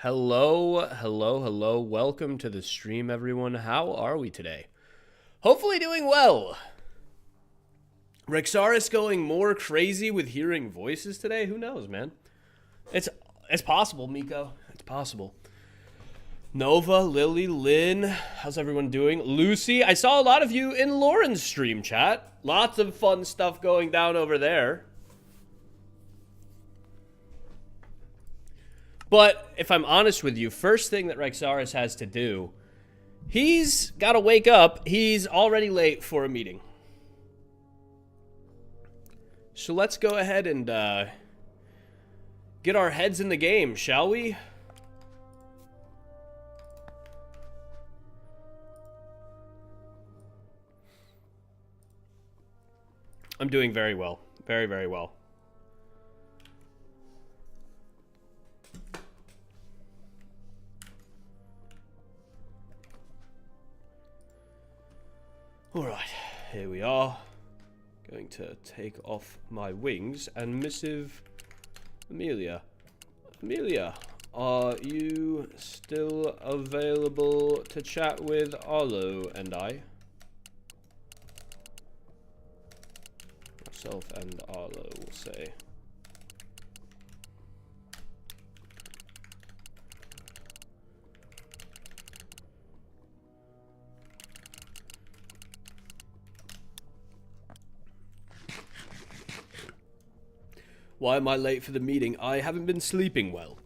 Hello, hello, hello. Welcome to the stream, everyone. How are we today? Hopefully doing well. Rexaris going more crazy with hearing voices today? Who knows, man? It's possible, Miko. It's possible. Nova, Lily, Lynn, how's everyone doing? Lucy, I saw a lot of you in Lauren's stream chat. Lots of fun stuff going down over there. But if I'm honest with you, first thing that Rexaris has to do, he's got to wake up. He's already late for a meeting. So let's go ahead and get our heads in the game, shall we? I'm doing very well. Very, very well. Alright, here we are. Going to take off my wings and missive Amelia. Amelia, are you still available to chat with Arlo and I? Myself and Arlo will say. Why am I late for the meeting? I haven't been sleeping well.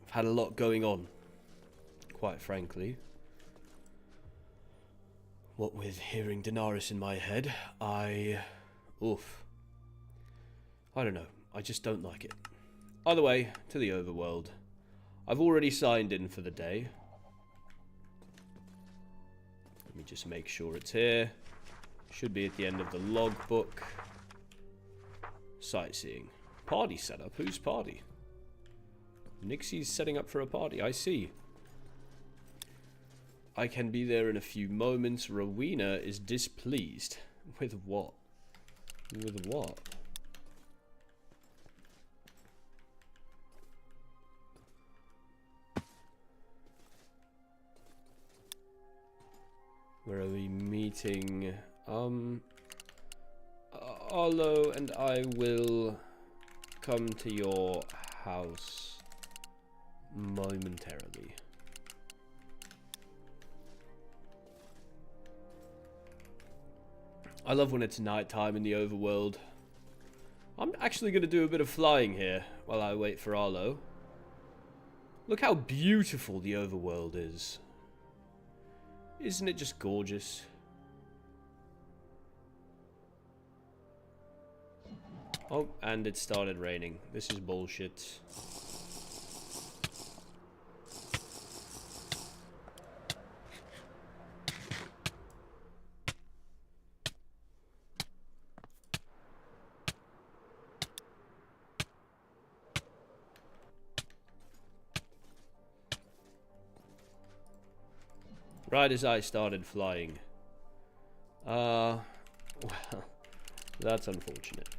I've had a lot going on, quite frankly. What with hearing Daenerys in my head, I don't know. I just don't like it. Either way, to the overworld. I've already signed in for the day. Let me just make sure it's here. Should be at the end of the logbook. Sightseeing. Party setup. Whose party? Nixie's setting up for a party. I see. I can be there in a few moments. Rowena is displeased. With what? With what? Where are we meeting? Arlo and I will come to your house momentarily. I love when it's nighttime in the overworld. I'm actually going to do a bit of flying here while I wait for Arlo. Look how beautiful the overworld is. Isn't it just gorgeous? Oh, and it started raining. This is bullshit. Right as I started flying. Well, that's unfortunate.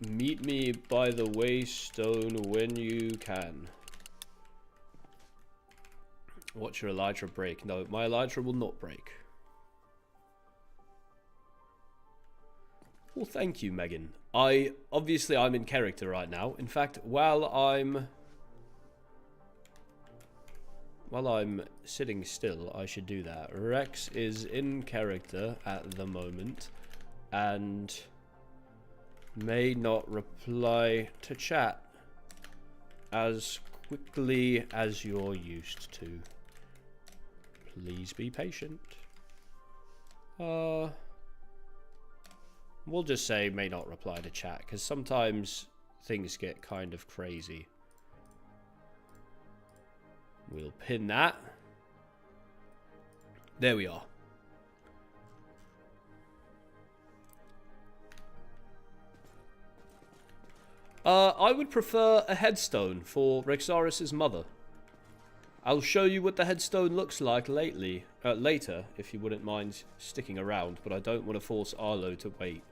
Meet me by the waystone when you can. Watch your elytra break. No, my elytra will not break. Well, thank you, Megan. Obviously I'm in character right now. In fact, while I'm sitting still, I should do that. Rex is in character at the moment and may not reply to chat as quickly as you're used to. Please be patient. We'll just say may not reply to chat, because sometimes things get kind of crazy. We'll pin that. There we are. I would prefer a headstone for Rexaris' mother. I'll show you what the headstone looks like later, if you wouldn't mind sticking around, but I don't want to force Arlo to wait.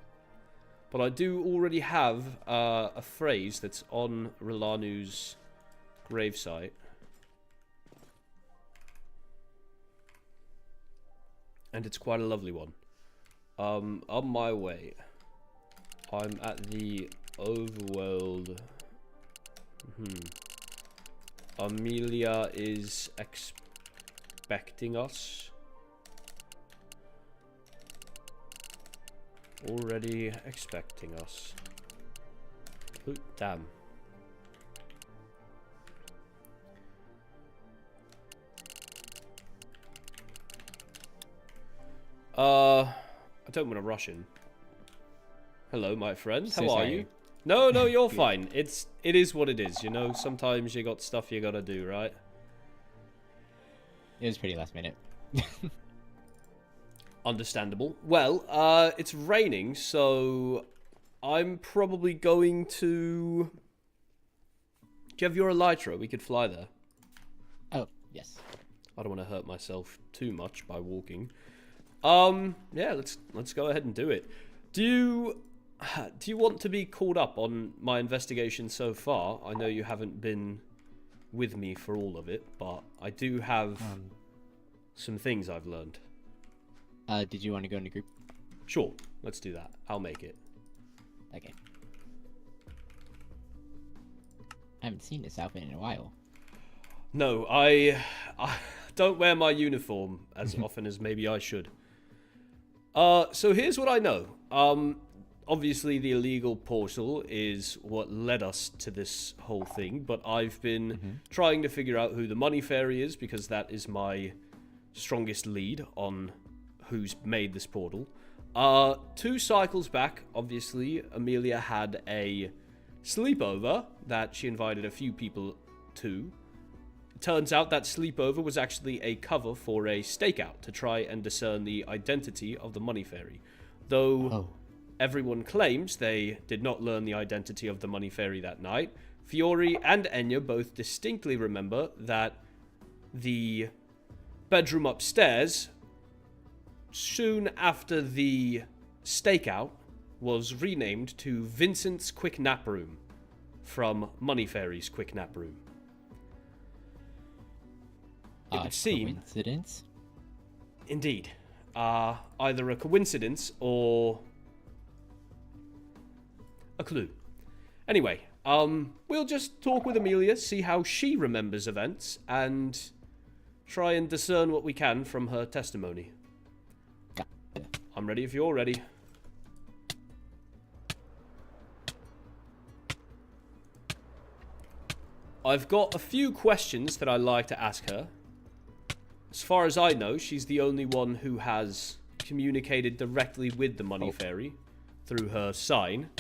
But I do already have a phrase that's on Rilanu's gravesite. And it's quite a lovely one. On my way. I'm at the overworld. Amelia is expecting us. Already expecting us. Ooh, damn. I don't want to rush in. Hello, my friend. So How are sorry. you? No, you're fine. It is what it is, you know? Sometimes you got stuff you gotta do, right? It was pretty last minute. Understandable. Well, it's raining, so I'm probably going to... Do you have your elytra? We could fly there. Oh, yes. I don't want to hurt myself too much by walking. Yeah, let's go ahead and do it. Do you want to be caught up on my investigation so far? I know you haven't been with me for all of it, but I do have some things I've learned. Did you want to go in a group? Sure, let's do that. I'll make it. Okay. I haven't seen this outfit in a while. No, I don't wear my uniform as often as maybe I should. So here's what I know. Obviously the illegal portal is what led us to this whole thing, but I've been trying to figure out who the money fairy is, because that is my strongest lead on who's made this portal. 2 cycles back, obviously, Amelia had a sleepover that she invited a few people to. Turns out that sleepover was actually a cover for a stakeout to try and discern the identity of the money fairy. Though everyone claims they did not learn the identity of the money fairy that night, Fiore and Enya both distinctly remember that the bedroom upstairs, soon after the stakeout, was renamed to Vincent's Quick Nap Room from Money Fairy's Quick Nap Room. It would seem... Coincidence? Indeed. Either a coincidence or a clue. Anyway, we'll just talk with Amelia, see how she remembers events, and try and discern what we can from her testimony. I'm ready if you're ready. I've got a few questions that I'd like to ask her. As far as I know, she's the only one who has communicated directly with the money fairy through her sign.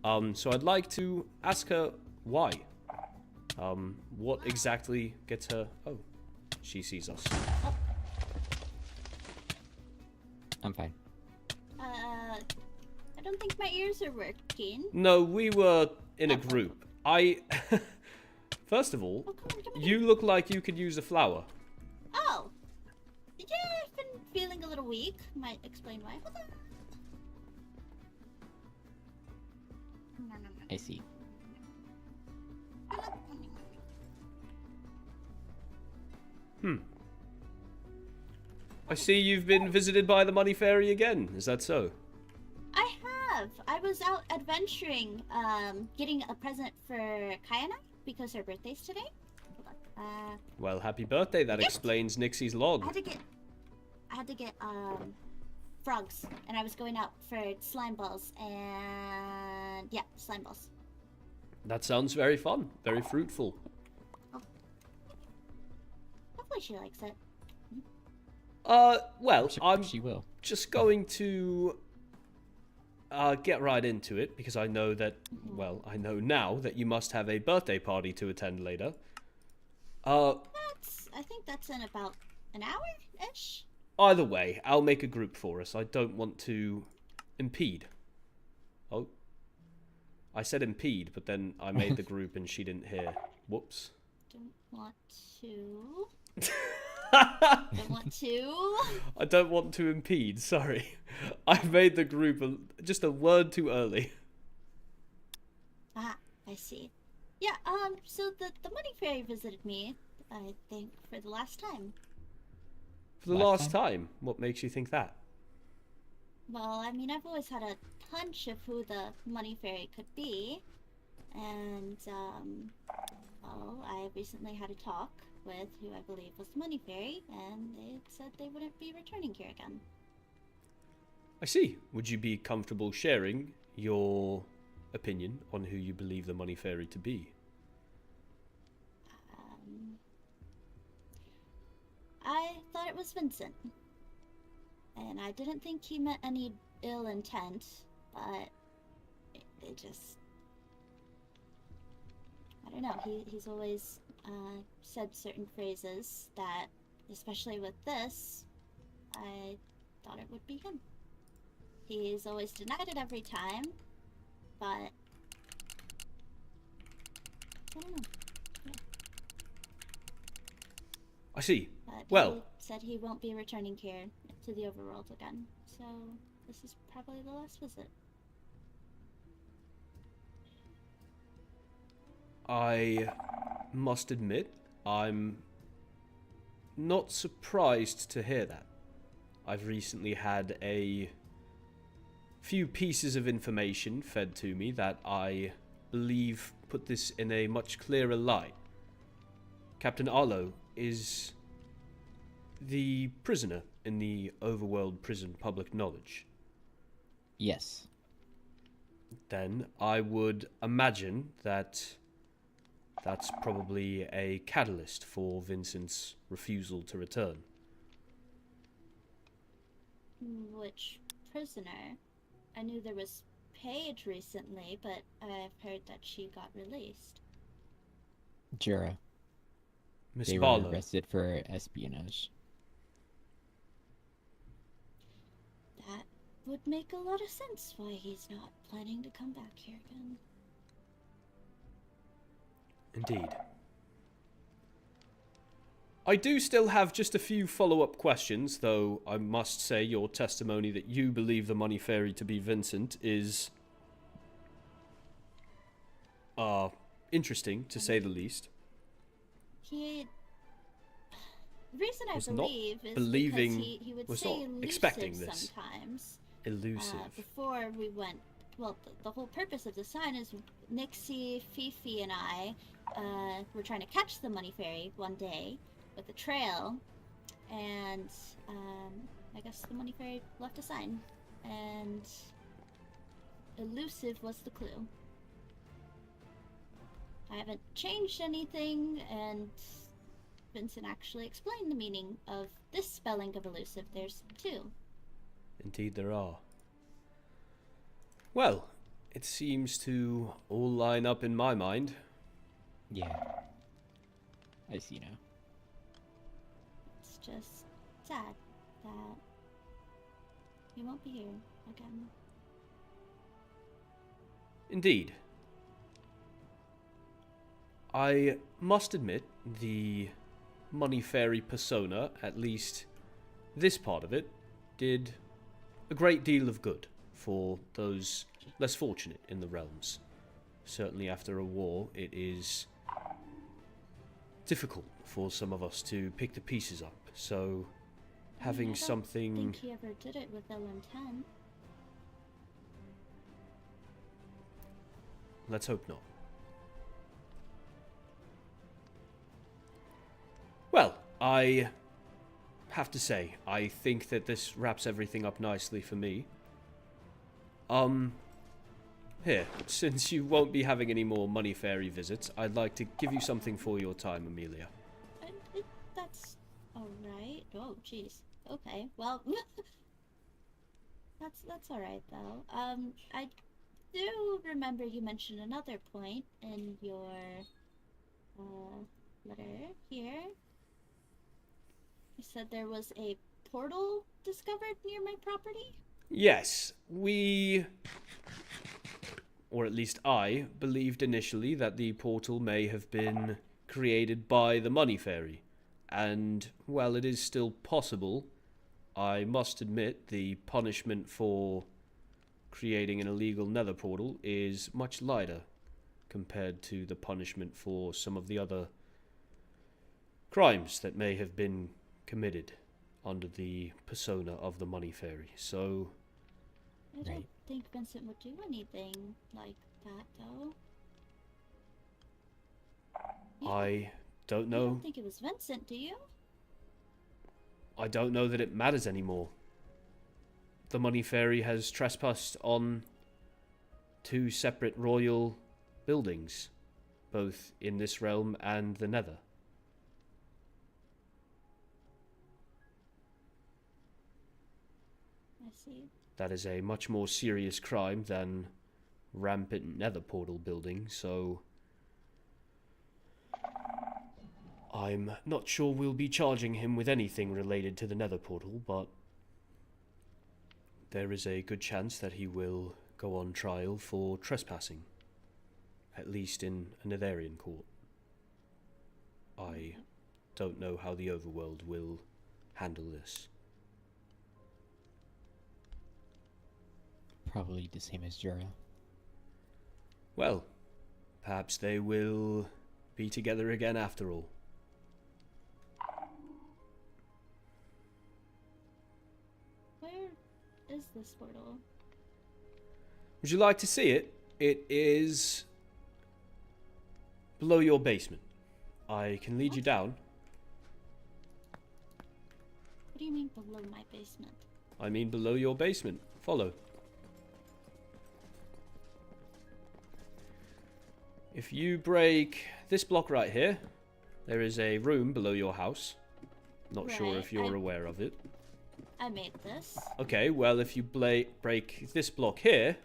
So I'd like to ask her why. What exactly gets her... Oh, she sees us. I'm fine. I don't think my ears are working. No, we were in a group. First of all, you look like you could use a flower. Oh. Yeah, I've been feeling a little weak. Might explain why. Hold on. I see. I see you've been visited by the money fairy again. Is that so? I have. I was out adventuring, getting a present for Kaya and I because her birthday's today. Hold on. Well, happy birthday. That explains Nixie's log. I had to get frogs, and I was going out for slime balls, and yeah, slime balls. That sounds very fun. Very fruitful. Hopefully she likes it. Well, I'm She will. just going to get right into it, because I know that, well, I know now that you must have a birthday party to attend later. I think that's in about an hour-ish. Either way, I'll make a group for us. I don't want to impede. Oh. I said impede, but then I made the group and she didn't hear. Whoops. Don't want to. Don't want to. I don't want to impede, sorry. I made the group just a word too early. Ah, I see. Yeah, so the money fairy visited me, I think, for the last time. For the last time? What makes you think that? Well, I mean, I've always had a hunch of who the money fairy could be. And, well, I recently had a talk with who I believe was the money fairy, and they said they wouldn't be returning here again. I see. Would you be comfortable sharing your opinion on who you believe the money fairy to be? I thought it was Vincent. And I didn't think he meant any ill intent, but it just... I don't know, he's always said certain phrases that, especially with this, I thought it would be him. He's always denied it every time, but... I don't know. Yeah. I see. But well... he said he won't be returning here to the overworld again, so this is probably the last visit. I must admit, I'm not surprised to hear that. I've recently had a few pieces of information fed to me that I believe put this in a much clearer light. Captain Arlo is the prisoner in the overworld prison, public knowledge. Yes. Then I would imagine that that's probably a catalyst for Vincent's refusal to return. Which prisoner? I knew there was Paige recently, but I've heard that she got released. Jura. Miss They Barlow. were arrested for espionage. That would make a lot of sense why he's not planning to come back here again. Indeed. I do still have just a few follow-up questions, though I must say your testimony that you believe the money fairy to be Vincent is interesting, to say the least. The reason I Was believe not is believing- because he would was say not elusive expecting this. sometimes. Elusive. Before we went, well, the whole purpose of the sign is Nixie, Fifi, and I were trying to catch the money fairy one day with a trail, and I guess the money fairy left a sign, and elusive was the clue. I haven't changed anything, and Vincent actually explained the meaning of this spelling of elusive. There's two. Indeed there are. Well, it seems to all line up in my mind. Yeah. I see now. It's just sad that he won't be here again. Indeed. I must admit, the money fairy persona, at least this part of it, did a great deal of good for those less fortunate in the realms. Certainly after a war, it is difficult for some of us to pick the pieces up, so having I don't something... think he ever did it with ill intent. Let's hope not. Well, I have to say, I think that this wraps everything up nicely for me. Here, since you won't be having any more money fairy visits, I'd like to give you something for your time, Amelia. That's alright. Oh, jeez. Okay, well, that's alright though. I do remember you mentioned another point in your letter here. You said there was a portal discovered near my property? Yes, we, or at least I, believed initially that the portal may have been created by the money fairy, and while it is still possible, I must admit the punishment for creating an illegal nether portal is much lighter compared to the punishment for some of the other crimes that may have been committed under the persona of the Money Fairy. So I don't Right. think Vincent would do anything like that, though. I don't You know. don't think it was Vincent, do you? I don't know that it matters anymore. The Money Fairy has trespassed on 2 separate royal buildings, both in this realm and the Nether. I see. That is a much more serious crime than rampant Nether portal building, so I'm not sure we'll be charging him with anything related to the Nether portal, but there is a good chance that he will go on trial for trespassing, at least in a Netherian court. I don't know how the overworld will handle this. Probably the same as Jura. Well, perhaps they will be together again after all. Where is this portal? Would you like to see it? It is below your basement. I can lead you What? down. What do you mean below my basement? I mean below your basement. Follow. If you break this block right here, there is a room below your house. Not sure if Right, you're I- aware of it. I made this. Okay, well, if you break this block here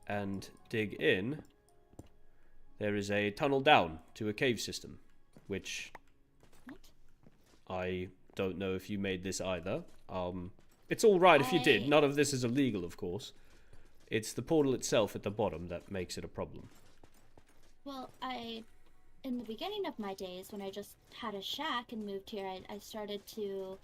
and dig in, there is a tunnel down to a cave system, which What? I don't know if you made this either. It's all right if you did. I- None of this is illegal, of course. It's the portal itself at the bottom that makes it a problem. Well, in the beginning of my days, when I just had a shack and moved here, I started to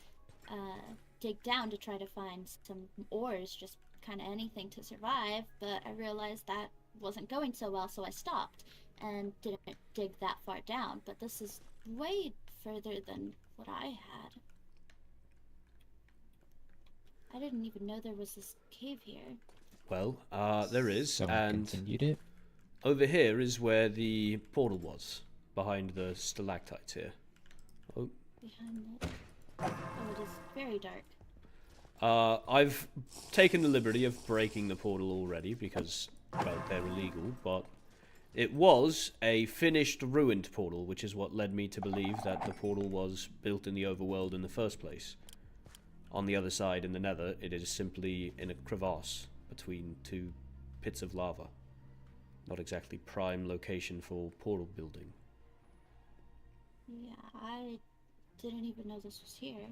dig down to try to find some ores, just kind of anything to survive, but I realized that wasn't going so well, so I stopped and didn't dig that far down. But this is way further than what I had. I didn't even know there was this cave here. Well, there is, Someone and continued it. over here is where the portal was, behind the stalactites here. Oh, Behind it. Oh, it is very dark. I've taken the liberty of breaking the portal already because, well, they're illegal, but it was a finished ruined portal, which is what led me to believe that the portal was built in the overworld in the first place. On the other side, in the Nether, it is simply in a crevasse between 2 pits of lava. Not exactly prime location for portal building. Yeah, I didn't even know this was here.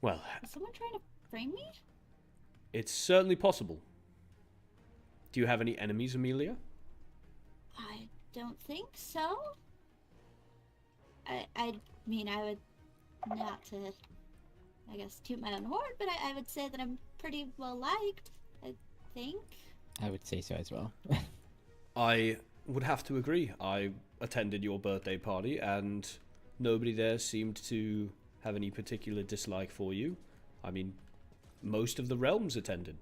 Well, Is someone trying to frame me? it's certainly possible. Do you have any enemies, Amelia? I don't think so. I mean, I would, not to, I guess, toot my own horn, but I would say that I'm pretty well liked, I think. I would say so as well. I would have to agree. I attended your birthday party and nobody there seemed to have any particular dislike for you. I mean, most of the realms attended.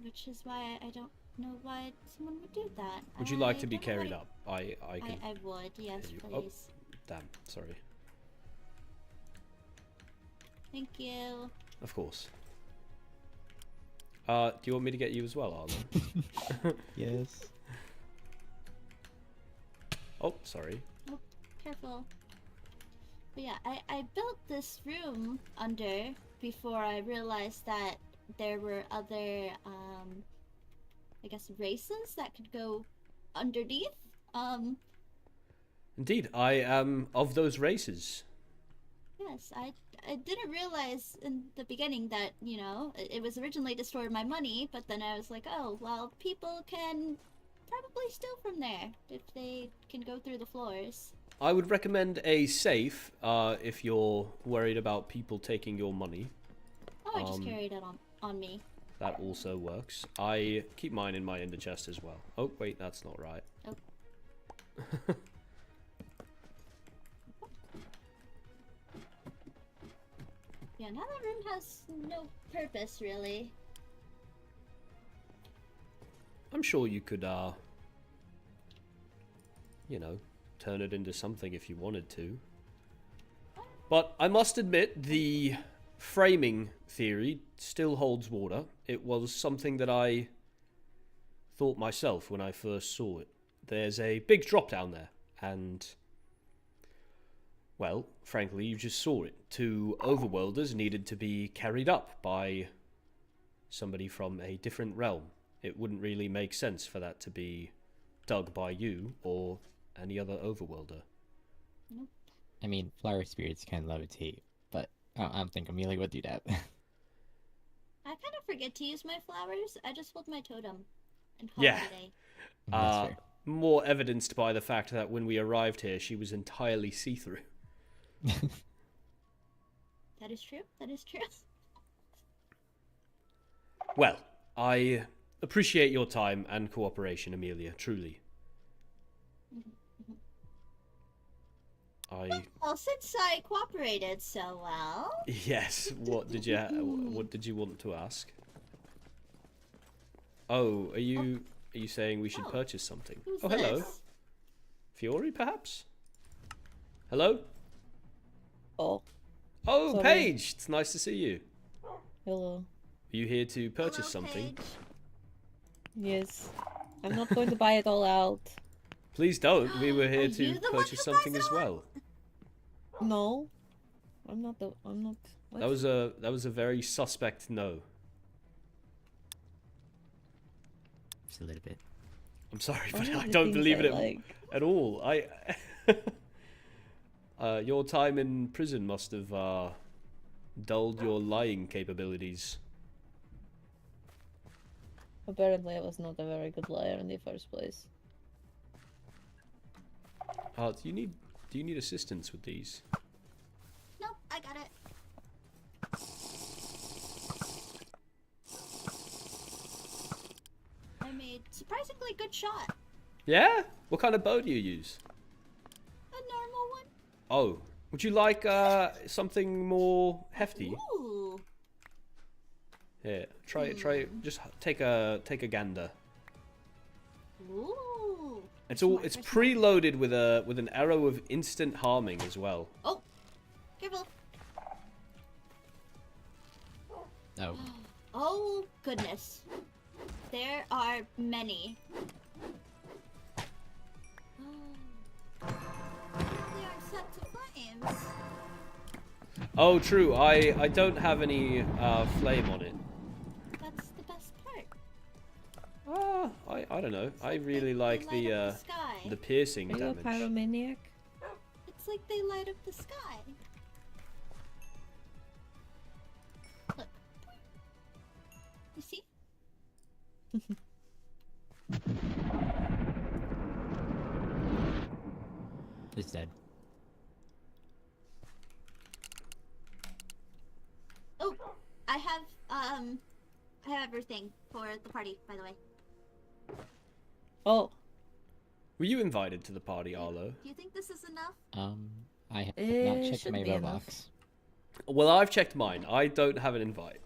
Which is why I don't know why someone would do that. Would you like to be don't know carried why- up? I can... I would, yes, you- oh. please. Damn, sorry. Thank you. Of course. Do you want me to get you as well, Arlo? Yes. Oh, sorry. Careful. But yeah, I built this room under before I realized that there were other, I guess, races that could go underneath. Indeed, I am of those races. Yes, I didn't realize in the beginning that, you know, it was originally to store my money, but then I was like, oh, well, people can probably steal from there if they can go through the floors. I would recommend a safe if you're worried about people taking your money. Oh, I just carried it on me. That also works. I keep mine in my ender chest as well. Oh, wait, that's not right. Oh. Yeah, now that room has no purpose, really. I'm sure you could, you know, turn it into something if you wanted to. But I must admit, the framing theory still holds water. It was something that I thought myself when I first saw it. There's a big drop down there, and, well, frankly, you just saw it. 2 overworlders needed to be carried up by somebody from a different realm. It wouldn't really make sense for that to be dug by you or any other overworlder. Nope. I mean, flower spirits can levitate, but I don't think Amelia would do that. I kind of forget to use my flowers. I just hold my totem and call it a day. That's fair. More evidenced by the fact that when we arrived here, she was entirely see-through. That is true. That is true. Well, I appreciate your time and cooperation, Amelia, truly. Well, since I cooperated so well... Yes, what did you want to ask? Oh, are you saying we should purchase something? Who's oh, hello. this? Fiore, perhaps? Hello? Oh, Oh, Sorry. Paige! It's nice to see you. hello. Are you here to purchase Hello, something? Paige. Yes. I'm not going to buy it all out. Please don't. We were Are here you to the one purchase who buys something it as all? well. No. I'm not. What? That was a very suspect no. Just a little bit. I'm sorry, Only but I the don't things believe I it like. at all. Your time in prison must have dulled your lying capabilities. Apparently, I was not a very good liar in the first place. Do you need assistance with these? Nope, I got it. I made surprisingly good shot. Yeah? What kind of bow do you use? A normal one. Oh, would you like something more hefty? Ooh. Here, try. Just take a gander. Ooh. It's Smart, it's very smart. preloaded with an arrow of instant harming as well. Oh, careful. Oh, Oh, goodness. There are many. They are set to flames. Oh, true. I don't have any flame on it. That's the best part. I don't know. I Like really they like light up the sky. piercing Are you a damage. pyromaniac? It's like they light up the sky. Look. You see? it's dead. Oh, I have everything for the party, by the way. Oh, Were you invited to the party, Arlo? Do you think this is enough? I have Eh, not checked should my be mailbox. enough. Well, I've checked mine. I don't have an invite.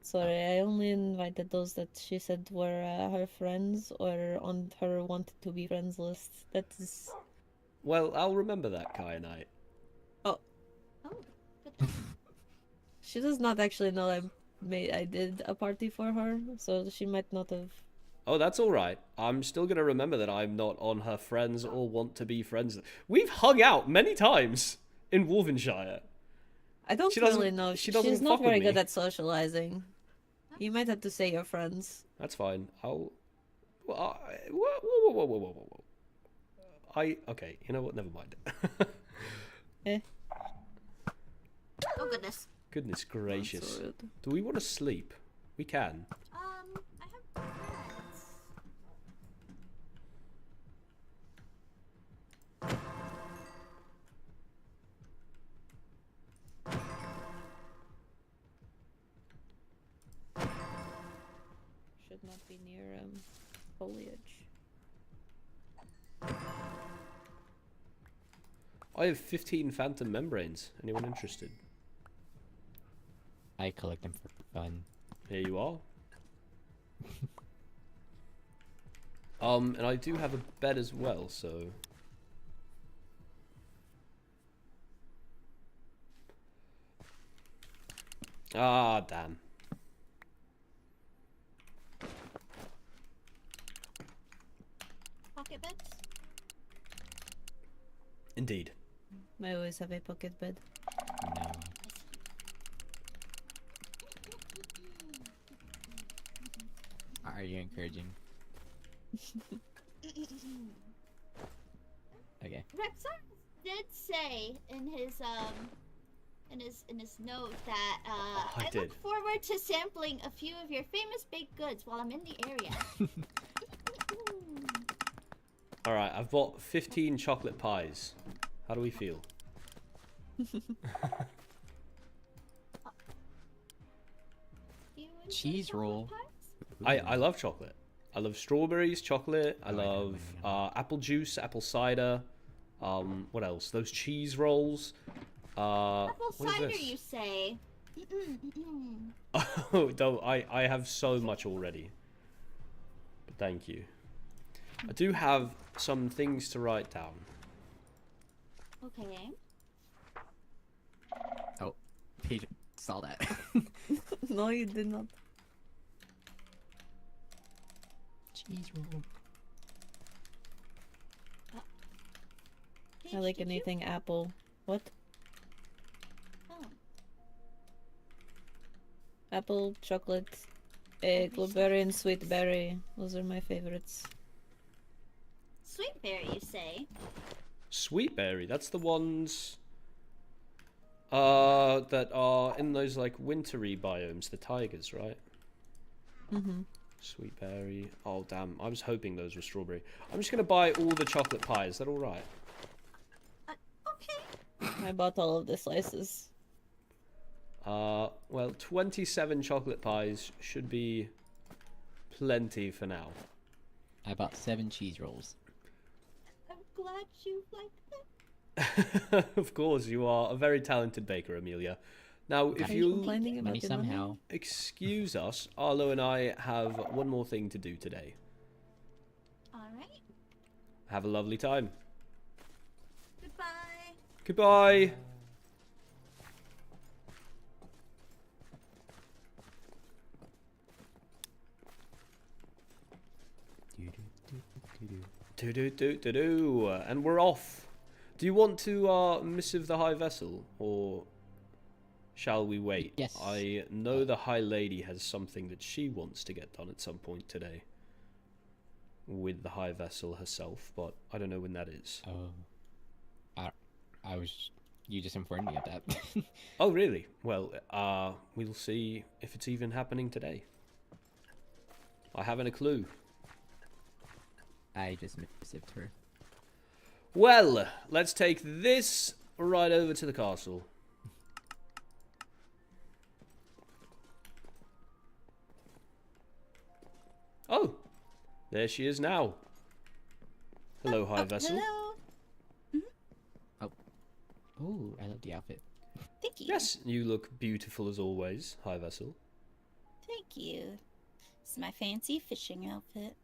sorry. I only invited those that she said were her friends or on her wanted to be friends list. That is. Well, I'll remember that, Kai and I. Oh, good. She does not actually know I did a party for her, so she might not have. Oh, that's all right. I'm still gonna remember that I'm not on her friends or want to be friends. We've hung out many times in Wolvenshire. I don't She doesn't- really know. she doesn't She's not fuck with very good me. at socializing. You might have to say your friends. That's fine. I'll. Well, whoa. Okay. You know what? Never mind. Eh? Oh, goodness. Goodness That's so gracious. rude. Do we want to sleep? We can. I have plans. be near foliage. I have 15 phantom membranes. Anyone interested? I collect them for fun. Here you are. And I do have a bed as well, so... Ah, damn. Pocket beds? Indeed. I always have a pocket bed. No. Are you encouraging? Okay. Rexaris did say in his note that I I did. look forward to sampling a few of your famous baked goods while I'm in the area. Alright, I've bought 15 chocolate pies. How do we feel? Do you enjoy Cheese chocolate roll. pies? I love chocolate. I love strawberries, chocolate. I love apple juice, apple cider. What else? Those cheese rolls. Apple what is cider, this? you say? Oh, don't. I have so much already. But thank you. I do have some things to write down. Okay. Oh, Paige saw that. No, you did not. Cheese roll. I like Paige, did you- anything apple. What? Oh. Apple, chocolate, blueberry, and sweet berry. Those are my favorites. Sweet berry, you say? Sweet berry. That's the ones. That are in those like wintry biomes, the tigers, right? Mm-hmm. Sweet berry. Oh damn! I was hoping those were strawberry. I'm just gonna buy all the chocolate pies. Is that all right? Okay. I bought all of the slices. Well, 27 chocolate pies should be plenty for now. I bought 7 cheese rolls. I'm glad you like them. Of course, you are a very talented baker, Amelia. Now, if Are you you complaining about Money the money? somehow. excuse us, Arlo and I have one more thing to do today. Alright. Have a lovely time. Goodbye. Goodbye. Do. And we're off. Do you want to missive the High Vessel, or shall we wait? Yes. I know the High Lady has something that she wants to get done at some point today with the High Vessel herself, but I don't know when that is. Oh. I was... You just informed me of that. Oh, really? Well, we'll see if it's even happening today. I haven't a clue. I just missived her. Well, let's take this right over to the castle. Oh, there she is now. Hello, High Vessel. Hello. Ooh, I love the outfit. Thank you. Yes, you look beautiful as always, High Vessel. Thank you. This is my fancy fishing outfit.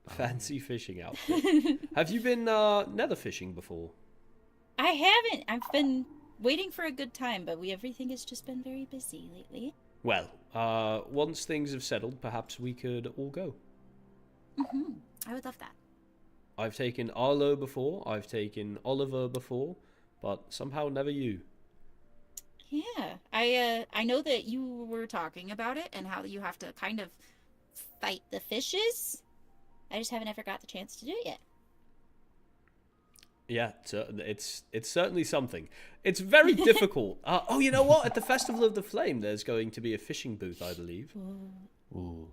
Fancy fishing outfit. Have you been nether fishing before? I haven't. I've been waiting for a good time, but everything has just been very busy lately. Well, once things have settled, perhaps we could all go. I would love that. I've taken Arlo before, I've taken Oliver before, but somehow never you. Yeah, I know that you were talking about it and how you have to kind of fight the fishes. I just haven't ever got the chance to do it yet. Yeah, it's certainly something. It's very difficult. Oh, you know what? At the Festival of the Flame, there's going to be a fishing booth, I believe. Ooh.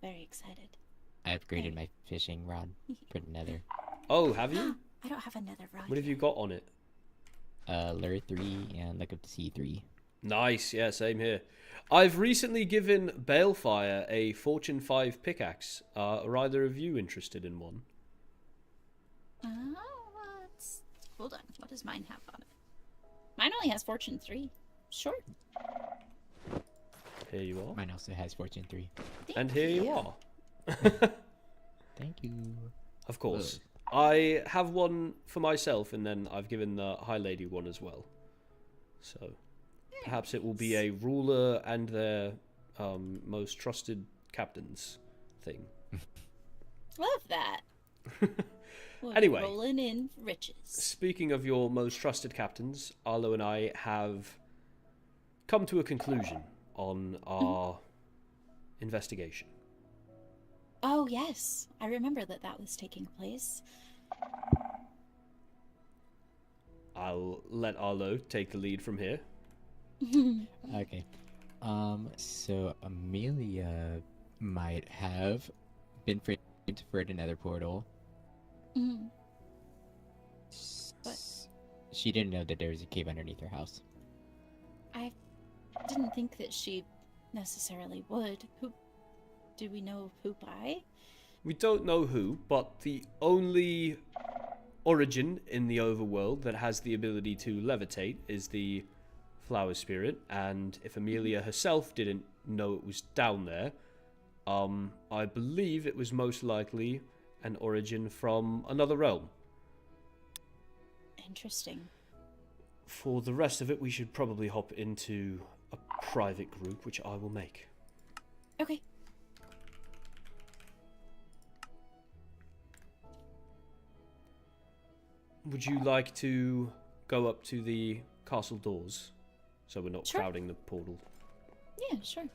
Very excited. I upgraded my fishing rod for the nether. Oh, have you? I don't have another rod. What have you got on it? Lure 3 and look up to C3. Nice, yeah, same here. I've recently given Balefire a Fortune 5 pickaxe. Are either of you interested in one? Hold on. What does mine have on it? Mine only has Fortune 3. Sure. Here you are. Mine also has Fortune 3. And here you are. Thank you. Of course. I have one for myself, and then I've given the High Lady one as well. So perhaps it will be a ruler and their most trusted captains thing. Love that. We'll Anyway, rolling in riches. Speaking of your most trusted captains, Arlo and I have come to a conclusion on our investigation. Oh, yes. I remember that was taking place. I'll let Arlo take the lead from here. Okay. So Amelia might have been framed for another portal. Mhm. But She didn't know that there was a cave underneath her house. I didn't think that she necessarily would. Who do we know who by? We don't know who, but the only origin in the overworld that has the ability to levitate is the flower spirit, and if Amelia herself didn't know it was down there, I believe it was most likely an origin from another realm. Interesting. For the rest of it, we should probably hop into a private group, which I will make. Okay. Would you like to go up to the castle doors so we're not Sure. crowding the portal? Yeah, sure.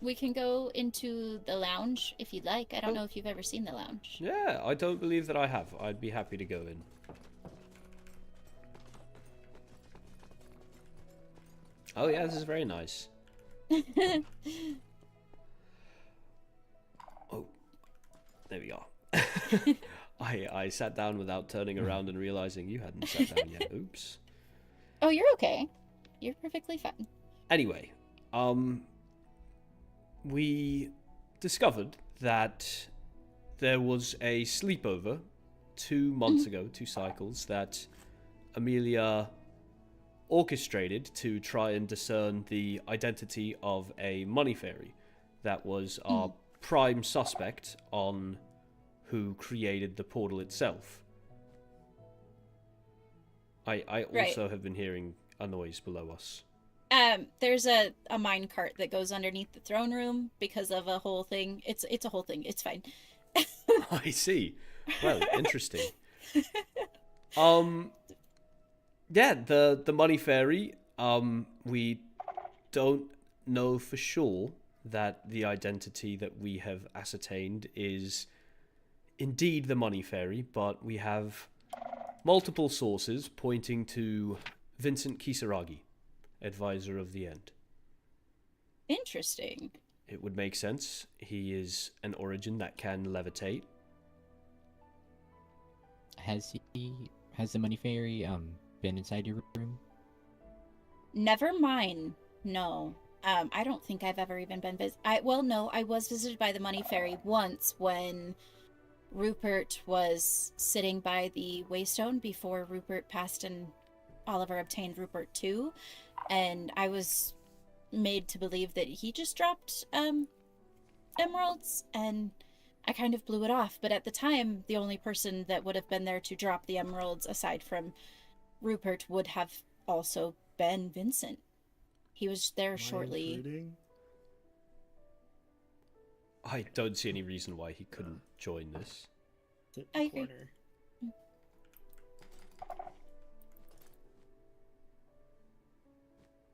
We can go into the lounge if you'd like. I don't know if you've ever seen the lounge. Yeah, I don't believe that I have. I'd be happy to go in. Oh yeah, this is very nice. Oh, there we are. I sat down without turning around and realizing you hadn't sat down yet. Oops. Oh, you're okay. You're perfectly fine. Anyway, we discovered that there was a sleepover 2 months ago, 2 cycles, that Amelia orchestrated to try and discern the identity of a money fairy that was our prime suspect on who created the portal itself. I also have been hearing a noise below us. There's a mine cart that goes underneath the throne room because of a whole thing. It's a whole thing. It's fine. I see. Well, interesting. Yeah, the money fairy, we don't know for sure that the identity that we have ascertained is indeed the money fairy, but we have multiple sources pointing to Vincent Kisaragi, advisor of the End. Interesting. It would make sense. He is an origin that can levitate. Has the money fairy been inside your room? Never mind. No. I don't think I've ever even been I was visited by the money fairy once when Rupert was sitting by the waystone before Rupert passed and Oliver obtained Rupert too, and I was made to believe that he just dropped emeralds, and I kind of blew it off. But at the time, the only person that would have been there to drop the emeralds aside from Rupert would have also been Vincent. He was there shortly. Intruding? I don't see any reason why he couldn't join this. Sit in I the agree. corner.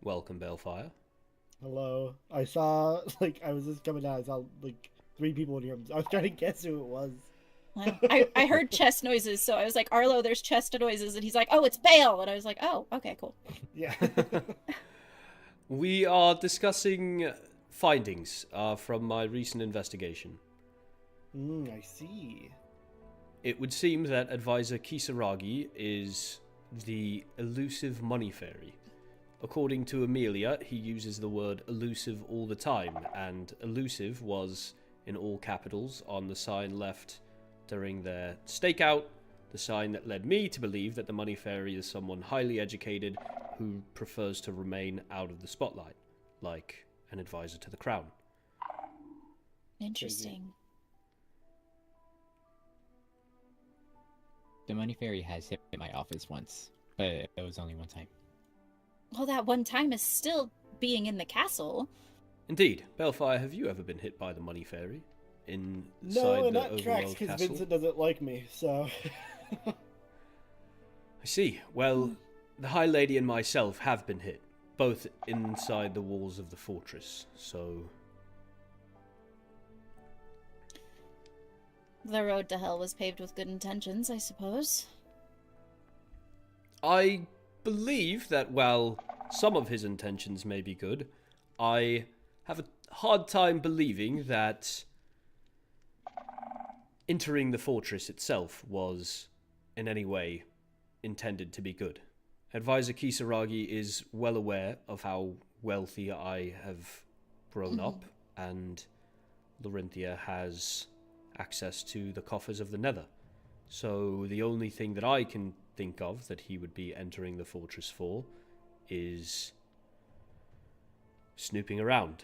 Welcome, Balefire. Hello. I saw, I was just coming out, I saw, 3 people in here. I was trying to guess who it was. Well, I heard chest noises, so I was like, Arlo, there's chest noises, and he's like, oh, it's Bale, and I was like, oh, okay, cool. Yeah. We are discussing findings from my recent investigation. I see. It would seem that Advisor Kisaragi is the elusive money fairy. According to Amelia, he uses the word elusive all the time, and elusive was in all capitals on the sign left during their stakeout, the sign that led me to believe that the money fairy is someone highly educated who prefers to remain out of the spotlight, like an advisor to the crown. Interesting. The money fairy has hit my office once, but it was only one time. Well, that one time is still being in the castle. Indeed. Balefire, have you ever been hit by the money fairy inside No, and the that tracks overworld because castle? Vincent doesn't like me, so... I see. Well, the High Lady and myself have been hit, both inside the walls of the fortress, so... The road to hell was paved with good intentions, I suppose. I believe that while some of his intentions may be good, I have a hard time believing that entering the fortress itself was in any way intended to be good. Advisor Kisaragi is well aware of how wealthy I have grown up, and Larinthia has access to the coffers of the Nether. So the only thing that I can think of that he would be entering the fortress for is snooping around.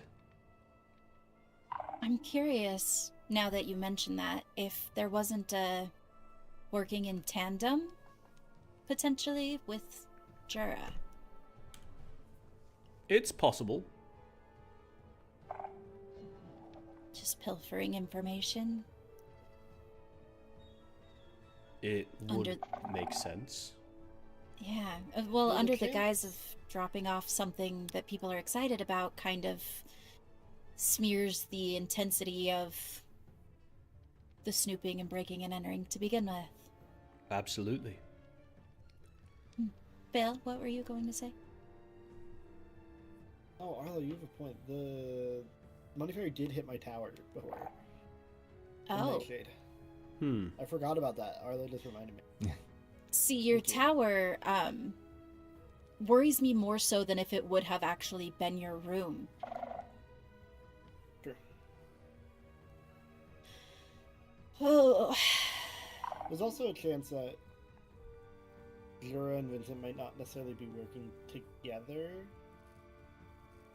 I'm curious, now that you mention that, if there wasn't a working in tandem, potentially, with Jura. It's possible. Just pilfering information. It would Under- make sense. Yeah, well, under the Okay. guise of dropping off something that people are excited about, kind of smears the intensity of the snooping and breaking and entering to begin with. Absolutely. Bill, what were you going to say? Oh, Arlo, you have a point. The money fairy did hit my tower before. in Oh, Nightshade. Hmm. I forgot about that. Arlo just reminded me. see, your Thank you. tower worries me more so than if it would have actually been your room. True. Oh, There's also a chance that Jura and Vincent might not necessarily be working together,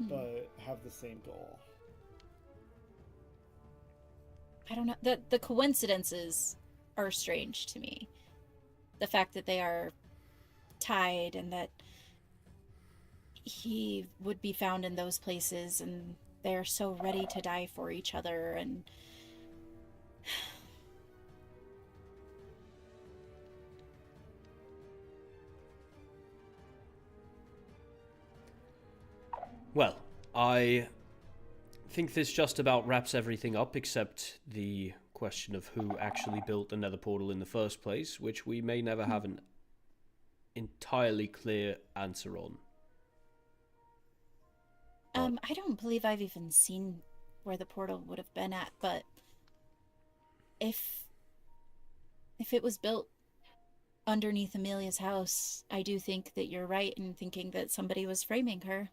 but have the same goal. I don't know. The coincidences are strange to me. The fact that they are tied and that he would be found in those places and they're so ready to die for each other and Well, I think this just about wraps everything up except the question of who actually built the nether portal in the first place, which we may never have an entirely clear answer on. I don't believe I've even seen where the portal would have been at, but if it was built underneath Amelia's house, I do think that you're right in thinking that somebody was framing her.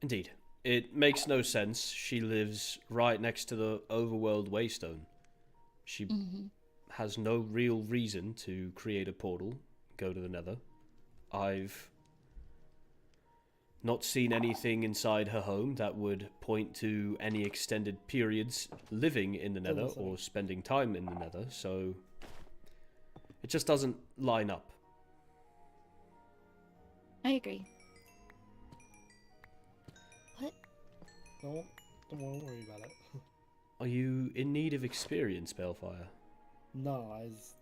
Indeed. It makes no sense. She lives right next to the overworld waystone. She has no real reason to create a portal, go to the nether. I've not seen anything inside her home that would point to any extended periods living in the nether or spending time in the nether, so it just doesn't line up. I agree. Don't worry about it. Are you in need of experience, Balefire? No,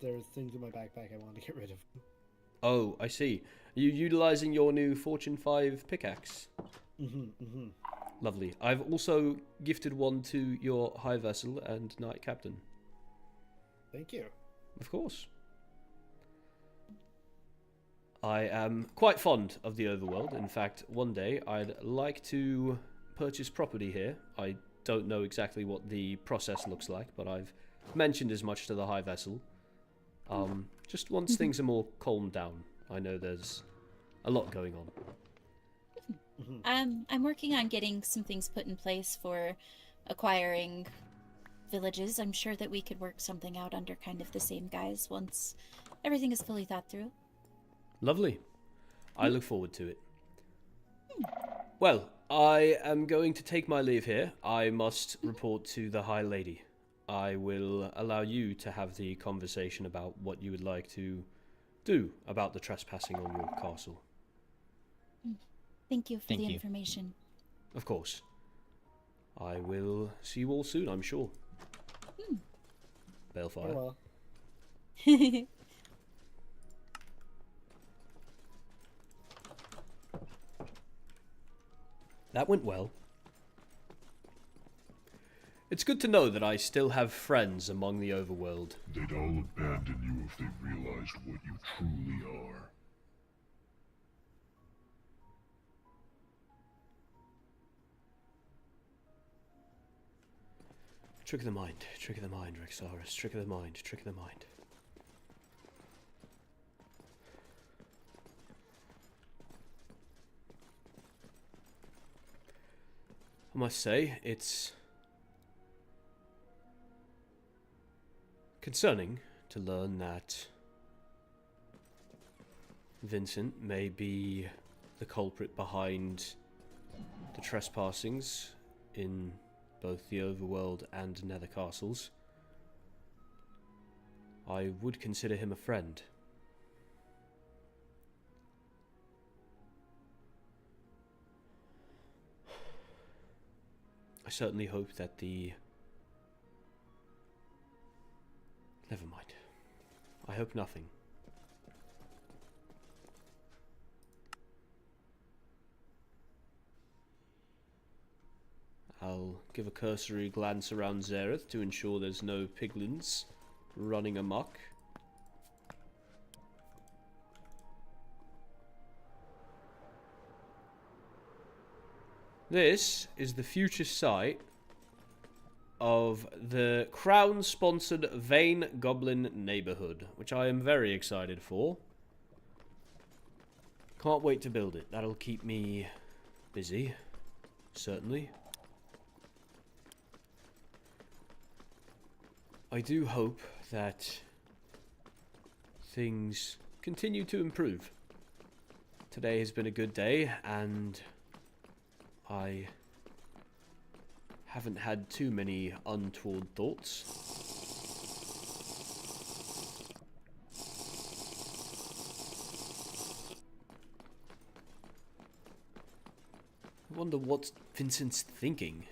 there's things in my backpack I wanted to get rid of. Oh, I see. Are you utilizing your new Fortune 5 pickaxe? Lovely. I've also gifted one to your High Vessel and Knight Captain. Thank you. Of course. I am quite fond of the overworld. In fact, one day I'd like to purchase property here. I don't know exactly what the process looks like, but I've mentioned as much to the High Vessel. Just once things are more calmed down. I know there's a lot going on. I'm working on getting some things put in place for acquiring villages. I'm sure that we could work something out under kind of the same guise once everything is fully thought through. Lovely. I look forward to it. Well, I am going to take my leave here. I must report to the High Lady. I will allow you to have the conversation about what you would like to do about the trespassing on your castle. Thank you for Thank the you. information. Of course. I will see you all soon, I'm sure. Balefire. Oh, well. That went well. It's good to know that I still have friends among the overworld. They'd all abandon you if they realized what you truly are. Trick of the mind, Rexaris, trick of the mind, trick of the mind. I must say, it's concerning to learn that Vincent may be the culprit behind the trespassings in both the overworld and nether castles. I would consider him a friend. I certainly hope that the... Never mind. I hope nothing. I'll give a cursory glance around Zareth to ensure there's no piglins running amok. This is the future site of the Crown-sponsored Vane Goblin neighborhood, which I am very excited for. Can't wait to build it. That'll keep me busy, certainly. I do hope that things continue to improve. Today has been a good day, and I haven't had too many untoward thoughts. I wonder what Vincent's thinking.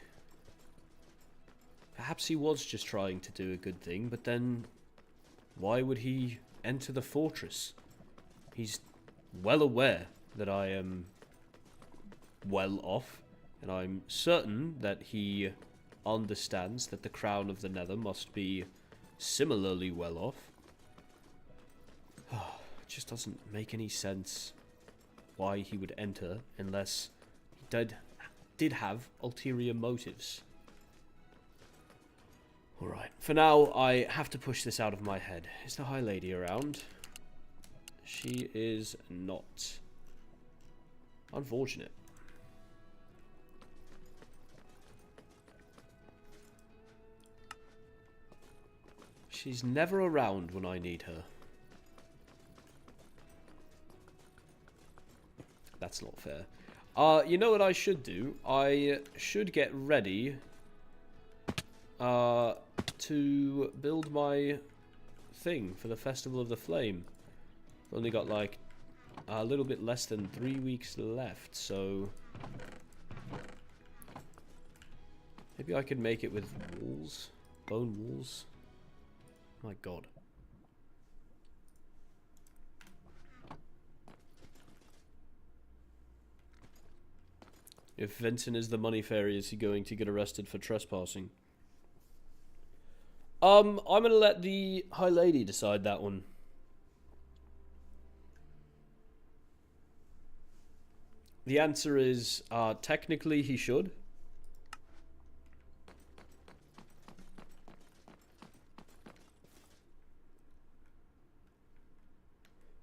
Perhaps he was just trying to do a good thing, but then why would he enter the fortress? He's well aware that I am well off, and I'm certain that he understands that the Crown of the Nether must be similarly well off. It just doesn't make any sense why he would enter unless he did have ulterior motives. Alright, for now I have to push this out of my head. Is the High Lady around? She is not. Unfortunate. She's never around when I need her. That's not fair. You know what I should do? I should get ready to build my thing for the Festival of the Flame. I've only got like a little bit less than 3 weeks left, so maybe I could make it with walls, bone walls. My god. If Vincent is the money fairy, is he going to get arrested for trespassing? I'm gonna let the High Lady decide that one. The answer is, technically he should.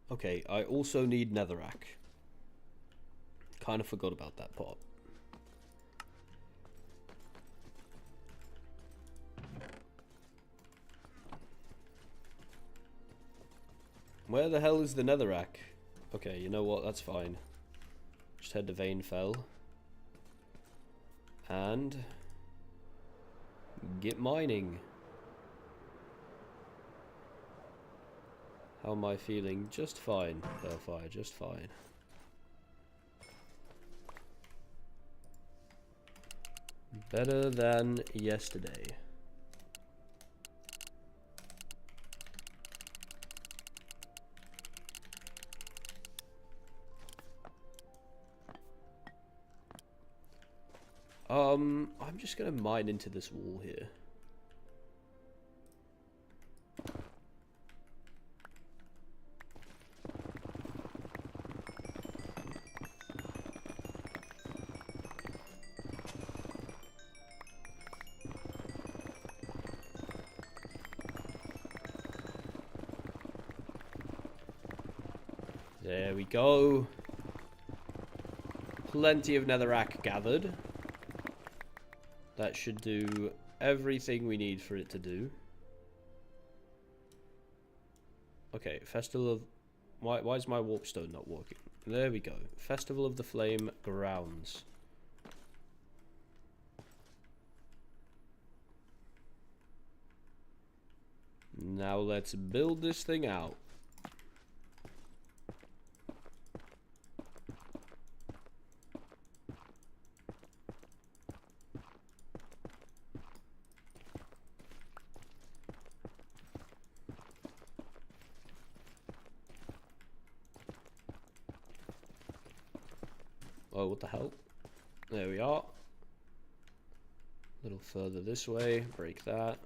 Okay, I also need netherrack. Kind of forgot about that part. Where the hell is the netherrack? Okay, you know what? That's fine. Just head to Veinfell. And get mining. How am I feeling? Just fine, Bellfire, just fine. Better than yesterday. I'm just gonna mine into this wall here. There we go. Plenty of netherrack gathered. That should do everything we need for it to do. Okay, Festival of... Why is my warpstone not working? There we go. Festival of the Flame grounds. Now let's build this thing out. Oh, what the hell? There we are. A little further this way. Break that.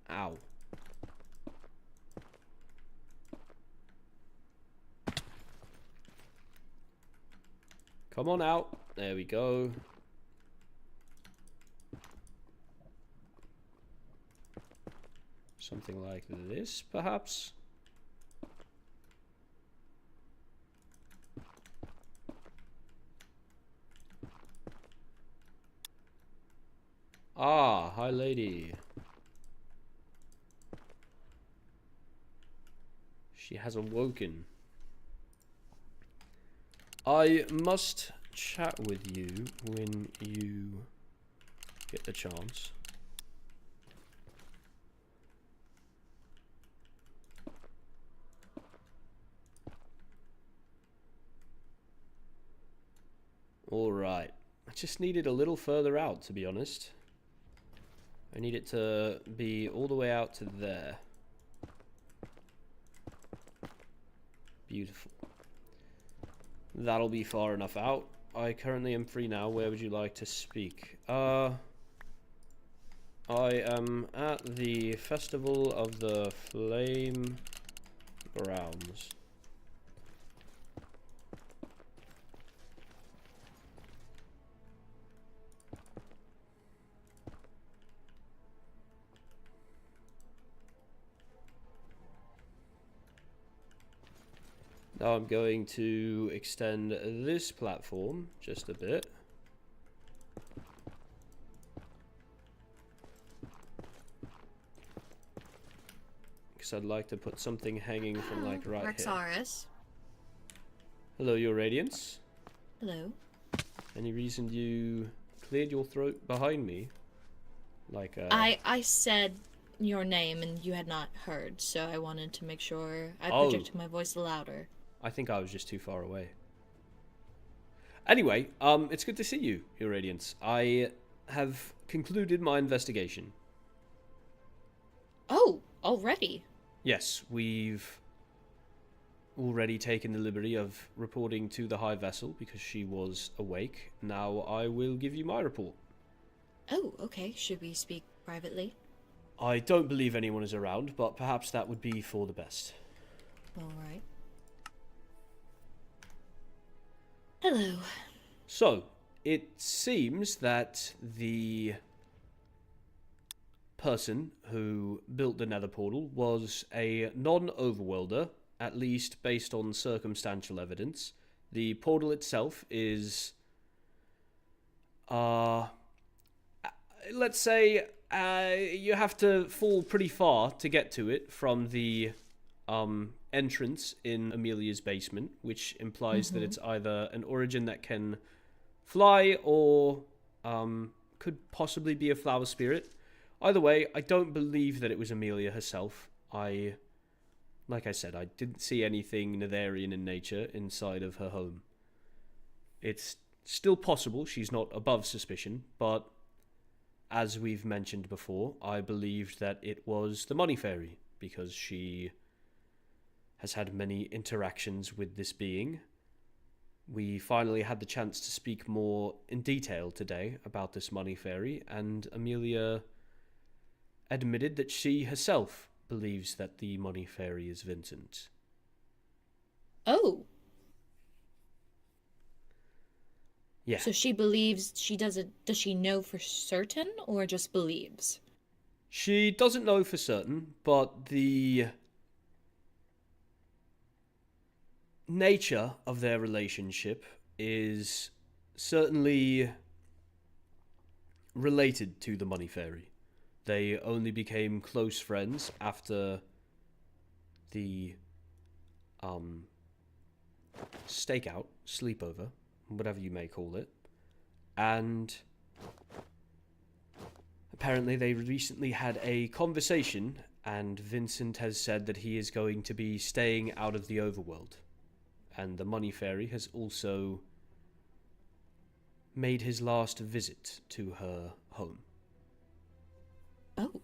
Ow. Come on out. There we go. Something like this, perhaps? Ah, High Lady. She has awoken. I must chat with you when you get the chance. Alright. I just need it a little further out, to be honest. I need it to be all the way out to there. Beautiful. That'll be far enough out. I currently am free now. Where would you like to speak? I am at the Festival of the Flame grounds. Now I'm going to extend this platform just a bit. Because I'd like to put something hanging from like right here. Rexaris. Hello, Your Radiance. Hello. Any reason you cleared your throat behind me? Like I said your name and you had not heard, so I wanted to make sure I projected my voice louder. I think I was just too far away. Anyway, it's good to see you, Your Radiance. I have concluded my investigation. Oh, already? Yes, we've already taken the liberty of reporting to the High Vessel because she was awake. Now I will give you my report. Oh, okay. Should we speak privately? I don't believe anyone is around, but perhaps that would be for the best. All right. Hello. So, it seems that the person who built the nether portal was a non-overworlder, at least based on circumstantial evidence. The portal itself is, let's say, you have to fall pretty far to get to it from the entrance in Amelia's basement, which implies that it's either an origin that can fly or could possibly be a flower spirit. Either way, I don't believe that it was Amelia herself. Like I said, I didn't see anything Netherian in nature inside of her home. It's still possible she's not above suspicion, but as we've mentioned before, I believed that it was the Money Fairy, because she has had many interactions with this being. We finally had the chance to speak more in detail today about this Money Fairy, and Amelia admitted that she herself believes that the Money Fairy is Vincent. Oh. Yeah. So she believes she doesn't. Does she know for certain or just believes? She doesn't know for certain, but the nature of their relationship is certainly related to the Money Fairy. They only became close friends after the stakeout, sleepover, whatever you may call it. And apparently they recently had a conversation, and Vincent has said that he is going to be staying out of the overworld. And the Money Fairy has also made his last visit to her home. Oh.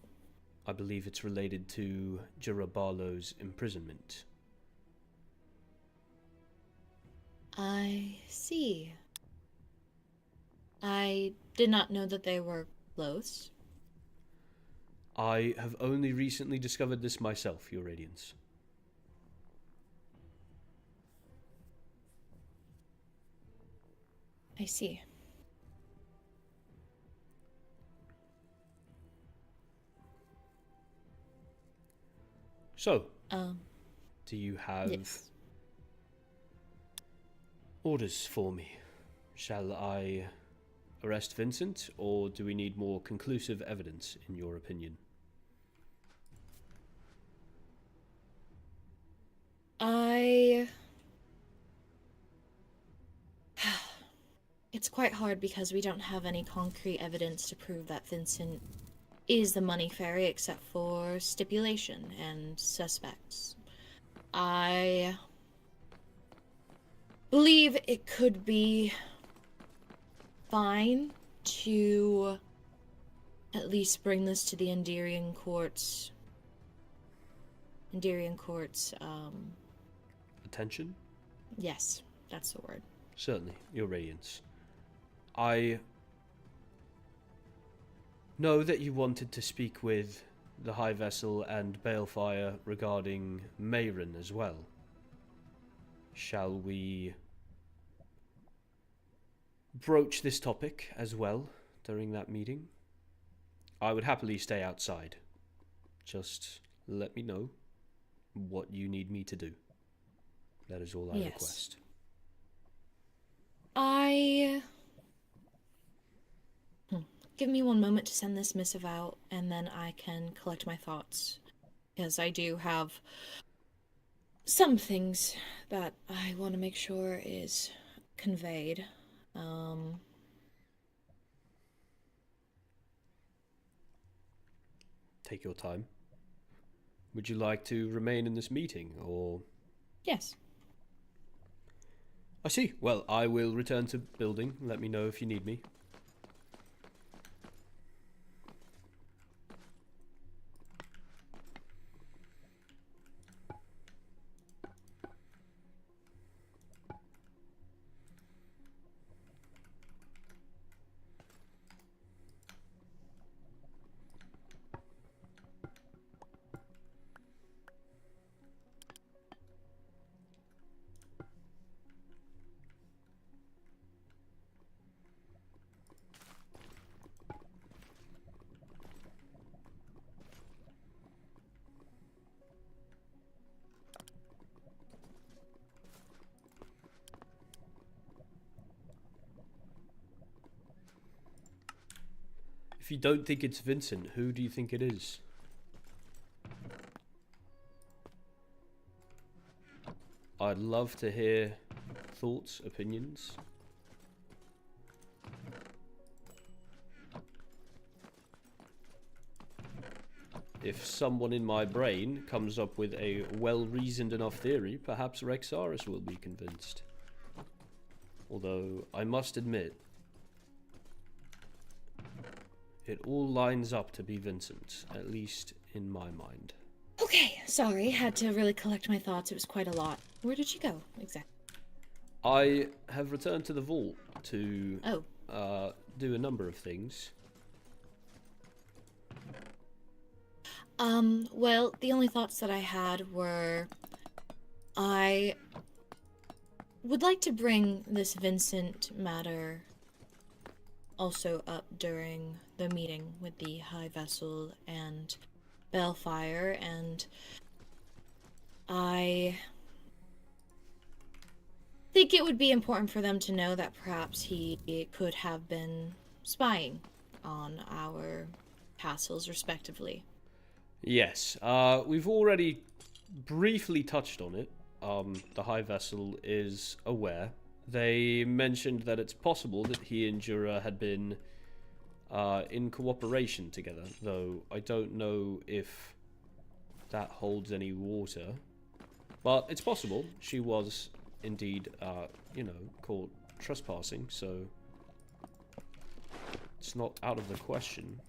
I believe it's related to Jirabarlo's imprisonment. I see. I did not know that they were close. I have only recently discovered this myself, Your Radiance. I see. So, do you have Yes. orders for me? Shall I arrest Vincent, or do we need more conclusive evidence, in your opinion? It's quite hard because we don't have any concrete evidence to prove that Vincent is the Money Fairy except for stipulation and suspects. I believe it could be fine to at least bring this to the Endirian courts. Attention? Yes, that's the word. Certainly, Your Radiance. I know that you wanted to speak with the High Vessel and Balefire regarding Mayron as well. Shall we broach this topic as well during that meeting? I would happily stay outside. Just let me know what you need me to do. That is all I request. Give me one moment to send this missive out, and then I can collect my thoughts. Because I do have some things that I want to make sure is conveyed. Take your time. Would you like to remain in this meeting, or... Yes. I see. Well, I will return to building. Let me know if you need me. If you don't think it's Vincent, who do you think it is? I'd love to hear thoughts, opinions. If someone in my brain comes up with a well-reasoned enough theory, perhaps Rexaris will be convinced. Although, I must admit, it all lines up to be Vincent, at least in my mind. Okay, sorry, had to really collect my thoughts. It was quite a lot. Where did you go, exactly? I have returned to the vault to do a number of things. Well, the only thoughts that I had were... I would like to bring this Vincent matter also up during the meeting with the High Vessel and Balefire, and I think it would be important for them to know that perhaps he could have been spying on our castles respectively. Yes, we've already briefly touched on it. The High Vessel is aware. They mentioned that it's possible that he and Jura had been in cooperation together, though I don't know if that holds any water. But it's possible. She was indeed, you know, caught trespassing, so it's not out of the question.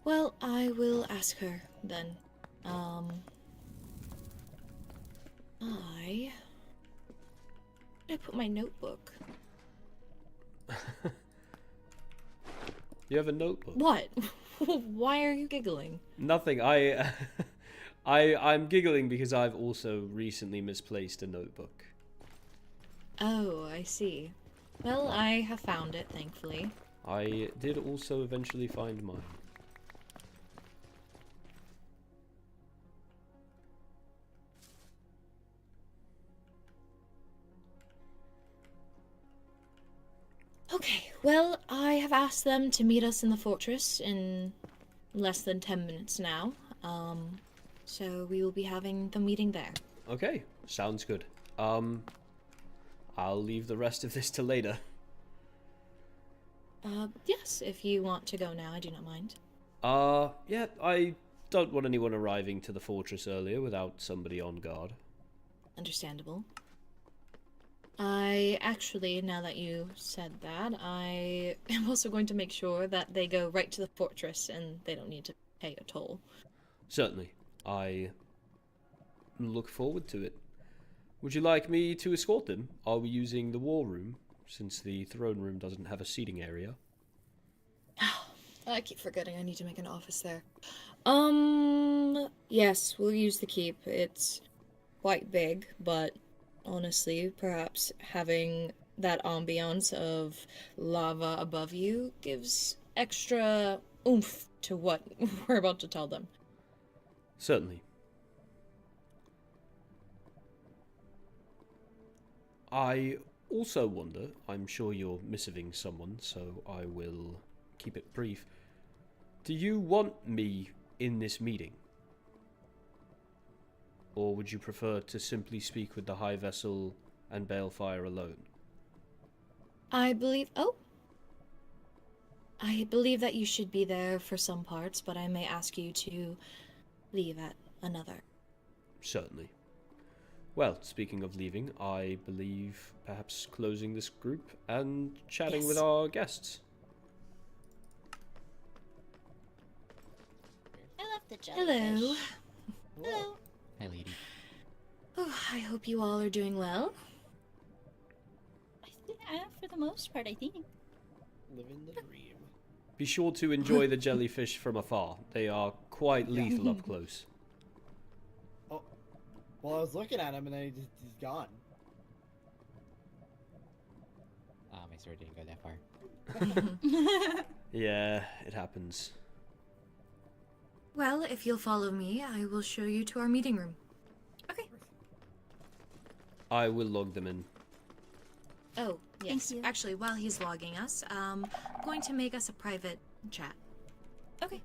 Well, I will ask her then. Where did I put my notebook? You have a notebook? What? Why are you giggling? Nothing. I'm giggling because I've also recently misplaced a notebook. Oh, I see. Well, I have found it, thankfully. I did also eventually find mine. Okay, well, I have asked them to meet us in the fortress in less than 10 minutes now. So we will be having the meeting there. Okay, sounds good. I'll leave the rest of this to later. Yes, if you want to go now, I do not mind. Yeah, I don't want anyone arriving to the fortress earlier without somebody on guard. Understandable. I actually, now that you said that, I am also going to make sure that they go right to the fortress and they don't need to pay a toll. Certainly. I look forward to it. Would you like me to escort them? Are we using the war room, since the throne room doesn't have a seating area? I keep forgetting I need to make an office there. Yes, we'll use the keep. It's quite big, but honestly, perhaps having that ambiance of lava above you gives extra oomph to what we're about to tell them. Certainly. I also wonder, I'm sure you're missiving someone, so I will keep it brief. Do you want me in this meeting? Or would you prefer to simply speak with the High Vessel and Balefire alone? I believe that you should be there for some parts, but I may ask you to leave at another. Certainly. Well, speaking of leaving, I believe perhaps closing this group and chatting with our guests. I love the jellyfish. Hello. Hello. Hi, lady. Oh, I hope you all are doing well. For the most part, I think. Living the dream. Be sure to enjoy the jellyfish from afar. They are quite lethal up close. Oh, well, I was looking at him and then he's gone. My sword didn't go that far. Yeah, it happens. Well, if you'll follow me, I will show you to our meeting room. Okay. I will log them in. Oh, yes. you. Actually, while he's logging us, I'm going to make us a private chat. Okay.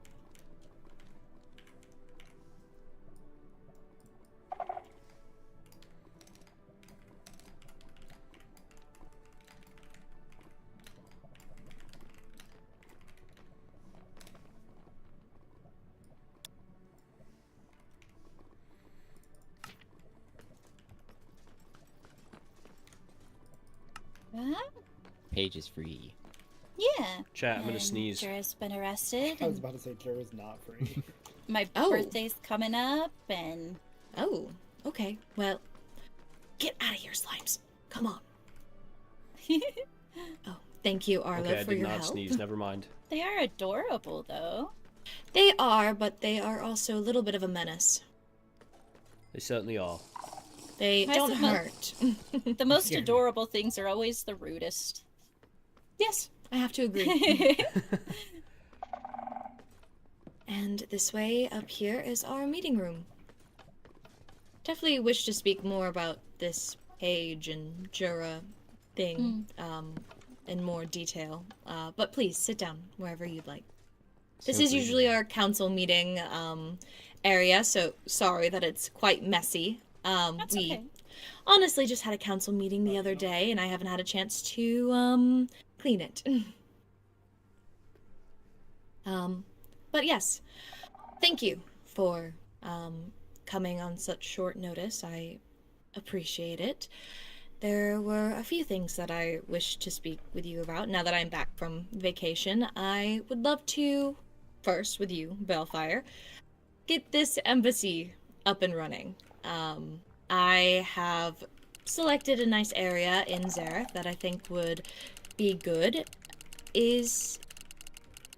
Paige is free. Yeah. Chat, I'm gonna And sneeze. Jura's been arrested. I was And about to say Jura is not free. my Oh. birthday's coming up, and Oh, okay. Well, get out of here, slimes. Come on. Oh, thank you, Arlo, Okay, I for did your not help. sneeze. Never mind. they are adorable, though. They are, but they are also a little bit of a menace. They certainly are. They I don't suppose- hurt. The most Yeah. adorable things are always the rudest. Yes, I have to agree. And this way up here is our meeting room. Definitely wish to speak more about this Paige and Jura thing in more detail. But please sit down wherever you'd like. This So is free. usually our council meeting area, so sorry that it's quite messy. That's We okay. honestly just had a council meeting the other day, and I haven't had a chance to clean it. But yes, thank you for coming on such short notice. I appreciate it. There were a few things that I wish to speak with you about now that I'm back from vacation. I would love to, first with you, Bellfire, get this embassy up and running. I have selected a nice area in Zareth that I think would be good. Is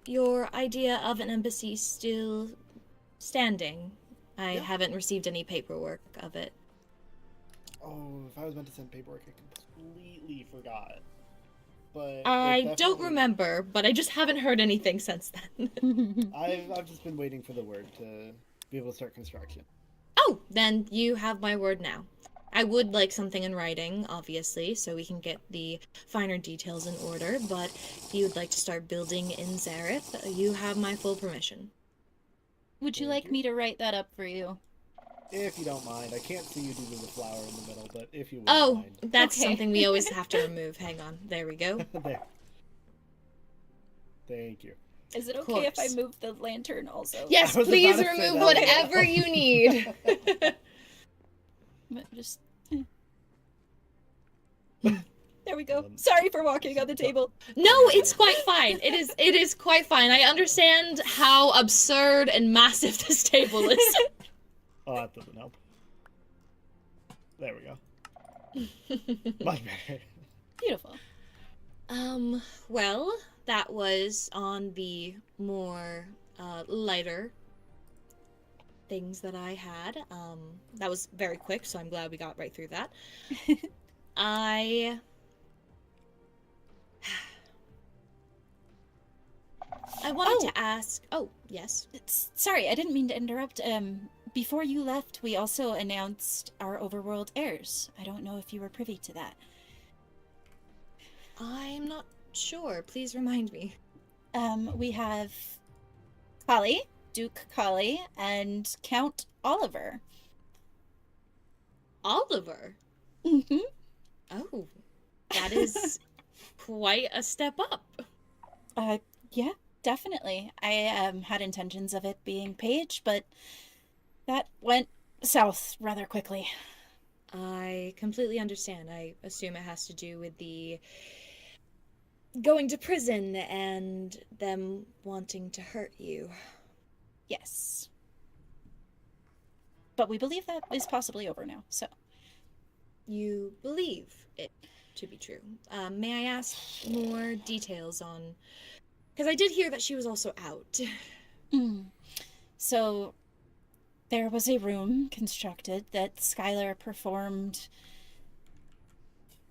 your idea of an embassy still standing? I Yeah. haven't received any paperwork of it. Oh, if I was meant to send paperwork, I completely forgot. But I it don't definitely- remember, but I just haven't heard anything since then. I've just been waiting for the word to be able to start construction. Oh, then you have my word now. I would like something in writing, obviously, so we can get the finer details in order, but if you'd like to start building in Zareth, you have my full permission. Would you Thank like you. me to write that up for you? If you don't mind, I can't see you due to the flower in the middle, but if you would Oh, mind. that's Okay. something we always have to remove. Hang on. There we go. There. Thank you. Is it Of okay if I course. move the lantern also? Yes, I was please about to say remove that. whatever you need. Just. There we go. Um, Sorry for walking on the table. No, it's quite fine. It is quite fine. I understand how absurd and massive this table is. Oh, that doesn't help. There we go. Much better. Beautiful. Well, that was on the more lighter things that I had. That was very quick, so I'm glad we got right through that. I wanted to ask. Oh, yes. Sorry, I didn't mean to interrupt. Before you left, we also announced our overworld heirs. I don't know if you were privy to that. I'm not sure. Please remind me. We have Kali, Duke Kali, and Count Oliver. Oliver. Mm-hmm. Oh, that is quite a step up. Yeah, definitely. I had intentions of it being Paige, but that went south rather quickly. I completely understand. I assume it has to do with the going to prison and them wanting to hurt you. Yes. But we believe that is possibly over now, so. You believe it to be true. May I ask more details on... Because I did hear that she was also out. So, there was a room constructed that Skylar performed,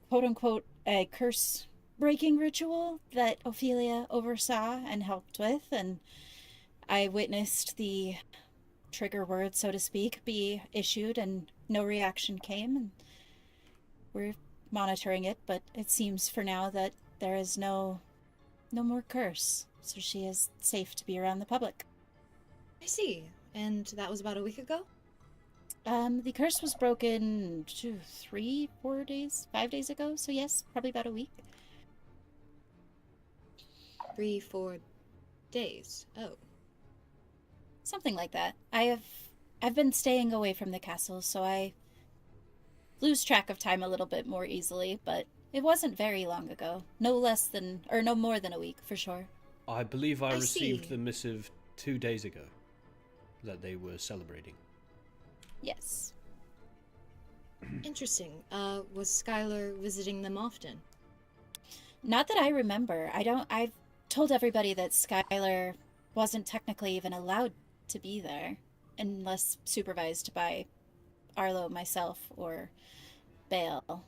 quote-unquote, a curse-breaking ritual that Ophelia oversaw and helped with, and I witnessed the trigger word, so to speak, be issued, and no reaction came, and we're monitoring it, but it seems for now that there is no more curse, so she is safe to be around the public. I see. And that was about a week ago? The curse was broken 3, 4 days, 5 days ago, so yes, probably about a week. 3, 4 days. Oh. Something like that. I've been staying away from the castle, so I lose track of time a little bit more easily, but it wasn't very long ago. No more than a week, for sure. I believe I received see. the missive 2 days ago that they were celebrating. Yes. Interesting. Was Skylar visiting them often? Not that I remember. I've told everybody that Skylar wasn't technically even allowed to be there, unless supervised by Arlo, myself, or Bale.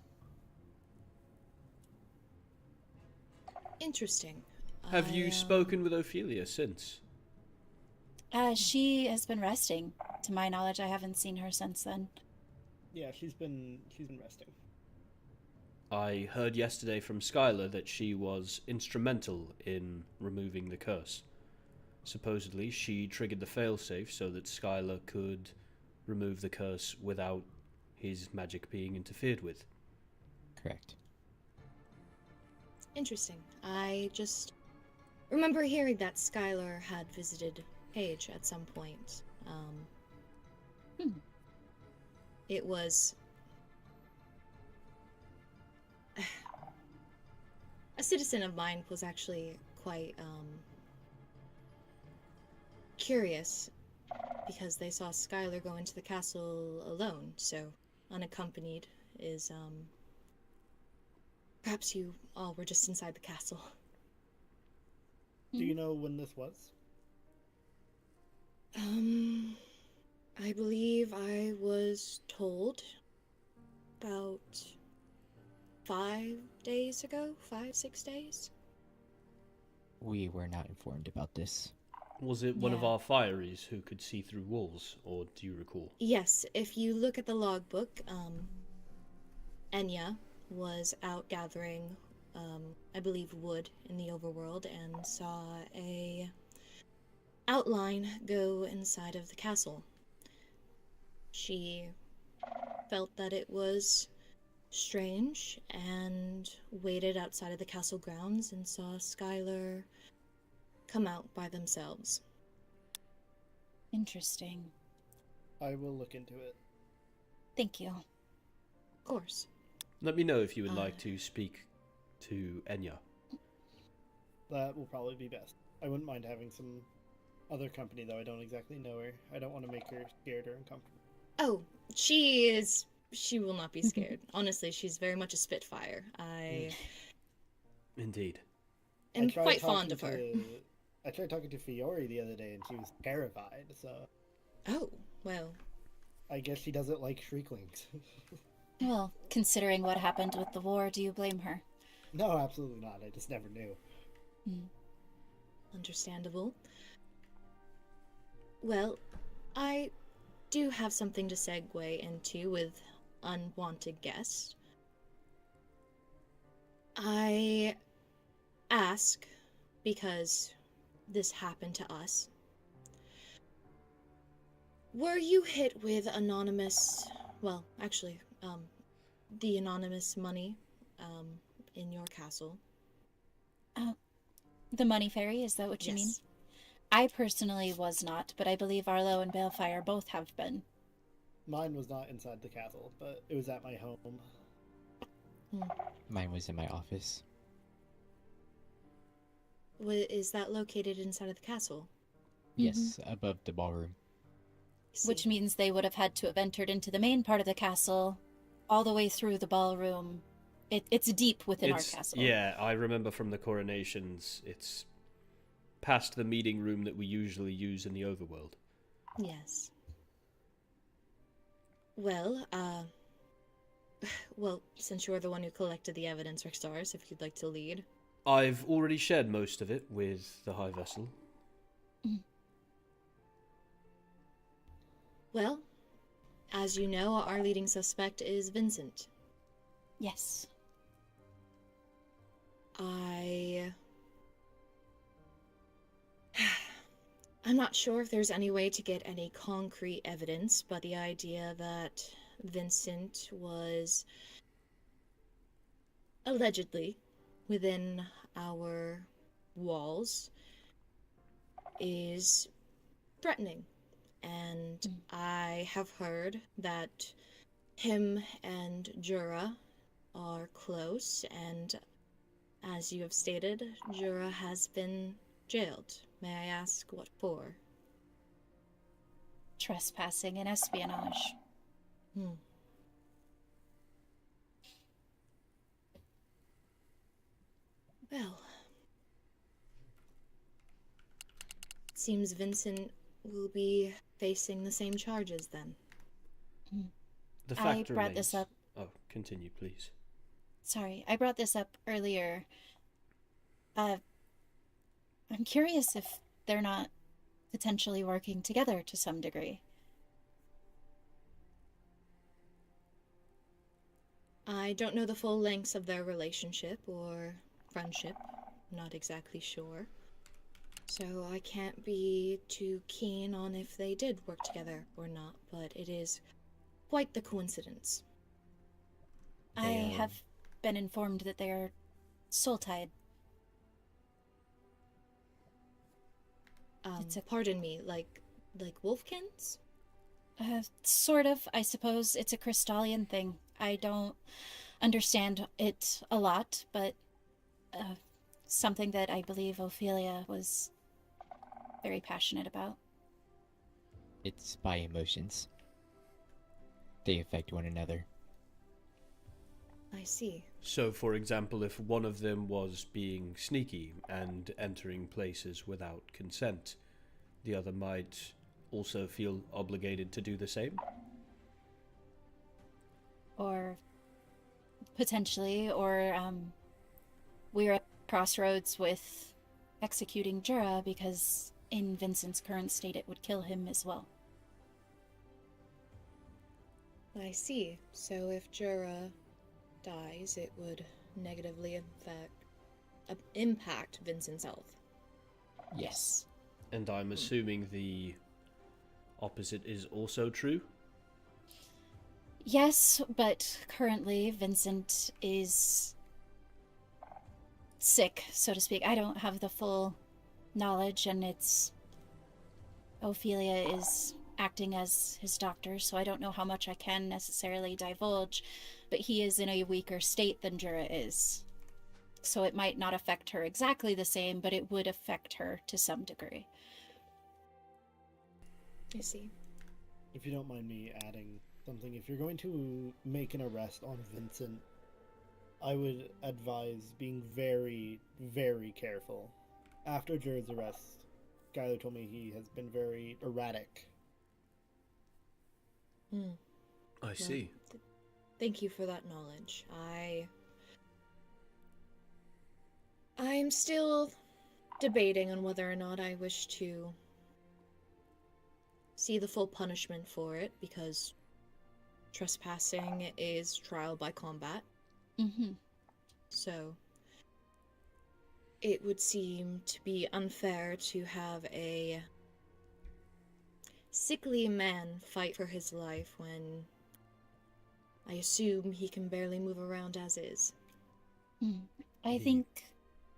Interesting. Have you spoken with Ophelia since? She has been resting. To my knowledge, I haven't seen her since then. Yeah, she's been resting. I heard yesterday from Skylar that she was instrumental in removing the curse. Supposedly, she triggered the failsafe so that Skylar could remove the curse without his magic being interfered with. Correct. Interesting. I just remember hearing that Skylar had visited Paige at some point. It was a citizen of mine was actually quite curious because they saw Skylar go into the castle alone, so unaccompanied is perhaps you all were just inside the castle. Do you know when this was? I believe I was told about 5 days ago, 5, 6 days. We were not informed about this. Was it one of Yeah. our fireys who could see through walls, or do you recall? Yes, if you look at the logbook, Enya was out gathering, I believe, wood in the overworld and saw a outline go inside of the castle. She felt that it was strange and waited outside of the castle grounds and saw Skylar come out by themselves. Interesting. I will look into it. Thank you. Of course. Let me know if you would like to speak to Enya. That will probably be best. I wouldn't mind having some other company, though I don't exactly know her. I don't want to make her scared or uncomfortable. Oh, she will not be scared. Honestly, she's very much a spitfire. I Indeed. am I tried quite talking fond of her. I tried talking to Fiore the other day, and she was terrified, so Oh, well, I guess she doesn't like Shrieklings. Well, considering what happened with the war, do you blame her? No, absolutely not. I just never knew. understandable. Well, I do have something to segue into with unwanted guests. I ask because this happened to us. Were you hit with anonymous, well, actually, the anonymous money, in your castle? The money fairy, is that what you mean? I personally was not, but I believe Arlo and Balefire both have been. Mine was not inside the castle, but it was at my home. Mine was in my office. Is that located inside of the castle? Yes, above the ballroom. Which means they would have had to have entered into the main part of the castle, all the way through the ballroom. It's deep within our castle. Yeah, I remember from the coronations, it's past the meeting room that we usually use in the overworld. Yes. Well, well, since you're the one who collected the evidence, Rexaris, if you'd like to lead. I've already shared most of it with the High Vessel. Well, as you know, our leading suspect is Vincent. Yes. I'm not sure if there's any way to get any concrete evidence, but the idea that Vincent was allegedly within our walls is threatening. And I have heard that him and Jura are close, and as you have stated, Jura has been jailed. May I ask what for? Trespassing and espionage. Well, it seems Vincent will be facing the same charges then. The I fact brought this remains- up. Oh, continue, please. Sorry, I brought this up earlier. I'm curious if they're not potentially working together to some degree. I don't know the full lengths of their relationship or friendship. Not exactly sure. So I can't be too keen on if they did work together or not, but it is quite the coincidence. I have been informed that they are soul-tied. Pardon me, like wolfkins? Sort of, I suppose. It's a Crystallian thing. I don't understand it a lot, but something that I believe Ophelia was very passionate about. It's by emotions. They affect one another. I see. So, for example, if one of them was being sneaky and entering places without consent, the other might also feel obligated to do the same? Or potentially, or we're at crossroads with executing Jura because in Vincent's current state it would kill him as well. I see. So if Jura dies, it would negatively impact Vincent's health. Yes. And I'm assuming the opposite is also true? Yes, but currently Vincent is sick, so to speak. I don't have the full knowledge, and it's Ophelia is acting as his doctor, so I don't know how much I can necessarily divulge, but he is in a weaker state than Jura is. So it might not affect her exactly the same, but it would affect her to some degree. I see. If you don't mind me adding something, if you're going to make an arrest on Vincent, I would advise being very, very careful. After Jared's arrest, Skylar told me he has been very erratic. I see. Thank you for that knowledge. I'm still debating on whether or not I wish to see the full punishment for it, because trespassing is trial by combat. Mm-hmm. So it would seem to be unfair to have a sickly man fight for his life when I assume he can barely move around as is. I He think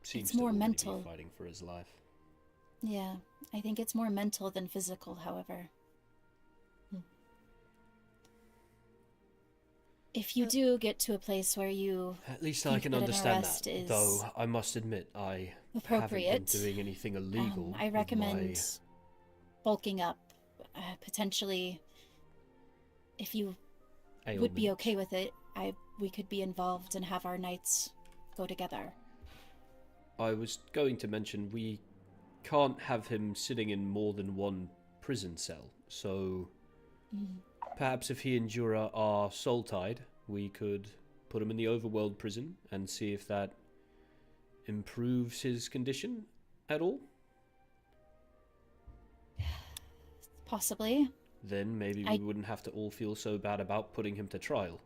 Seems it's to more already be mental. fighting for his life. Yeah, I think it's more mental than physical, however. If you do get to a place where you At least I think can that an understand arrest that, is though I must admit I appropriate, haven't been doing anything illegal. I with recommend bulking up. Potentially, if you my would be ailments. okay with it, we could be involved and have our nights go together. I was going to mention we can't have him sitting in more than one prison cell, so perhaps if he and Jura are soul-tied, we could put him in the overworld prison and see if that improves his condition at all. Possibly. Then maybe we wouldn't have to all feel so bad about putting him to trial.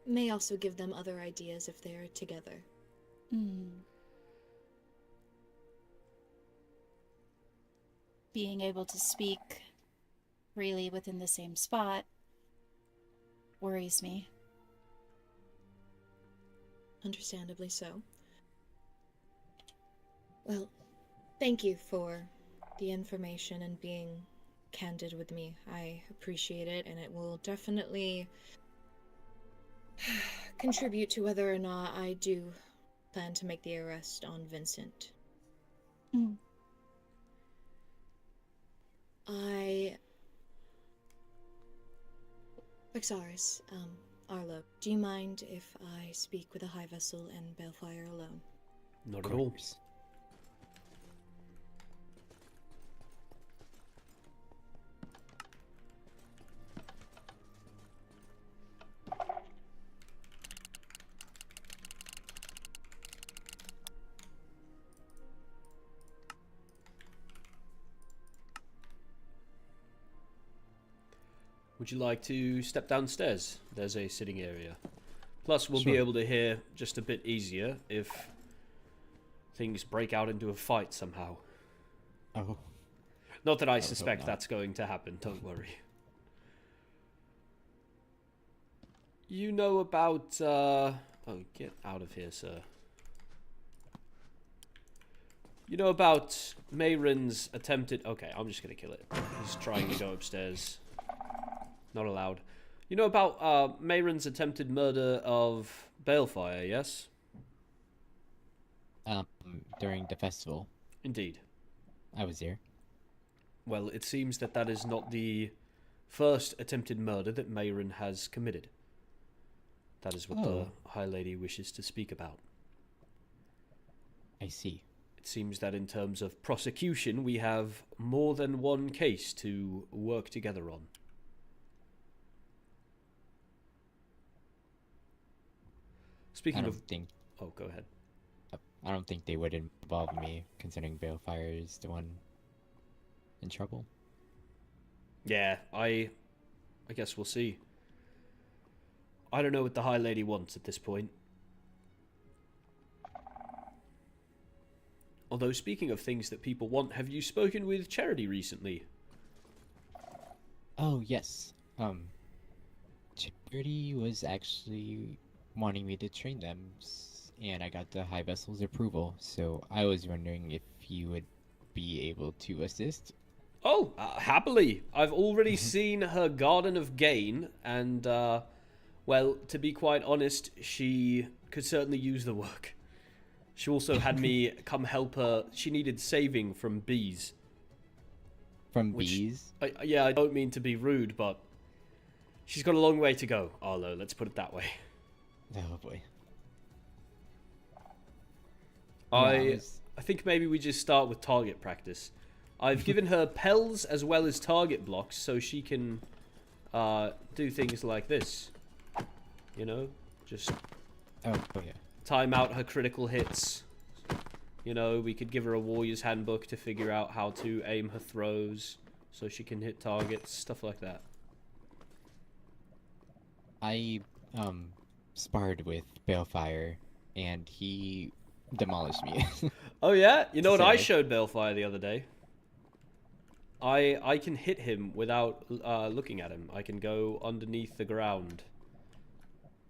may also give them other ideas if they are together. Being able to speak freely within the same spot worries me. Understandably so. Well, thank you for the information and being candid with me. I appreciate it, and it will definitely contribute to whether or not I do plan to make the arrest on Vincent. Rexaris, Arlo, do you mind if I speak with a high vessel and Balefire alone? Not at all. Would you like to step downstairs? There's a sitting area. Plus, we'll be able to hear just a bit easier if things break out into a fight somehow. Oh. Not that I suspect that's going to happen, don't worry. You know about, Oh, get out of here, sir. You know about Mayron's attempted... Okay, I'm just gonna kill it. He's trying to go upstairs. Not allowed. You know about Mayron's attempted murder of Balefire, yes? During the festival. Indeed. I was here. Well, it seems that that is not the first attempted murder that Mayron has committed. That is what the High Lady wishes to speak about. I see. It seems that in terms of prosecution, we have more than one case to work together on. Speaking of... Oh, go ahead. I don't think they would involve me, considering Balefire is the one in trouble. Yeah, I guess we'll see. I don't know what the High Lady wants at this point. Although, speaking of things that people want, have you spoken with Charity recently? Oh, yes. Charity was actually wanting me to train them, and I got the High Vessel's approval, so I was wondering if you would be able to assist. Oh, happily. I've already seen her Garden of Gain, and, well, to be quite honest, she could certainly use the work. She also had me come help her. She needed saving from bees. From bees? Yeah, I don't mean to be rude, but she's got a long way to go, Arlo, let's put it that way. Oh, boy. I think maybe we just start with target practice. I've given her Pels as well as target blocks so she can do things like this. You know? Just yeah. time out her critical hits. You know, we could give her a warrior's handbook to figure out how to aim her throws so she can hit targets, stuff like that. I sparred with Balefire, and he demolished me. Oh yeah? You know what I showed Balefire the other day? I can hit him without looking at him. I can go underneath the ground.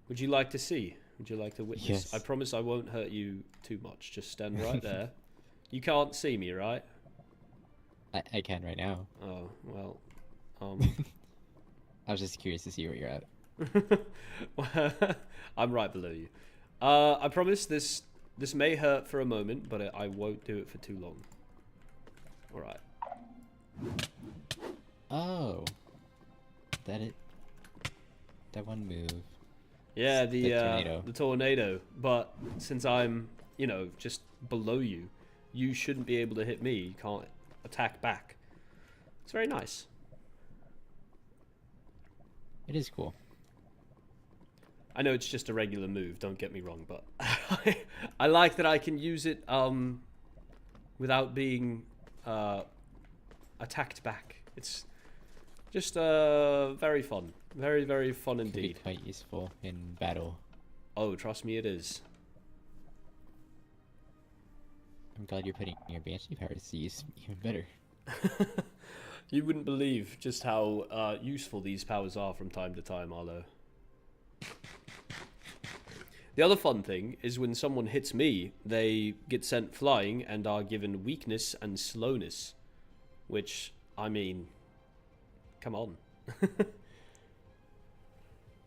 Would you like to see? Would you like to witness? Yes. I promise I won't hurt you too much. Just stand right there. You can't see me, right? I can right now. Oh, well. I was just curious to see where you're at. I'm right below you. I promise this may hurt for a moment, but I won't do it for too long. Alright. Oh. That one move. Yeah, the tornado. The tornado. But since I'm, you know, just below you, you shouldn't be able to hit me. You can't attack back. It's very nice. It is cool. I know it's just a regular move, don't get me wrong, but I like that I can use it without being attacked back. Just very fun. Very, very fun Could be indeed. quite useful in battle. Oh, trust me, it is. I'm glad you're putting your banshee powers to use even better. You wouldn't believe just how useful these powers are from time to time, Arlo. The other fun thing is when someone hits me, they get sent flying and are given weakness and slowness. Which, I mean, come on.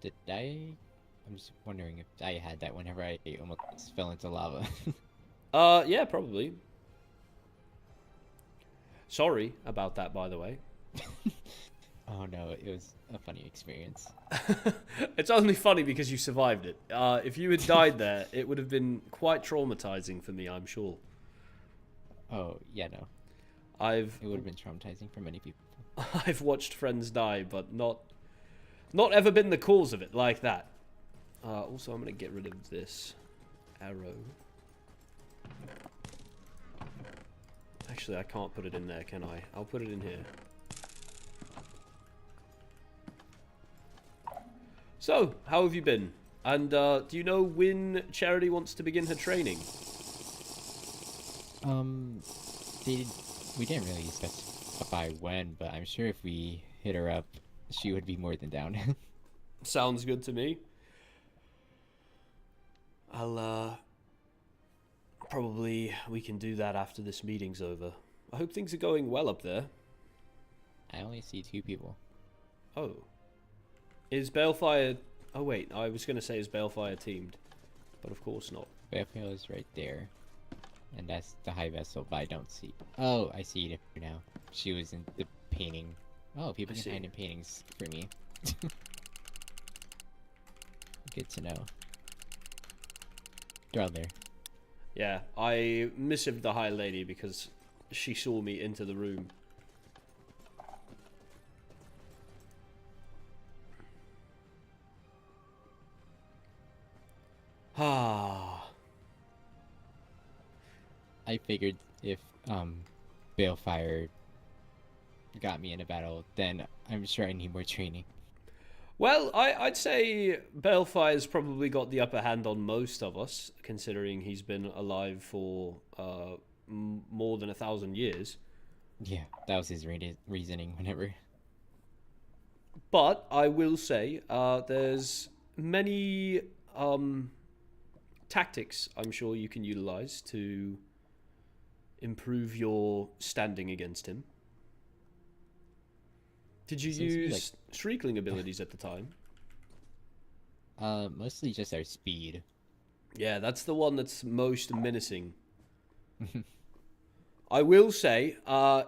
Did I? I'm just wondering if I had that whenever I almost fell into lava. Yeah, probably. Sorry about that, by the way. Oh no, it was a funny experience. It's only funny because you survived it. If you had died there, it would have been quite traumatizing for me, I'm sure. Oh, yeah, no. It would have been traumatizing for many people. I've watched friends die, but not ever been the cause of it like that. Also, I'm going to get rid of this arrow. Actually, I can't put it in there, can I? I'll put it in here. So, how have you been? And do you know when Charity wants to begin her training? We didn't really specify when, but I'm sure if we hit her up, she would be more than down. Sounds good to me. Probably we can do that after this meeting's over. I hope things are going well up there. I only see 2 people. Oh. Is Balefire... Oh wait, I was going to say is Balefire teamed. But of course not. Balefire is right there. And that's the high vessel, but I don't see... Oh, I see it now. She was in the painting. Oh, people can hide in paintings for me. Good to know. They're all there. Yeah, I missived the High Lady because she saw me into the room. Ah. I figured if Balefire got me in a battle, then I'm sure I need more training. Well, I'd say Balefire's probably got the upper hand on most of us, considering he's been alive for more than 1,000 years. Yeah, that was his reasoning whenever. But I will say there's many tactics I'm sure you can utilize to improve your standing against him. Did you use Shriekling abilities at the time? Mostly just our speed. Yeah, that's the one that's most menacing. I will say,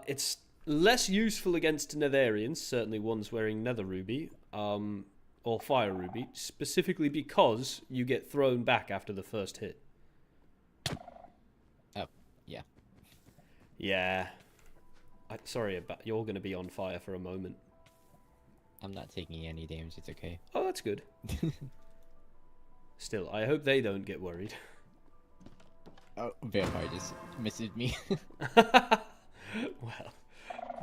it's less useful against Netherians, certainly ones wearing Nether Ruby, or Fire Ruby, specifically because you get thrown back after the first hit. Oh, yeah. Yeah. Sorry, you're going to be on fire for a moment. I'm not taking any damage, it's okay. Oh, that's good. Still, I hope they don't get worried. Oh, Vampire just messaged me. Well,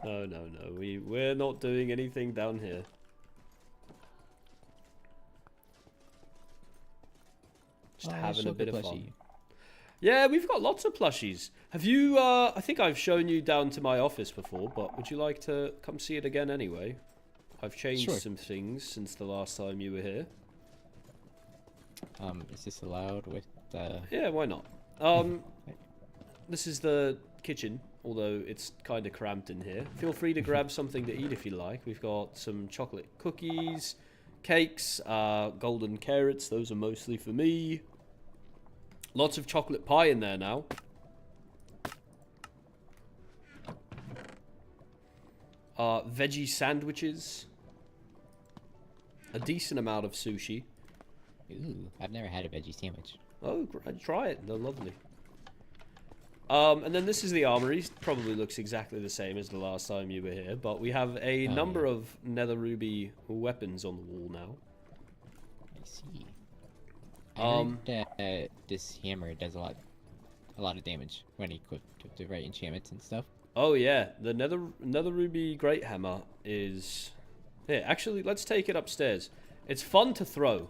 no. We're not doing anything down here. Just having a bit of fun. Yeah, we've got lots of plushies. Have you, I think I've shown you down to my office before, but would you like to come see it again anyway? I've changed some things since the last time you were here. Is this allowed with Yeah, why not? This is the kitchen, although it's kind of cramped in here. Feel free to grab something to eat if you like. We've got some chocolate cookies, cakes, golden carrots. Those are mostly for me. Lots of chocolate pie in there now. Veggie sandwiches. A decent amount of sushi. Ooh, I've never had a veggie sandwich. Oh, try it. They're lovely. And then this is the armory. Probably looks exactly the same as the last time you were here, but we have a number of Nether Ruby weapons on the wall now. I see. I heard that this hammer does a lot of damage when equipped with the right enchantments and stuff. Oh yeah, the Nether Ruby Great Hammer is Here, actually, let's take it upstairs. It's fun to throw.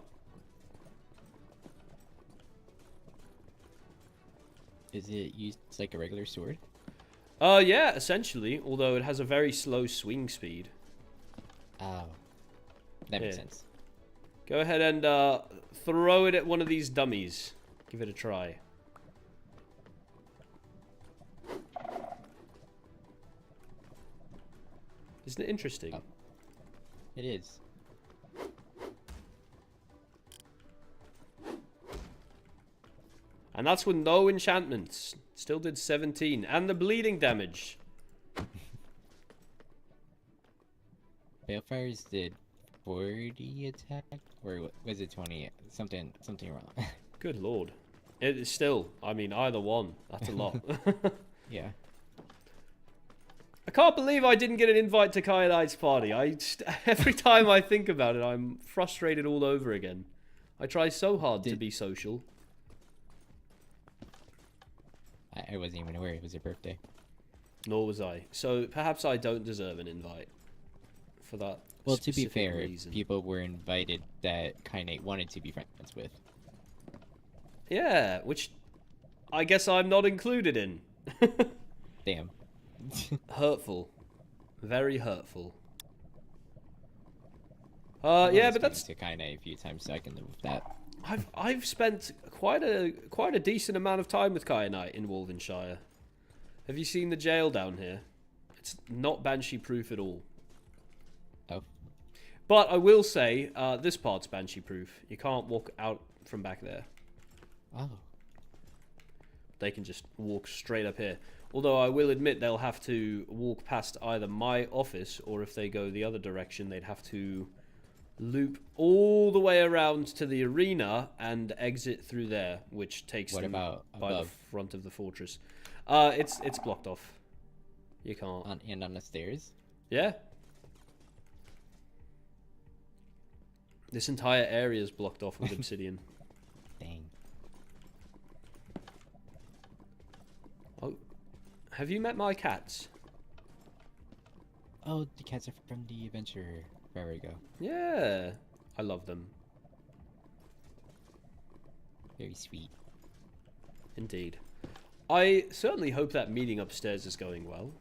Is it used like a regular sword? Yeah, essentially. Although it has a very slow swing speed. Oh. That makes Here. sense. Go ahead and throw it at one of these dummies. Give it a try. Isn't it interesting? Oh. It is. And that's with no enchantments. Still did 17. And the bleeding damage. Balefires did 40 attack? Or was it 20? Something wrong. Good lord. It is still, I mean, either one. That's a lot. Yeah. I can't believe I didn't get an invite to Kai and I's party. Every time I think about it, I'm frustrated all over again. I try so hard to be social. I wasn't even aware it was your birthday. Nor was I. So perhaps I don't deserve an invite for that. Well, to be specific fair, reason. people were invited that Kainate wanted to be friends with. Yeah, which I guess I'm not included in. Damn. Hurtful. Very hurtful. Yeah, but that's to Kainate a few times, so I can live with that. I've spent quite a decent amount of time with Kai and I in Wolvenshire. Have you seen the jail down here? It's not banshee proof at all. Oh. But I will say, this part's banshee proof. You can't walk out from back there. Oh. They can just walk straight up here. Although I will admit they'll have to walk past either my office, or if they go the other direction, they'd have to loop all the way around to the arena and exit through there, which takes What them about by the above? front of the fortress. It's blocked off. You can't. And on the stairs? Yeah. This entire area is blocked off with obsidian. Dang. Oh, have you met my cats? Oh, the cats are from the adventure forever ago. Yeah, I love them. Very sweet. Indeed. I certainly hope that meeting upstairs is going well.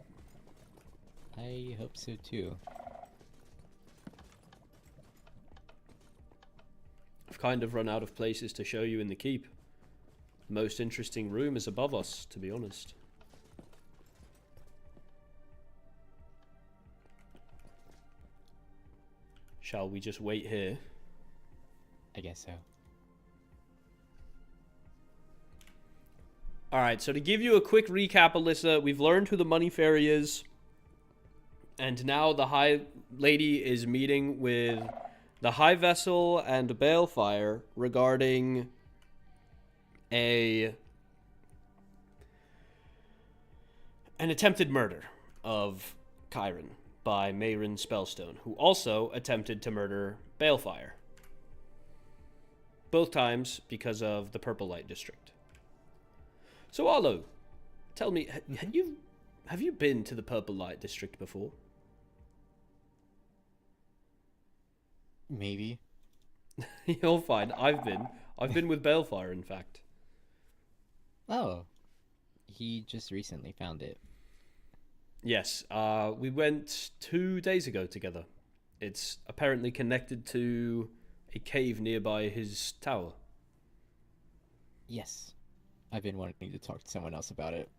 I hope so too. I've kind of run out of places to show you in the keep. The most interesting room is above us, to be honest. Shall we just wait here? I guess so. Alright, so to give you a quick recap, Alyssa, we've learned who the Money Fairy is. And now the High Lady is meeting with the High Vessel and Balefire regarding an attempted murder of Chiron by Mayrin Spellstone, who also attempted to murder Balefire. Both times because of the Purple Light District. So Arlo, tell me, have you been to the Purple Light District before? Maybe. You're fine. I've been with Balefire, in fact. Oh. He just recently found it. Yes, we went 2 days ago together. It's apparently connected to a cave nearby his tower. Yes. I've been wanting to talk to someone else about it.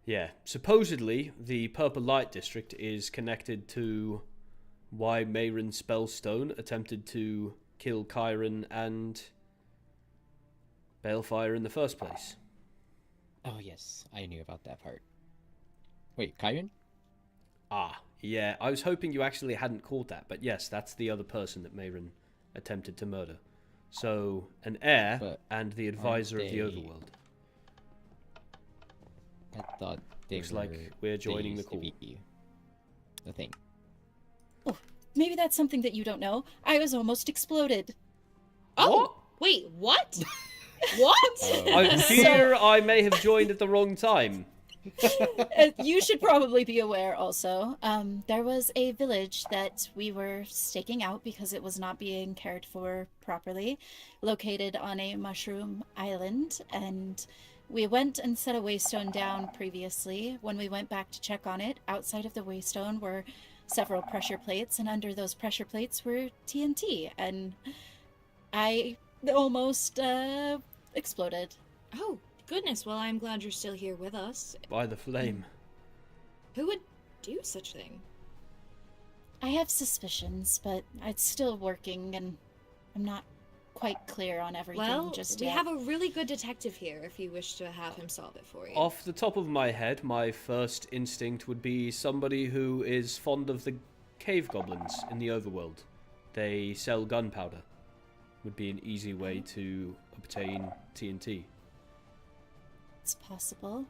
Yeah, supposedly the Purple Light District is connected to why Mayrin Spellstone attempted to kill Chiron and Balefire in the first place. Oh yes, I knew about that part. Wait, Chiron? Ah, yeah, I was hoping you actually hadn't caught that, but yes, that's the other person that Mayrin attempted to murder. So, an heir But and the advisor of the they- overworld. I thought they Looks like were- we're they joining the used to call. be the thing. Maybe that's something that you don't know. I was almost exploded. Oh, wait, what? What? Oh. I fear I may have joined at the wrong time. You should probably be aware also. There was a village that we were staking out because it was not being cared for properly, located on a mushroom island, and we went and set a waystone down previously. When we went back to check on it, outside of the waystone were several pressure plates, and under those pressure plates were TNT, and I almost exploded. Oh, goodness. Well, I'm glad you're still here with us. By the flame. Who would do such a thing? I have suspicions, but it's still working, and I'm not quite clear on everything Well, just we yet. have a really good detective here if you wish to have him solve it for you. Off the top of my head, my first instinct would be somebody who is fond of the cave goblins in the overworld. They sell gunpowder. Would be an easy way to obtain TNT. It's possible.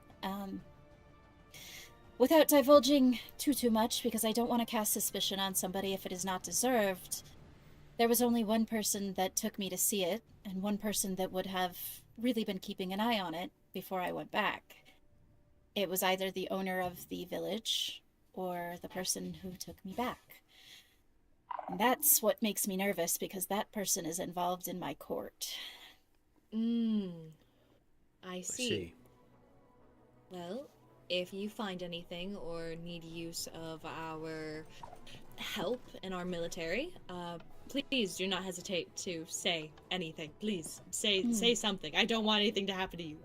Without divulging too much, because I don't want to cast suspicion on somebody if it is not deserved, there was only one person that took me to see it, and one person that would have really been keeping an eye on it before I went back. It was either the owner of the village or the person who took me back. And that's what makes me nervous, because that person is involved in my court. I see. Well, if you find anything or need use of our help in our military, please do not hesitate to say anything. Please, say something. I don't want anything to happen to you.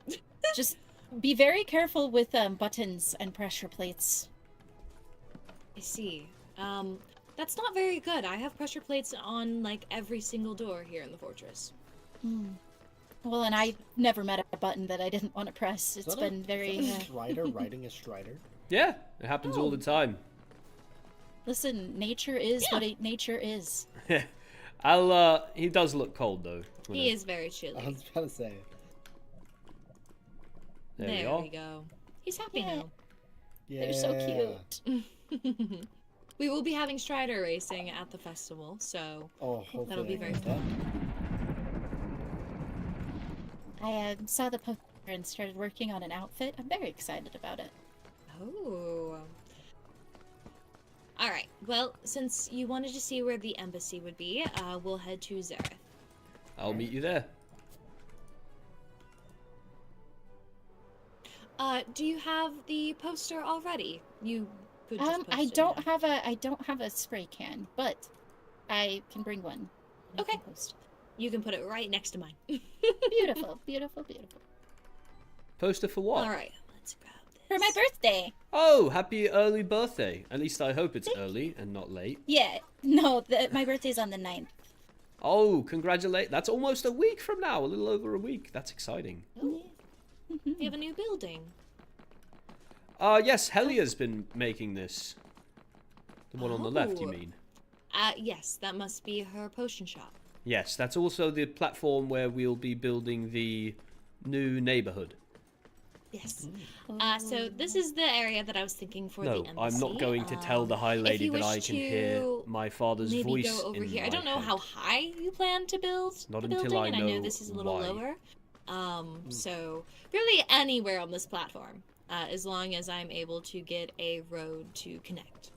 Just be very careful with buttons and pressure plates. I see. That's not very good. I have pressure plates on, like, every single door here in the fortress. Well, and I never met a button that I didn't want to press. It's been very... Is that a strider riding a strider? Yeah, it happens all the time. Listen, nature is what nature is. He does look cold though. He is very chilly. I was about to say. There we go. He's happy now. Yeah. They're so cute. We will be having Strider racing at the festival, so that'll be very fun. I saw the poster and started working on an outfit. I'm very excited about it. Oh. Alright, well, since you wanted to see where the embassy would be, we'll head to Zareth. I'll meet you there. Do you have the poster already? You could just post I it don't now. have a spray can, but I can bring one. and I Okay. can post it. You can put it right next to mine. Beautiful, beautiful, beautiful. Poster for what? Alright, let's grab this. For my birthday. Oh, happy early birthday. At least I hope it's early and not late. Yeah. No, my birthday's on the 9th. Oh, congratulate. That's almost a week from now. A little over a week. That's exciting. We have a new building. Yes, Helia's been making this. The one on the left, you Oh. mean? Yes, that must be her potion shop. Yes, that's also the platform where we'll be building the new neighborhood. Yes. So this is the area that I was thinking for No, the embassy. I'm not going to tell the high lady you that I wish can hear to my father's maybe voice go over in here. my I don't know head. how high you plan to build Not the until building, I and I know know this is a little why. lower. So really anywhere on this platform, as long as I'm able to get a road to connect.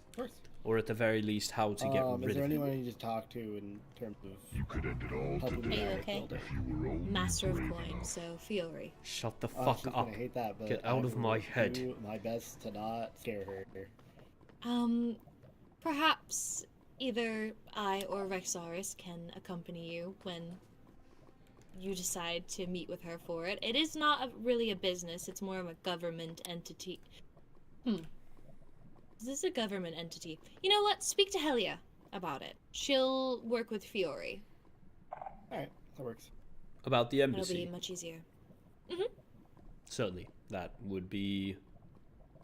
Of course. Or at the very least, how to get Is rid there of anyone it. I need to talk to in terms of You could end it all helping me today out okay? build it? if you were only Master of brave coin, enough. so Fiori. Shut the Oh, fuck she's up. gonna hate that, but Get I out of will my head. do my best to not scare her. Perhaps either I or Rexaris can accompany you when you decide to meet with her for it. It is not really a business, it's more of a government entity. This is a government entity. You know what? Speak to Helia about it. She'll work with Fiori. Alright, that works. About the It'll embassy. be much easier. Certainly. That would be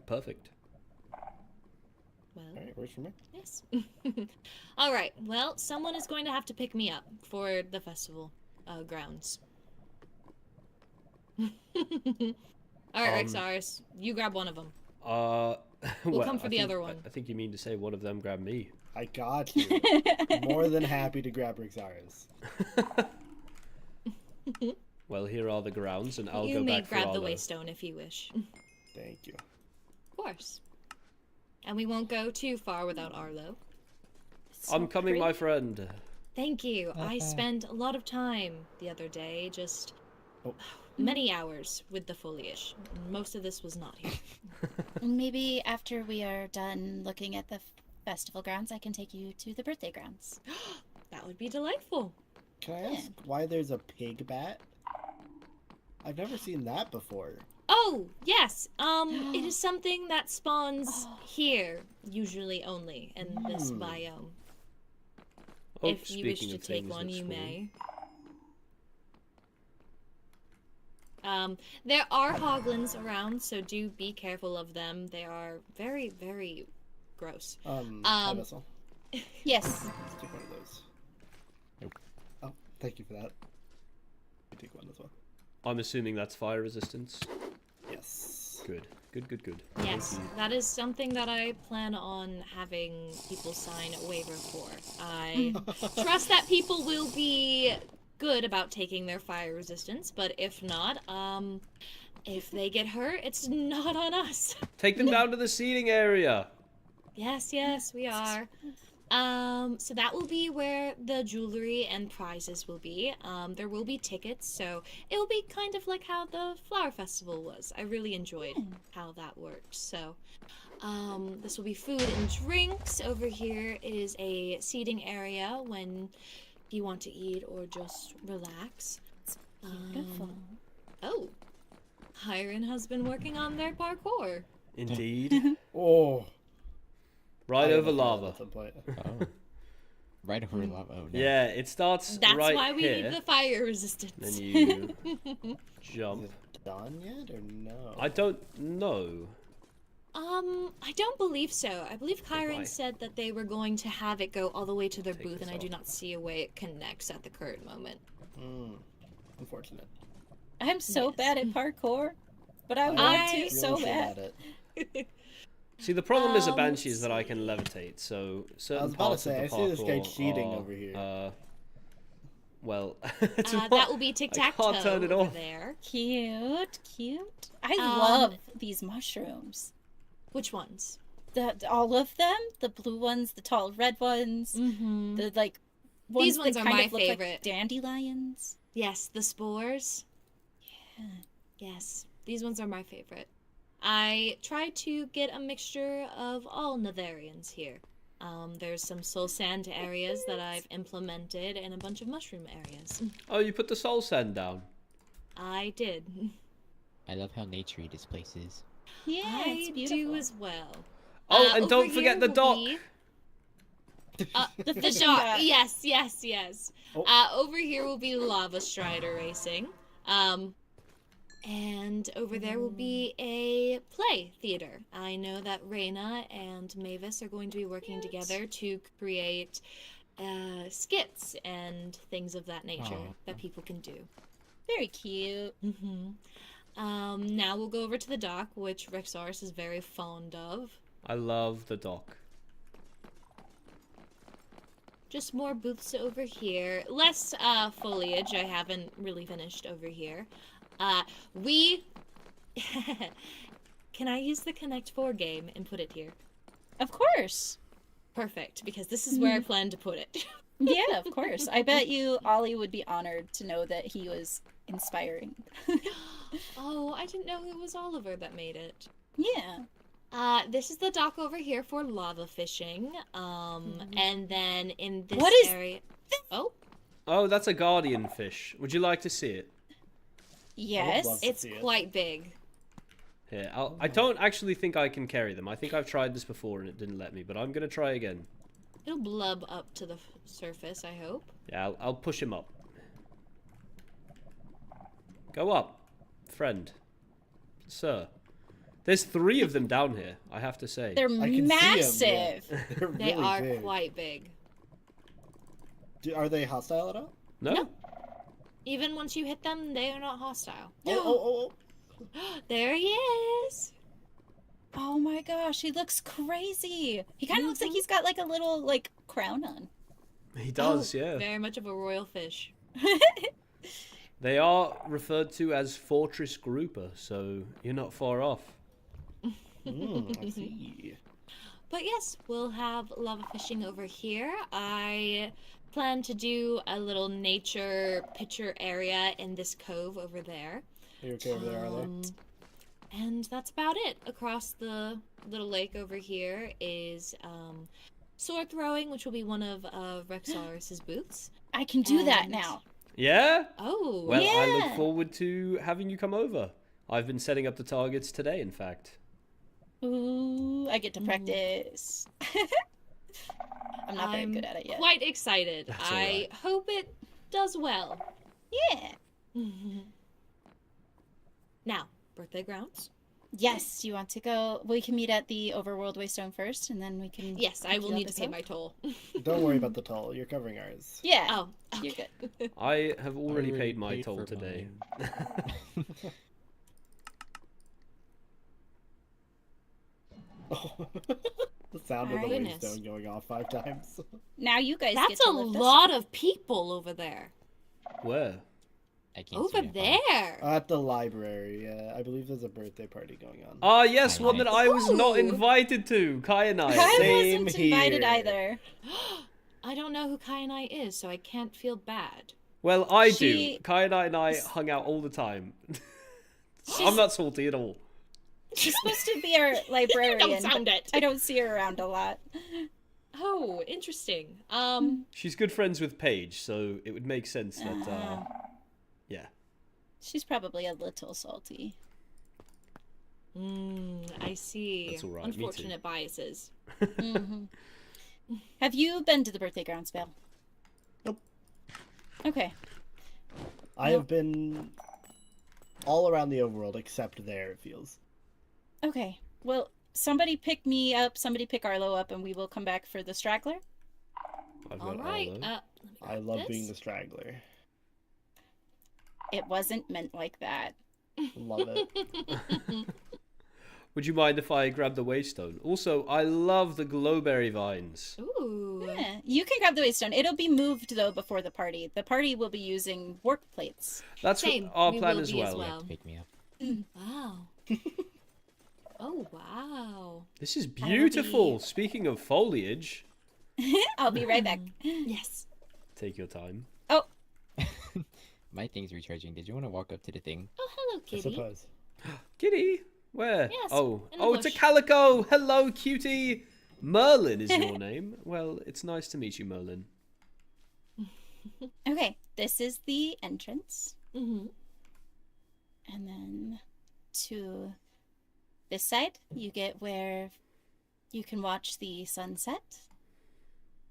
perfect. Well, Alright, works for me. yes. Alright, well, someone is going to have to pick me up for the festival grounds. Alright, Rexaris, you grab one of them. We'll come for the other one. I think you mean to say one of them grabbed me. I got you. More than happy to grab Rexaris. Well, here are the grounds, and I'll You go may back for grab the Arlo. waystone if you wish. Thank you. Of course. And we won't go too far without Arlo. I'm coming, my friend. Thank you. I spent a lot of time the other day, just many hours with the foliage. Most of this was not here. Maybe after we are done looking at the festival grounds, I can take you to the birthday grounds. That would be delightful. Can I ask why there's a pig bat? I've never seen that before. Oh, yes. It is something that spawns here, usually only, in this biome. Oh, If you wish speaking to of take things one, that you spawn. may. There are hoglins around, so do be careful of them. They are very, very gross. High vessel. Yes. Let's take one of those. Nope. Oh, thank you for that. I take one as well. I'm assuming that's fire resistance. Yes. Good. Good. Yes, Thank you. that is something that I plan on having people sign a waiver for. I trust that people will be good about taking their fire resistance, but if not, if they get hurt, it's not on us. Take them down to the seating area. Yes, we are. So that will be where the jewelry and prizes will be. There will be tickets, so it will be kind of like how the flower festival was. I really enjoyed how that worked. So, this will be food and drinks. Over here is a seating area when you want to eat or just relax. Beautiful. Oh, Hiren has been working on their parkour. Indeed. Oh. Right I over gotta try that lava. at some point. Oh. Right over lava. Oh, no. Yeah, it starts That's right why we here. need the fire resistance. Then you Is jump. it done yet or no? I don't know. I don't believe so. I believe Why? Kyron said that they were going to have it go all the way to their Take booth, this and I do off. not see a way it connects at the current moment. Unfortunate. I'm so Yes. bad at parkour, but I want I- to Really so shit bad. at it. See, the problem is a banshee is that I can levitate, so certain I was about to parts say, of the I see this guy parkour cheating are, over here. Well, it's That not- will be I tic-tac-toe can't turn it over off. there. Cute. I Um, love these mushrooms. Which ones? All of them, the blue ones, the tall red ones, Mm-hmm. the like ones These ones that are kind my of look favorite. like dandelions. Yes, the spores. Yeah. Yes, these ones are my favorite. I tried to get a mixture of all Netherians here. There's some soul sand areas that I've implemented and a bunch of mushroom areas. Oh, you put the soul sand down. I did. I love how naturey this place is. Yeah, it's I beautiful. do as well. Oh, and over don't forget here the will dock. be- The The fishing dock. dock. Yes. Oh. Over here will be lava strider racing. And over there will be a play theater. I know that Reyna and Mavis are going to be working together to create skits and things of that nature Aw. that people can do. Very cute. Now we'll go over to the dock, which Rexaris is very fond of. I love the dock. Just more booths over here. Less foliage. I haven't really finished over here. We... Can I use the Connect 4 game and put it here? Of course. Perfect, because this is where I plan to put it. Yeah, of course. I bet you Ollie would be honored to know that he was inspiring. Oh, I didn't know it was Oliver that made it. Yeah. This is the dock over here for lava fishing. And then in this What is area... Oh, Oh, that's a guardian fish. Would you like to see it? Yes. love- it's see it. quite big. Here, I don't actually think I can carry them. I think I've tried this before and it didn't let me, but I'm gonna try again. It'll blub up to the surface, I hope. Yeah, I'll push him up. Go up, friend. Sir. There's 3 of them down here, I have to say. They're I can massive. see 'em, yeah. They're They really are big. quite big. Are they hostile at all? No? Even once you hit them, they are not hostile. Oh. There he is! Oh my gosh, he looks crazy. He kind of looks like he's got like a little like crown on. He does, Oh, yeah. Very much of a royal fish. They are referred to as Fortress Grouper, so you're not far off. I see. But yes, we'll have lava fishing over here. I plan to do a little nature picture area in this cove over there. Are you okay over there, Arlo? And that's about it. Across the little lake over here is sword throwing, which will be one of Rexaris' booths. I can do that And- now. Yeah? Oh, Well, I look Yeah. forward to having you come over. I've been setting up the targets today, in fact. Ooh, I get to practice. I'm not very good at it yet. Quite excited. That's I alright. hope it does well. Yeah. Now, birthday grounds. Yes, you want to go? We can meet at the Overworld Waystone first, and then we can. Yes, I pick will you need up to pay as my toll. Don't worry about the toll. You're covering ours. Yeah. Oh, You're okay. good. I have already already paid my paid toll for today. The sound Alright. of the Goodness. waystone going off 5 times. Now you guys That's get to a lift us lot up. of people over there. Where? I can't Over see that far. there. At the library, yeah. I believe there's a birthday party going on. Ah, yes, Hi, one hi. that I was not Ooh. invited to. Kai and I. I Same wasn't invited here. either. I don't know who Kai and I is, so I can't feel bad. Well, I She- do. Kai and I hung out all the time. I'm not salty at all. She's supposed to be our librarian. Don't sound but it. I don't see her around a lot. Oh, interesting. She's good friends with Paige, so it would make sense that, yeah. She's probably a little salty. I see. That's all right, me too. Unfortunate biases. Hmm Have you been to the birthday grounds, Belle? Nope. Okay. I have been all around the overworld except there, it feels. Okay. Well, somebody pick me up, somebody pick Arlo up, and we will come back for the straggler. I've All got right. Arlo. Let me I grab love this. being the straggler. It wasn't meant like that. Love it. Would you mind if I grab the waystone? Also, I love the glowberry vines. Ooh. Yeah, you can grab the waystone. It'll be moved though before the party. The party will be using work plates. That's Same. what our We plan will as be well. as well. Pick me up. Wow. Oh, wow. This is will beautiful. be- Speaking of foliage, I'll be right back. Yes. take your time. Oh, My thing's recharging. Did you want to walk up to the thing? Oh, hello, I kitty. suppose. Kitty, where? Yes, oh, in the oh, it's a bush. calico. Hello, cutie. Merlin is your name. Well, it's nice to meet you, Merlin. okay. This is the entrance. Mm-hmm. And then to this side, you get where you can watch the sunset.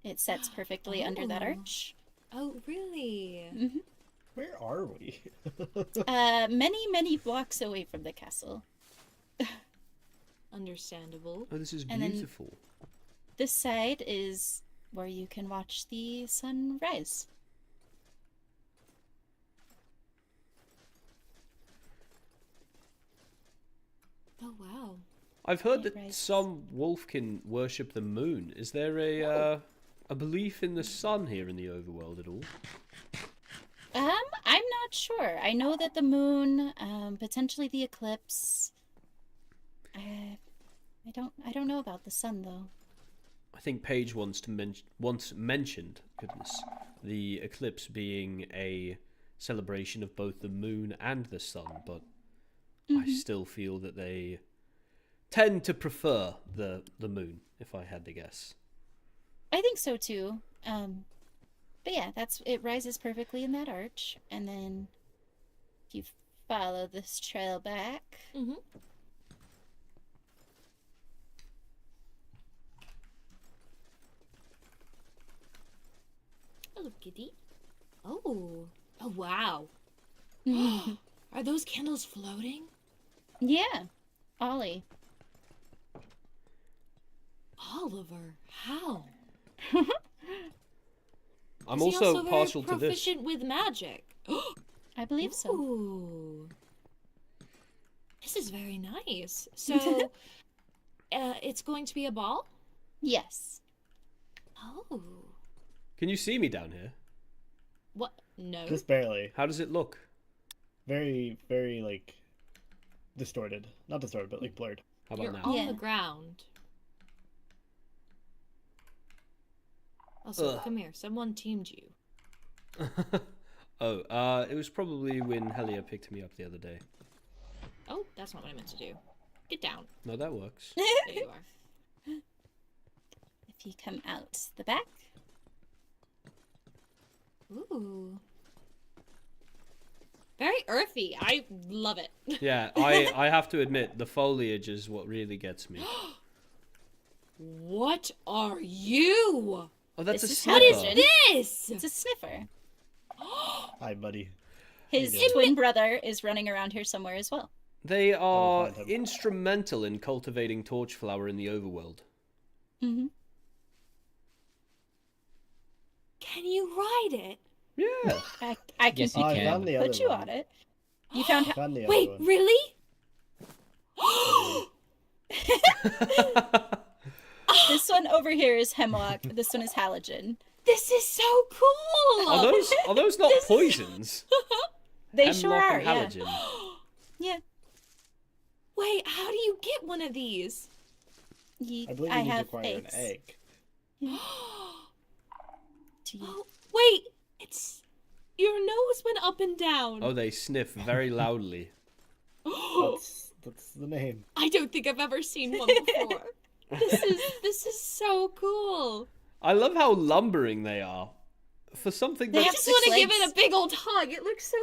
It sets perfectly under that Oh. arch. Oh, really? Where are we? Many, many blocks away from the castle. Understandable. Oh, this is And then- beautiful. This side is where you can watch the sunrise. Oh, wow. I've heard it that rises. some wolfkin worship the moon. Is there a belief in the sun here in the overworld at all? I'm not sure. I know that the moon, potentially the eclipse. I don't know about the sun though. I think Paige once mentioned, goodness, the eclipse being a celebration of both the moon and the sun, but I still feel that they tend to prefer the moon, if I had to guess. I think so too. But yeah, it rises perfectly in that arch, and then if you follow this trail back, Mm-hmm. Hello, kitty. Oh. Oh, wow. Are those candles floating? yeah, Ollie. Oliver, how? I'm Is he also very partial to this. proficient with magic. I believe so. Ooh. This is very nice. So, it's going to be a ball? Yes. Oh. Can you see me down here? What? No. Just barely. How does it look? Very, very, like, distorted. Not distorted, but, like, blurred. How about You're now? on Yeah. the ground. Also, Ugh. come here. Someone teamed you. Oh, it was probably when Helia picked me up the other day. Oh, that's not what I meant to do. Get down. No, that works. There you are. If you come out the back. Ooh. Very earthy. I love it. Yeah, I have to admit, the foliage is what really gets me. What are you? Oh, that's This a is sniffer. Hydrogen. This! It's a sniffer. Hi, buddy. His How you doing? twin brother is running around here somewhere as well. They are find him. instrumental in cultivating torchflower in the overworld. Mm-hmm. Can you ride it? Yeah. I can Yes, you I can. found the other put you one. on it. You found Found the other Wait, one. really? this one over here is hemlock. This one is halogen. This is so cool! Are those not poisons? They sure Hemlock are. and Yeah. halogen. Yeah. Wait, how do you get one of these? I believe you need to have acquire eggs. an egg. Do you- Oh, wait, it's your nose went up and down. Oh, they sniff very loudly. That's the name. I don't think I've ever seen one before. This is so cool. I love how lumbering they are. For something They I that have just 6 want to give legs. it a big old hug. It looks so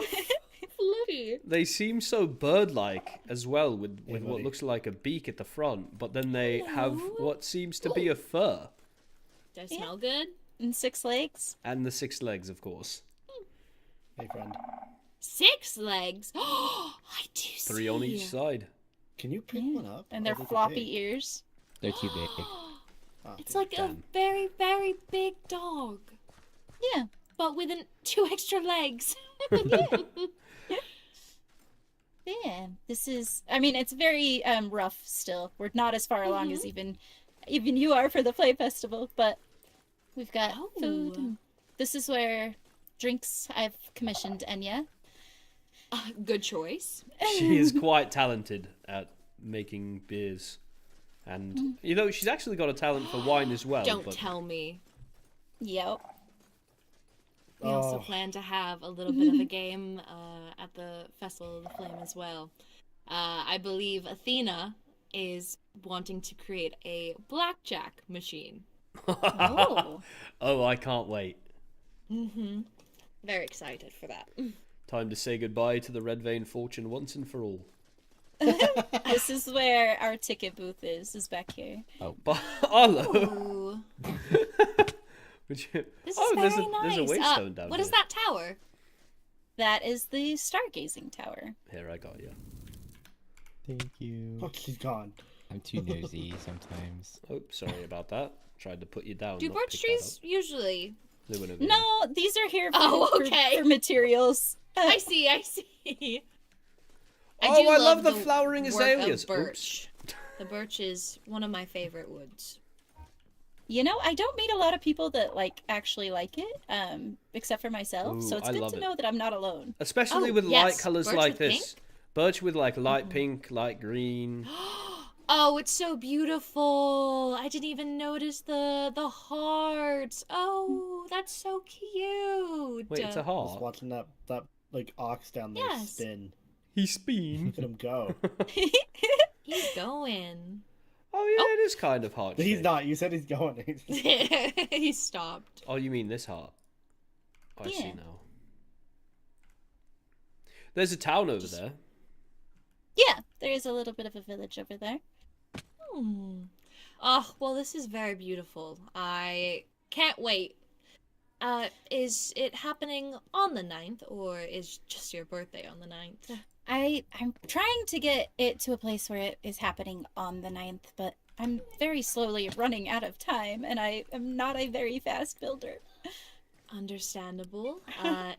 fluffy. they seem so bird-like as well, with Hey, what buddy. looks like a beak at the front, but then they have Hello? what seems to be a fur. Do I smell good? And 6 legs. And the 6 legs, of course. Hey, friend. 6 legs. I do 3 on each side. Can you pick one up? And Or their is it floppy big? ears. They're too big. Ah, It's like a Damn. very, very big dog, Yeah. but with 2 extra legs. Yeah. This is. I mean, it's very rough still. We're not as far along as even you are for the play festival, but we've got food. Oh. And this is where drinks I've commissioned Enya. Good choice. She is quite talented at making beers. And, you know, she's actually got a talent for wine as well. Don't but tell me. Yep. We also Oh. plan to have a little bit of a game at the Festival of the Flame as well. I believe Athena is wanting to create a blackjack machine. Oh. Oh, I can't wait. Mm-hmm. Very excited for that. Time to say goodbye to the Red Vein Fortune once and for all. This is where our ticket booth is back here. But Arlo, Ooh. would you... This is oh, very there's nice. a waystone down What here. is that tower? That is the Stargazing Tower. Here, I got you. Thank you. Oh, she's gone. I'm too nosy sometimes. Oh, sorry about that. Tried to put you down. Do not birch pick that trees up. usually? They went over here. No, these are here for, Oh, for- okay. for materials. I see. Oh, do I love the flowering work of azaleas. birch. The birch is one of my favorite woods. You know, I don't meet a lot of people that actually like it, except for myself. So Ooh, it's I good love to it. know that I'm not alone. Especially Oh, with yes, light colours birch like with this. pink? Birch with like light pink, light green. Oh, it's so beautiful. I didn't even notice the hearts. Oh, that's so cute. Wait, it's a I was heart. watching that ox down there Yes. spin. He's spin. Look at him go. He's going. Oh yeah, it is kind of heart He's shaped. not. You said he's going. He stopped. Oh, you mean this heart? I see Yeah. now. There's a town over there. Yeah, there is a little bit of a village over there. Oh, well, this is very beautiful. I can't wait. Is it happening on the 9th, or is just your birthday on the 9th? I'm trying to get it to a place where it is happening on the 9th, but I'm very slowly running out of time, and I am not a very fast builder. Understandable.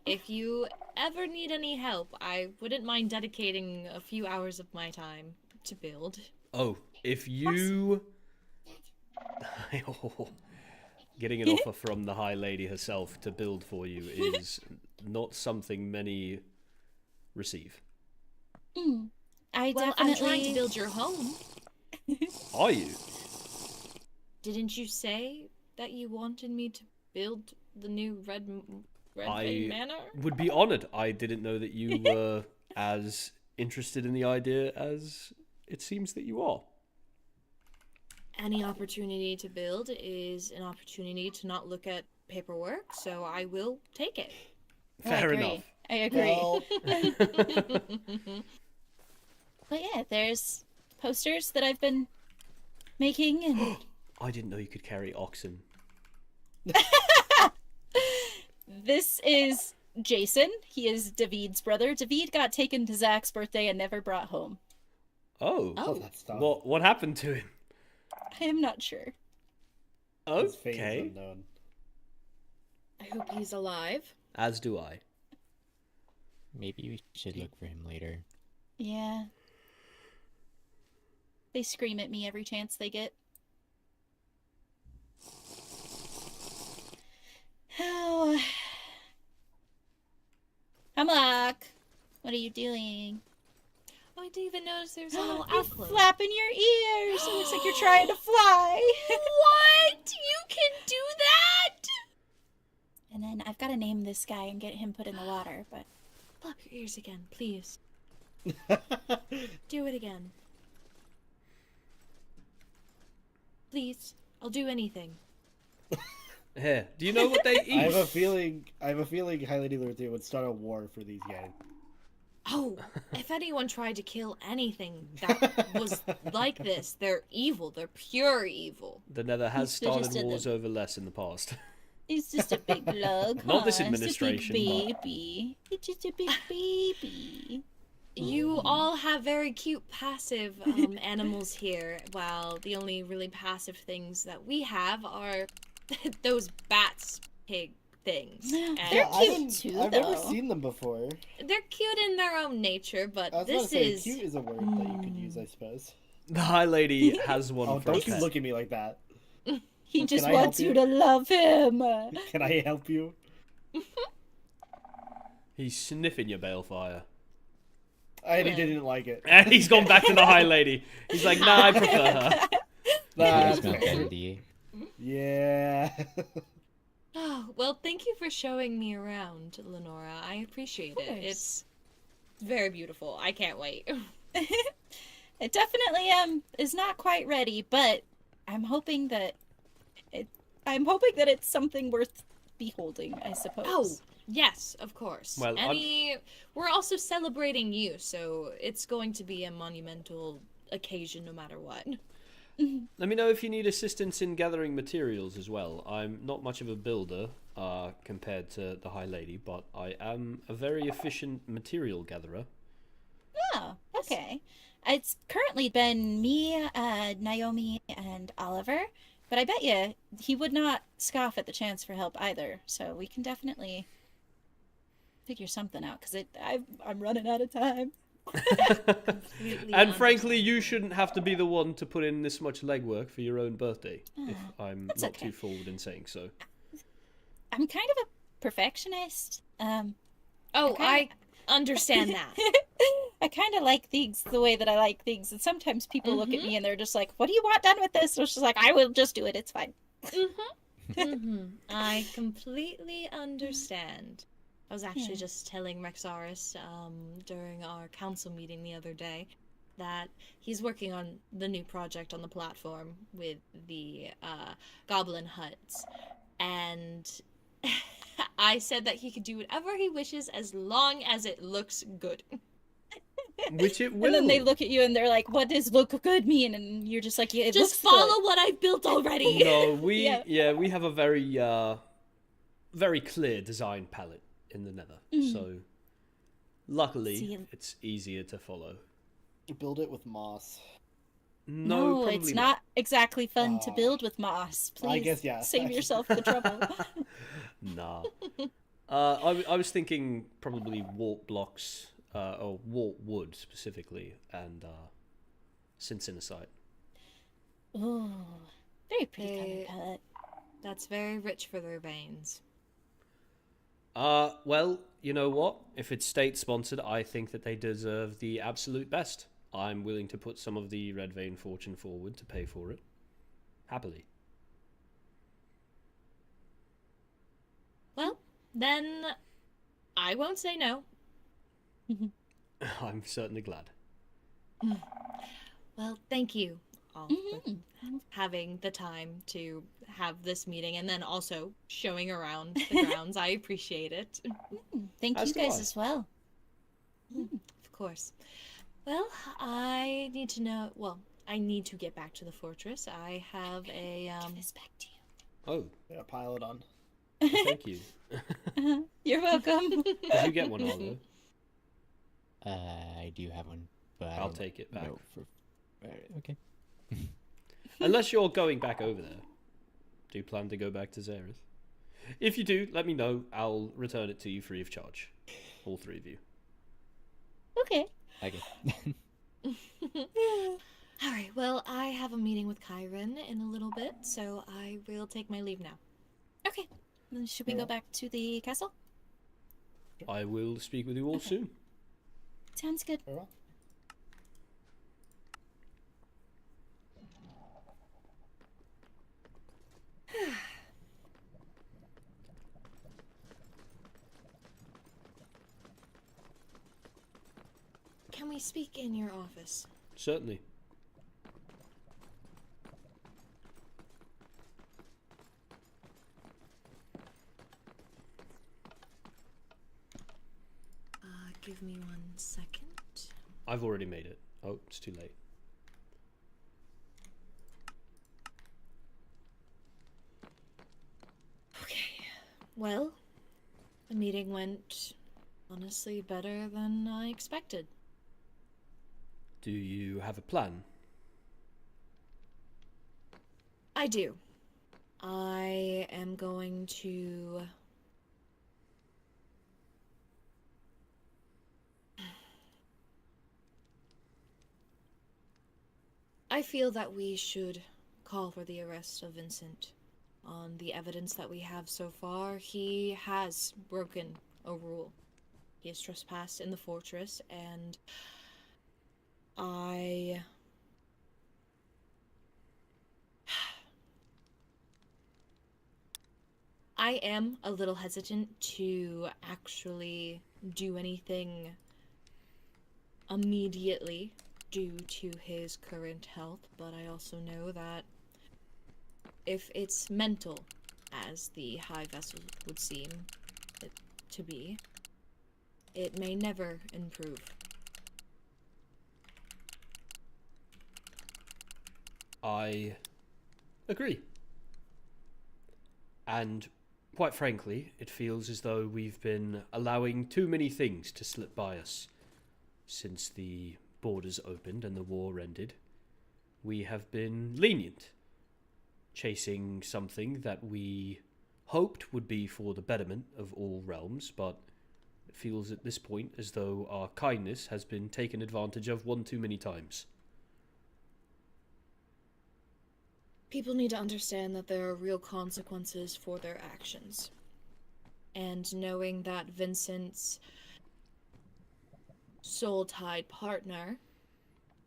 If you ever need any help, I wouldn't mind dedicating a few hours of my time to build. Oh, if you... Getting an offer from the High Lady herself to build for you is not something many receive. I Well, definitely... I'm trying to build your home. Are you? Didn't you say that you wanted me to build the new Red I Vein Manor? would be honored. I didn't know that you were as interested in the idea as it seems that you are. Any opportunity to build is an opportunity to not look at paperwork, so I will take it. Fair agree. enough. I agree. Well, But yeah, there's posters that I've been making, and I didn't know you could carry oxen. this is Jason. He is David's brother. David got taken to Zach's birthday and never brought home. Oh. oh, that's tough. What happened to him? I am not sure. His fate is Okay. unknown. I hope he's alive. As do I. Maybe we should look for him later. Yeah. They scream at me every chance they get. Oh. Hemlock, what are you doing? Oh, I didn't even notice there was a little You're outflow. flapping your ears. It looks like you're trying to fly. What? You can do that? And then I've got to name this guy and get him put in the water, but Flap your ears again, please. Do it again. Please. I'll do anything. Here, do you know what they I eat? have a feeling High Lady Lurthia would start a war for these guys. Oh, if anyone tried to kill anything that was like this, they're evil. They're pure evil. The Nether has He's just started in wars the- over less in the past. he's just a big lug. Not this huh? administration, He's a but- big baby. He's just a big baby. You all have very cute passive animals here, while the only really passive things that we have are those bats pig things. And They're I cute didn't- too, I've never though. seen them before. they're cute in their own nature, but I was about to this say, is cute is a word that you could use, I suppose. The High Lady has one Oh, for a don't you pet. look at me like that. He just I help wants you you? to love him. Can I help you? He's sniffing your balefire. And he didn't like it. And he's gone back to the High Lady. He's like, nah, I prefer her. That's Smell fair. candy. Yeah. Oh, well, thank you for showing me around, Lenora. I appreciate it. course. It's very beautiful. I can't wait. It definitely is not quite ready, but I'm hoping that it's something worth beholding, I suppose. Oh, yes, of course. Well, we're also celebrating you, so it's going to be a monumental occasion no matter what. Let me know if you need assistance in gathering materials as well. I'm not much of a builder compared to the High Lady, but I am a very efficient material gatherer. Oh, okay. It's currently been me, Naomi, and Oliver, but I bet you he would not scoff at the chance for help either. So we can definitely figure something out because I'm running out of time. Completely And frankly, understand. you shouldn't have to be the one to put in this much legwork for your own birthday, if I'm that's not okay. too forward in saying so. I'm kind of a perfectionist. Oh, Okay. I understand that. I kind of like things the way that I like things, and sometimes people look at me and they're just like, "What do you want done with this?" And it's just like, "I will just do it. It's fine." I completely understand. I was actually Yeah. just telling Rexaris during our council meeting the other day that he's working on the new project on the platform with the goblin huts, and I said that he could do whatever he wishes as long as it looks good. Which it will. And then they look at you and they're like, "What does look good mean?" And you're just like, "Yeah, it Just looks follow good." what I've built already. No, we Yeah. we have a very very clear design palette in the Nether, so luckily See, it's easier to follow. Build it with moss. No, probably it's not exactly fun to Aw. build with moss. Please I guess, yeah. save yourself the trouble. Nah. I was thinking probably wart blocks, or wart wood specifically, and syncinacite. Ooh, very pretty color They- palette. That's very rich for their veins. Well, you know what? If it's state sponsored, I think that they deserve the absolute best. I'm willing to put some of the Red Vein fortune forward to pay for it. Happily. Well, then I won't say no. I'm certainly glad. Well, thank you all for having the time to have this meeting and then also showing around the grounds. I appreciate it. Thank As you do guys I. as well. Of course. Well, I need to know. Well, I need to get back to the fortress. I have a Give this back to you. Oh, Yeah, pile it on. thank you. You're welcome. Did you get one, Arlo? I do have one, but I I'll don't take it back. know for... okay. Unless you're going back over there. Do you plan to go back to Xerath? If you do, let me know. I'll return it to you free of charge. All three of you. Okay. Okay. All right. Well, I have a meeting with Kyron in a little bit, so I will take my leave now. Okay. Then should we go back to the castle? I will speak with you all soon. Sounds good. Very well. Can we speak in your office? Certainly. Give me 1 second. I've already made it. Oh, it's too late. Okay. Well, the meeting went honestly better than I expected. Do you have a plan? I do. I am going to... I feel that we should call for the arrest of Vincent. On the evidence that we have so far, he has broken a rule. He has trespassed in the fortress, and I am a little hesitant to actually do anything immediately due to his current health, but I also know that if it's mental, as the high vessel would seem it to be, it may never improve. I agree. And quite frankly, it feels as though we've been allowing too many things to slip by us since the borders opened and the war ended. We have been lenient, chasing something that we hoped would be for the betterment of all realms, but it feels at this point as though our kindness has been taken advantage of one too many times. People need to understand that there are real consequences for their actions. And knowing that Vincent's soul-tied partner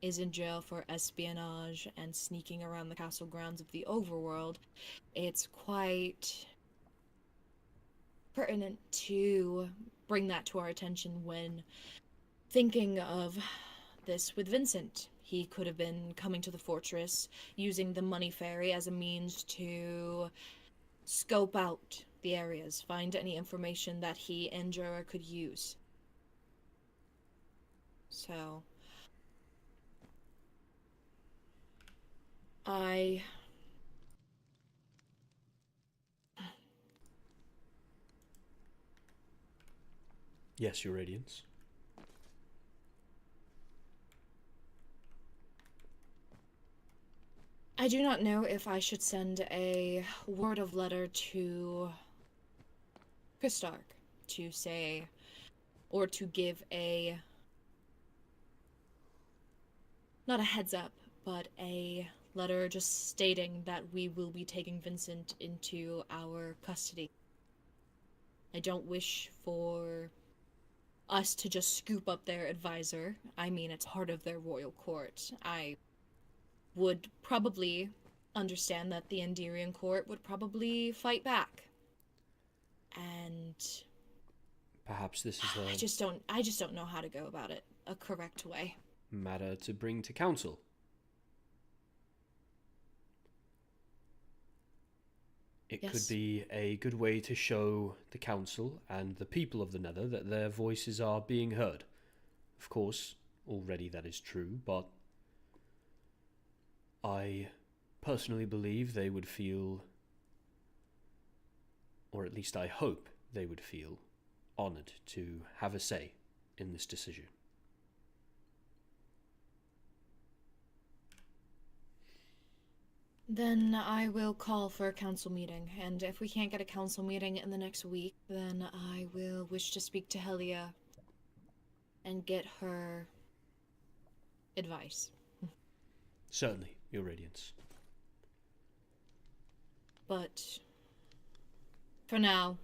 is in jail for espionage and sneaking around the castle grounds of the overworld, it's quite pertinent to bring that to our attention when thinking of this with Vincent. He could have been coming to the fortress, using the money ferry as a means to scope out the areas, find any information that he and Jura could use. So, Yes, Your Radiance. I do not know if I should send a word of letter to Kristark to say, or to give a, not a heads up, but a letter just stating that we will be taking Vincent into our custody. I don't wish for us to just scoop up their advisor. I mean, it's part of their royal court. I would probably understand that the Endirian court would probably fight back. And Perhaps this is I just don't know how to go about it a correct way. a matter to bring to council. It could Yes. be a good way to show the council and the people of the Nether that their voices are being heard. Of course, already that is true, but I personally believe they would feel, or at least I hope they would feel, honoured to have a say in this decision. Then I will call for a council meeting, and if we can't get a council meeting in the next week, then I will wish to speak to Helia and get her advice. Certainly, Your Radiance. But for now,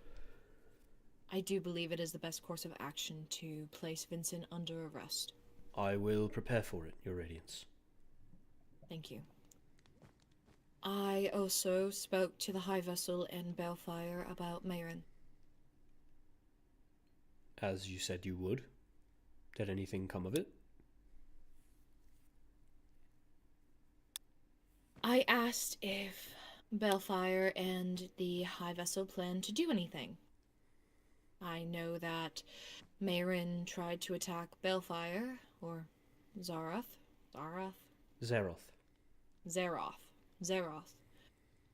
I do believe it is the best course of action to place Vincent under arrest. I will prepare for it, Your Radiance. Thank you. I also spoke to the High Vessel in Balefire about Mayron. As you said you would. Did anything come of it? I asked if Balefire and the High Vessel plan to do anything. I know that Mayron tried to attack Balefire, or Zaroth,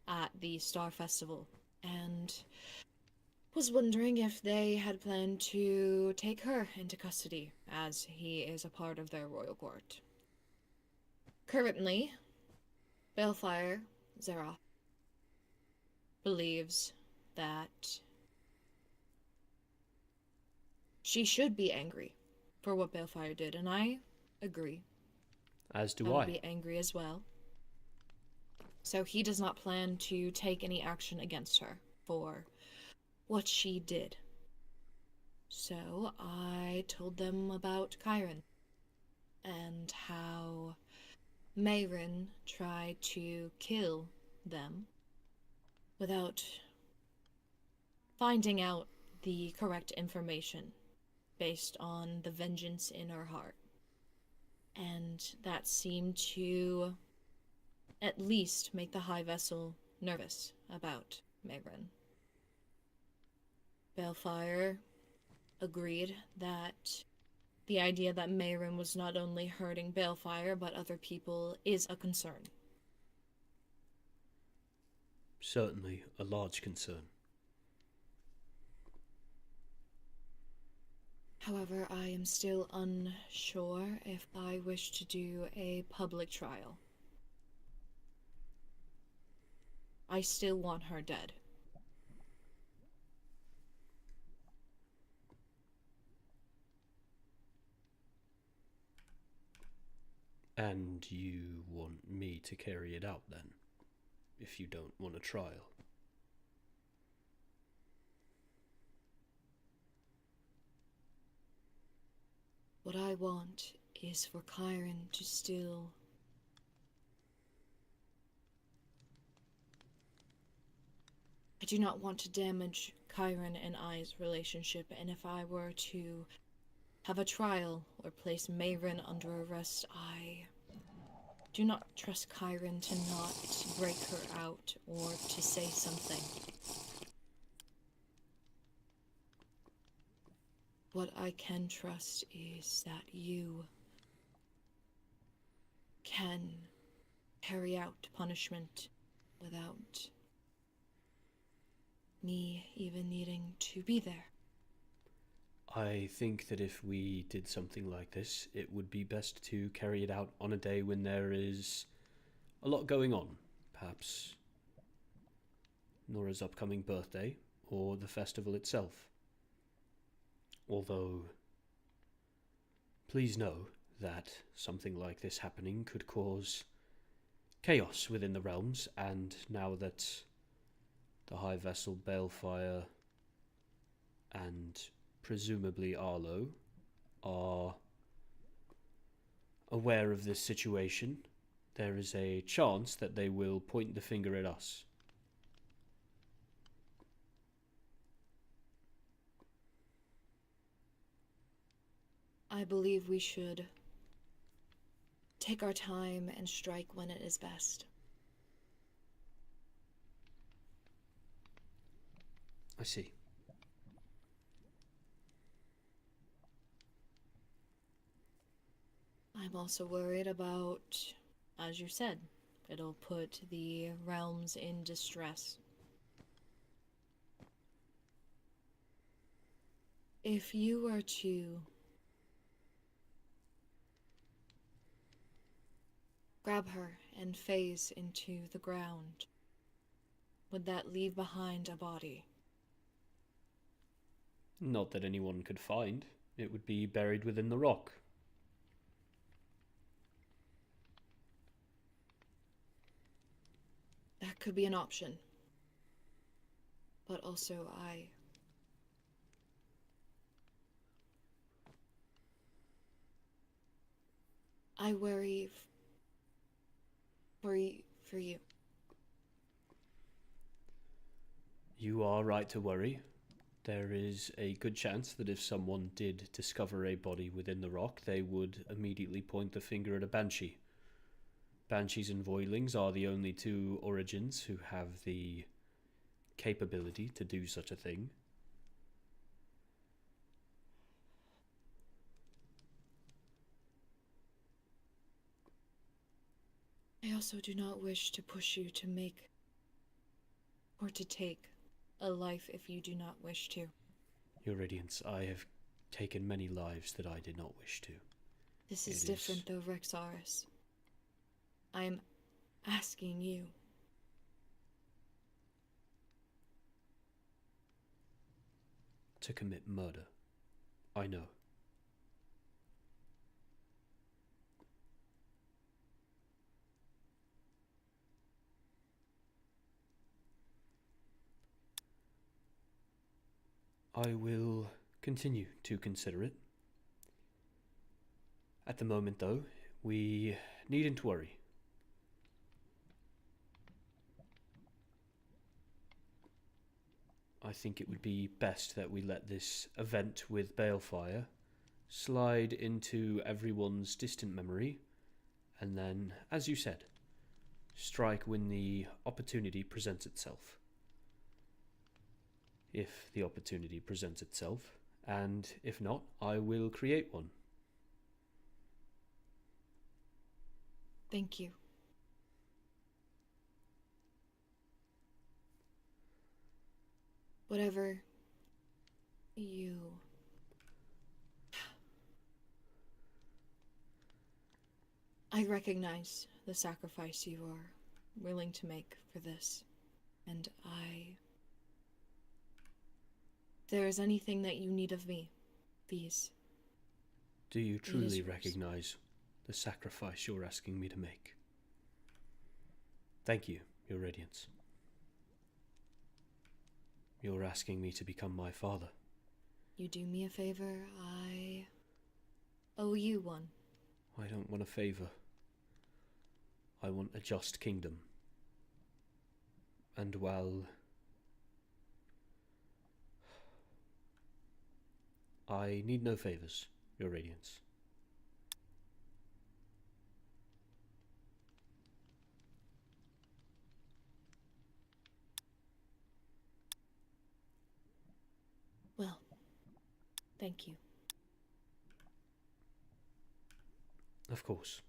at the Star Festival, and was wondering if they had planned to take her into custody, as he is a part of their royal court. Currently, Balefire, Zaroth, believes that she should be angry for what Balefire did, and I agree. As do I would I. be angry as well. So he does not plan to take any action against her for what she did. So I told them about Chiron and how Mayron tried to kill them without finding out the correct information based on the vengeance in her heart. And that seemed to at least make the High Vessel nervous about Mayron. Balefire agreed that the idea that Mayron was not only hurting Balefire but other people is a concern. Certainly a large concern. However, I am still unsure if I wish to do a public trial. I still want her dead. And you want me to carry it out then, if you don't want a trial? What I want is for Chiron to still... I do not want to damage Chiron and I's relationship, and if I were to have a trial or place Mayron under arrest, I do not trust Chiron to not break her out or to say something. What I can trust is that you can carry out punishment without me even needing to be there. I think that if we did something like this, it would be best to carry it out on a day when there is a lot going on. Perhaps Nora's upcoming birthday, or the festival itself. Although, please know that something like this happening could cause chaos within the realms, and now that the High Vessel, Balefire, and presumably Arlo, are aware of this situation, there is a chance that they will point the finger at us. I believe we should take our time and strike when it is best. I see. I'm also worried about, as you said, it'll put the realms in distress. If you were to grab her and phase into the ground, would that leave behind a body? Not that anyone could find. It would be buried within the rock. That could be an option. But also, I worry for you. You are right to worry. There is a good chance that if someone did discover a body within the rock, they would immediately point the finger at a banshee. Banshees and voidlings are the only two origins who have the capability to do such a thing. I also do not wish to push you to make or to take a life if you do not wish to. Your Radiance, I have taken many lives that I did not wish to. This is different though, Rexaris. I am asking you. To commit murder. I know. I will continue to consider it. At the moment, though, we needn't worry. I think it would be best that we let this event with Balefire slide into everyone's distant memory, and then, as you said, strike when the opportunity presents itself. If the opportunity presents itself, and if not, I will create one. Thank you. Whatever you... I recognize the sacrifice you are willing to make for this, and if there is anything that you need of me, please. Do you truly recognize the sacrifice you're asking me to make? Thank you, Your Radiance. You're asking me to become my father. You do me a favor, I owe you one. I don't want a favor. I want a just kingdom. And while I need no favors, Your Radiance. Well, thank you. Of course.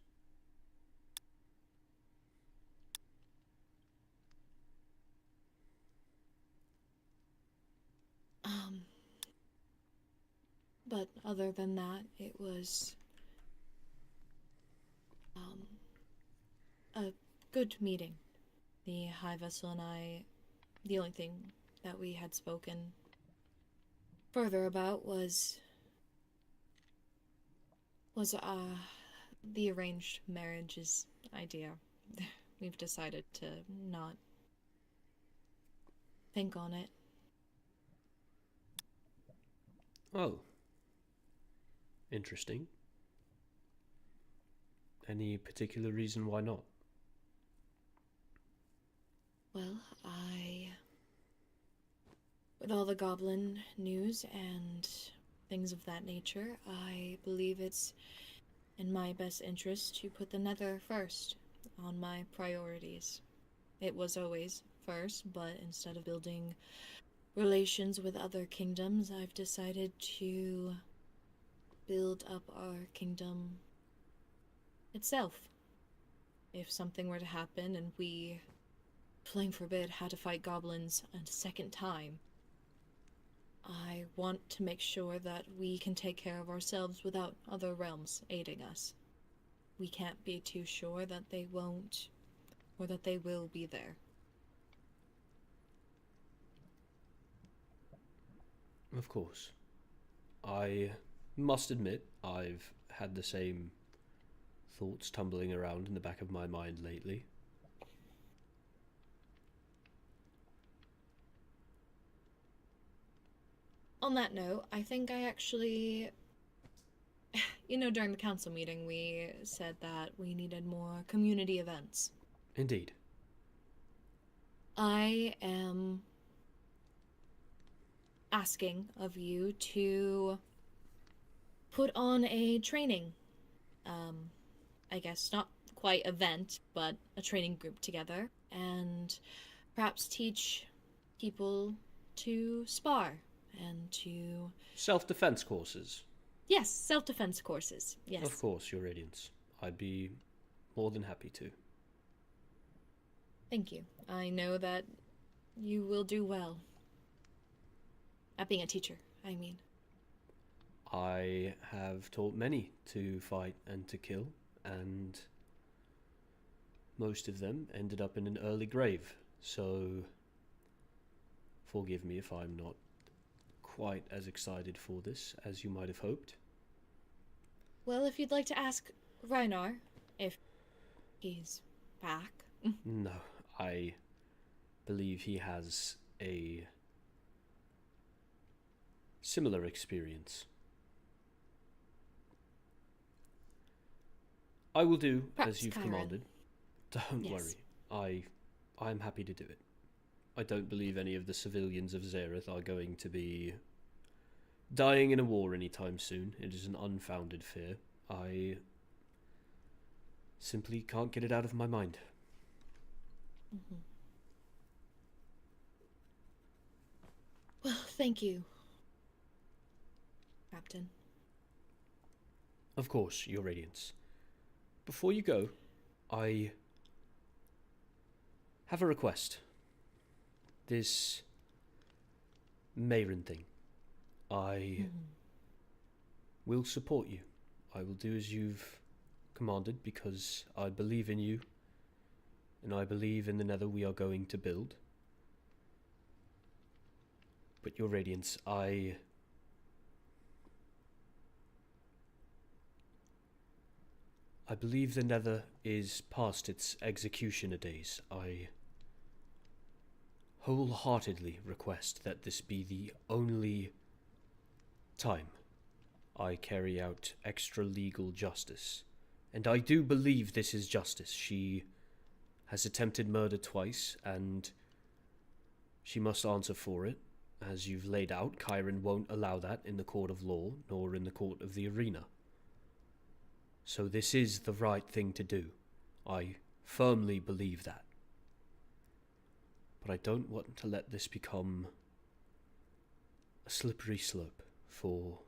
But other than that, it was a good meeting. The High Vessel and I, the only thing that we had spoken further about was the arranged marriages idea. We've decided to not think on it. Oh. Interesting. Any particular reason why not? Well, with all the goblin news and things of that nature, I believe it's in my best interest to put the Nether first on my priorities. It was always first, but instead of building relations with other kingdoms, I've decided to build up our kingdom itself. If something were to happen and we, flame forbid, had to fight goblins a second time, I want to make sure that we can take care of ourselves without other realms aiding us. We can't be too sure that they won't, or that they will be there. Of course. I must admit, I've had the same thoughts tumbling around in the back of my mind lately. On that note, I think I actually... during the council meeting, we said that we needed more community events. Indeed. I am asking of you to put on a training, I guess not quite event, but a training group together, and perhaps teach people to spar and to... Self-defense courses. Yes, self-defense courses, yes. Of course, Your Radiance. I'd be more than happy to. Thank you. I know that you will do well. At being a teacher, I mean. I have taught many to fight and to kill, and most of them ended up in an early grave, so forgive me if I'm not quite as excited for this as you might have hoped. Well, if you'd like to ask Reinar if he's back. No, I believe he has a similar experience. I will do Perhaps as you've Chiron. commanded. Don't Yes. worry. I'm happy to do it. I don't believe any of the civilians of Zareth are going to be dying in a war anytime soon. It is an unfounded fear. I simply can't get it out of my mind. Mm-hmm. Well, thank you, Captain. Of course, Your Radiance. Before you go, I have a request. This Mayron thing. I will support you. I will do as you've commanded because I believe in you and I believe in the Nether we are going to build. But Your Radiance, I believe the Nether is past its executioner days. I wholeheartedly request that this be the only time I carry out extra legal justice. And I do believe this is justice. She has attempted murder twice, and she must answer for it. As you've laid out, Chiron won't allow that in the court of law, nor in the court of the arena. So this is the right thing to do. I firmly believe that. But I don't want to let this become a slippery slope for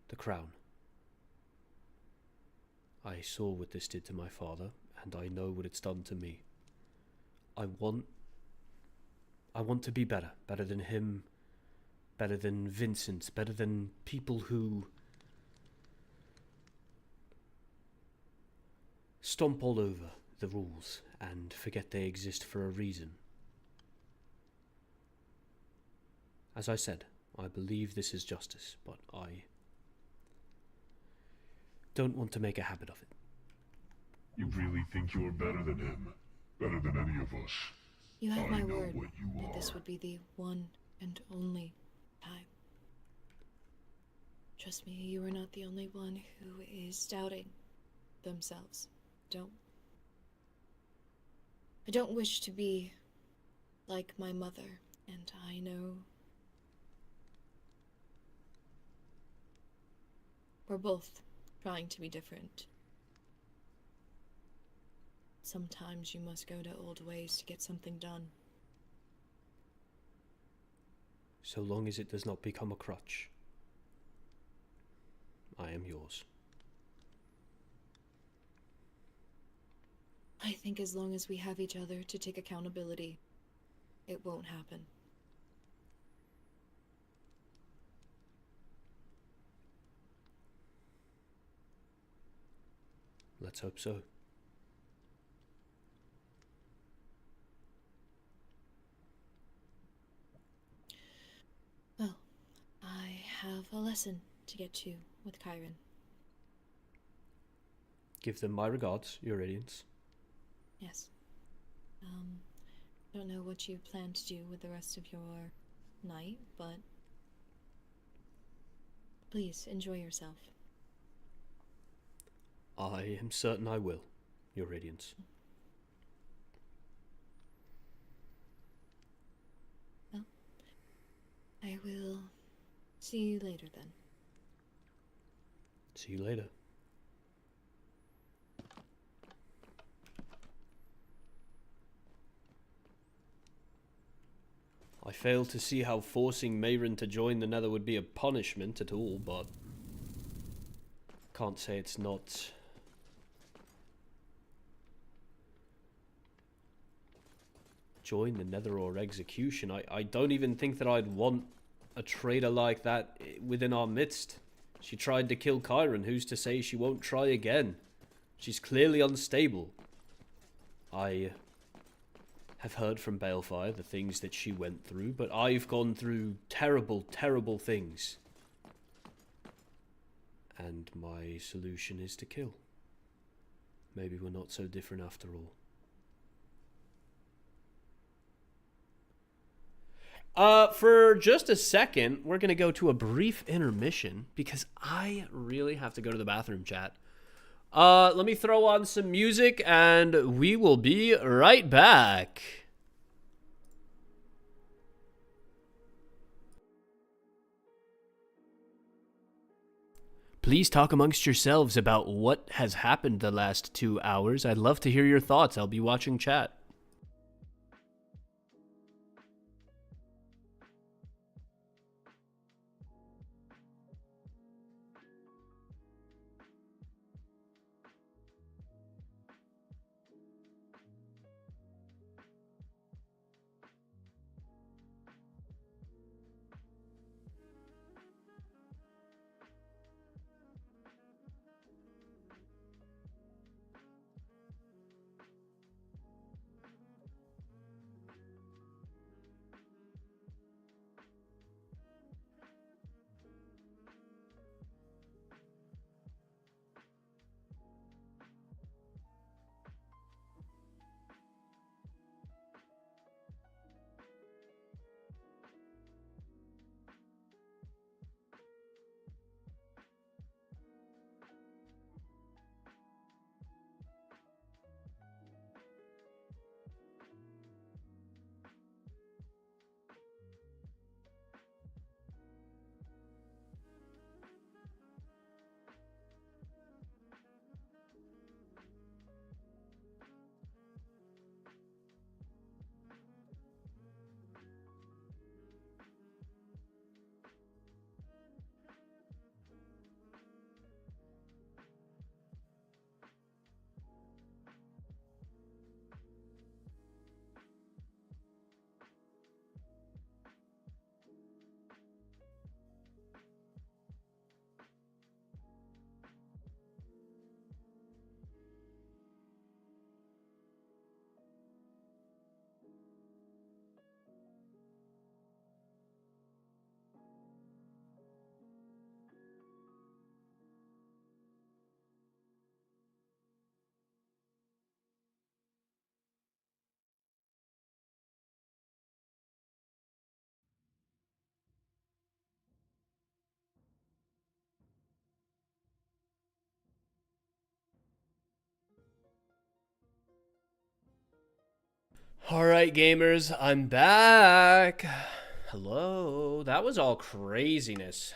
the crown. I saw what this did to my father, and I know what it's done to me. I want to be better than him, better than Vincent, better than people who stomp all over the rules and forget they exist for a reason. As I said, I believe this is justice, but I don't want to make a habit of it. You really think you're better than him? Better than any of us? You have I my know word what you that are. this would be the one and only time. Trust me, you are not the only one who is doubting themselves. I don't wish to be like my mother, and I know we're both trying to be different. Sometimes you must go to old ways to get something done. So long as it does not become a crutch, I am yours. I think as long as we have each other to take accountability, it won't happen. Let's hope so. Well, I have a lesson to get to with Kyron. Give them my regards, your radiance. Yes. Don't know what you plan to do with the rest of your night, but please enjoy yourself. I am certain I will, your radiance. Well, I will see you later then. See you later. I fail to see how forcing Mayron to join the Nether would be a punishment at all, but can't say it's not. Join the Nether or execution. I don't even think that I'd want a traitor like that within our midst. She tried to kill Kyron. Who's to say she won't try again? She's clearly unstable. I have heard from Balefire the things that she went through, but I've gone through terrible, terrible things. And my solution is to kill. Maybe we're not so different after all. For just a second, we're going to go to a brief intermission because I really have to go to the bathroom, chat. Let me throw on some music and we will be right back. Please talk amongst yourselves about what has happened the last 2 hours. I'd love to hear your thoughts. I'll be watching chat. Alright, gamers, I'm back. Hello. That was all craziness.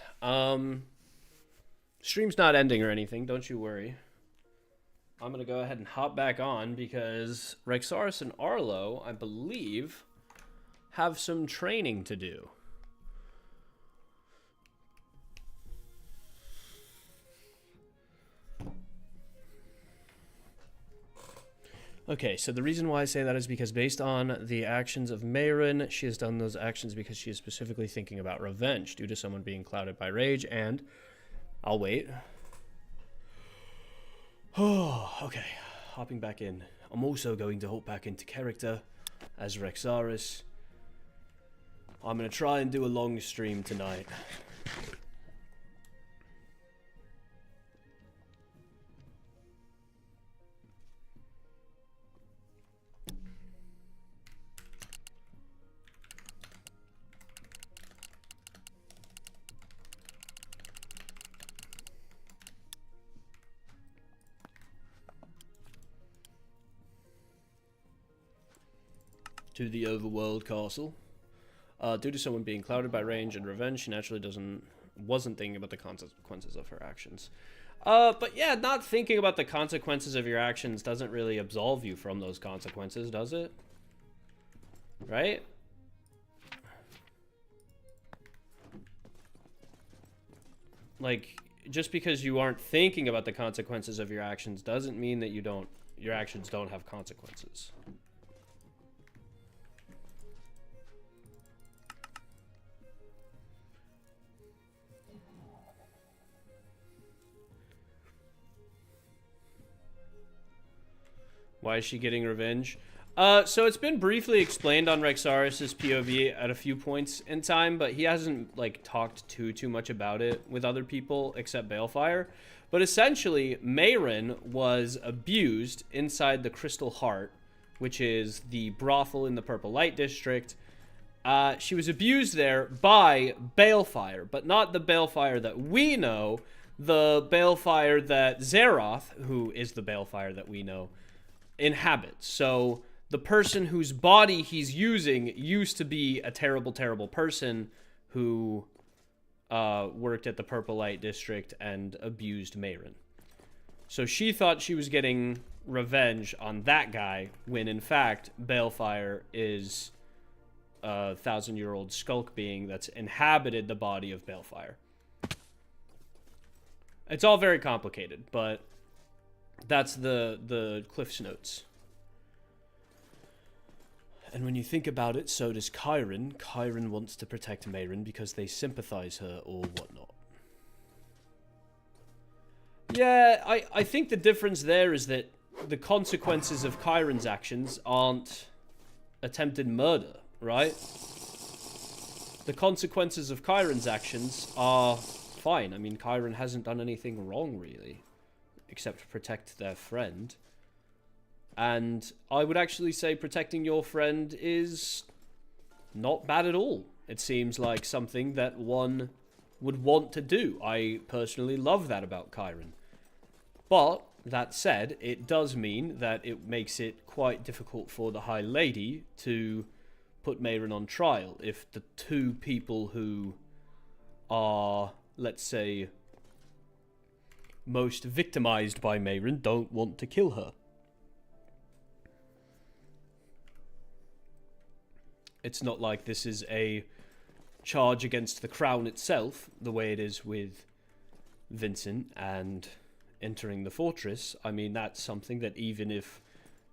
Stream's not ending or anything, don't you worry. I'm gonna go ahead and hop back on because Rexaris and Arlo, I believe, have some training to do. Okay, so the reason why I say that is because based on the actions of Mayrin, she has done those actions because she is specifically thinking about revenge due to someone being clouded by rage, and I'll wait. Oh, okay, hopping back in. I'm also going to hop back into character as Rexaris. I'm going to try and do a long stream tonight. To the overworld castle. Due to someone being clouded by rage and revenge, she naturally wasn't thinking about the consequences of her actions. But yeah, not thinking about the consequences of your actions doesn't really absolve you from those consequences, does it? Right? Like, just because you aren't thinking about the consequences of your actions doesn't mean that your actions don't have consequences. Why is she getting revenge? So it's been briefly explained on Rexaris' POV at a few points in time, but he hasn't, like, talked too much about it with other people except Balefire. But essentially, Mayrin was abused inside the Crystal Heart, which is the brothel in the Purple Light District. She was abused there by Balefire, but not the Balefire that we know, the Balefire that Zeroth, who is the Balefire that we know, inhabits. So the person whose body he's using used to be a terrible, terrible person who worked at the Purple Light District and abused Mayrin. So she thought she was getting revenge on that guy, when in fact Balefire is a 1,000-year-old skulk being that's inhabited the body of Balefire. It's all very complicated, but that's the Cliff's Notes. And when you think about it, so does Chiron. Chiron wants to protect Mayrin because they sympathize her or whatnot. Yeah, I think the difference there is that the consequences of Chiron's actions aren't attempted murder, right? The consequences of Chiron's actions are fine. I mean, Chiron hasn't done anything wrong, really, except protect their friend. And I would actually say protecting your friend is not bad at all. It seems like something that one would want to do. I personally love that about Chiron. But, that said, it does mean that it makes it quite difficult for the High Lady to put Mayrin on trial if the two people who are, let's say, most victimized by Mayrin don't want to kill her. It's not like this is a charge against the crown itself, the way it is with Vincent and entering the fortress. I mean, that's something that even if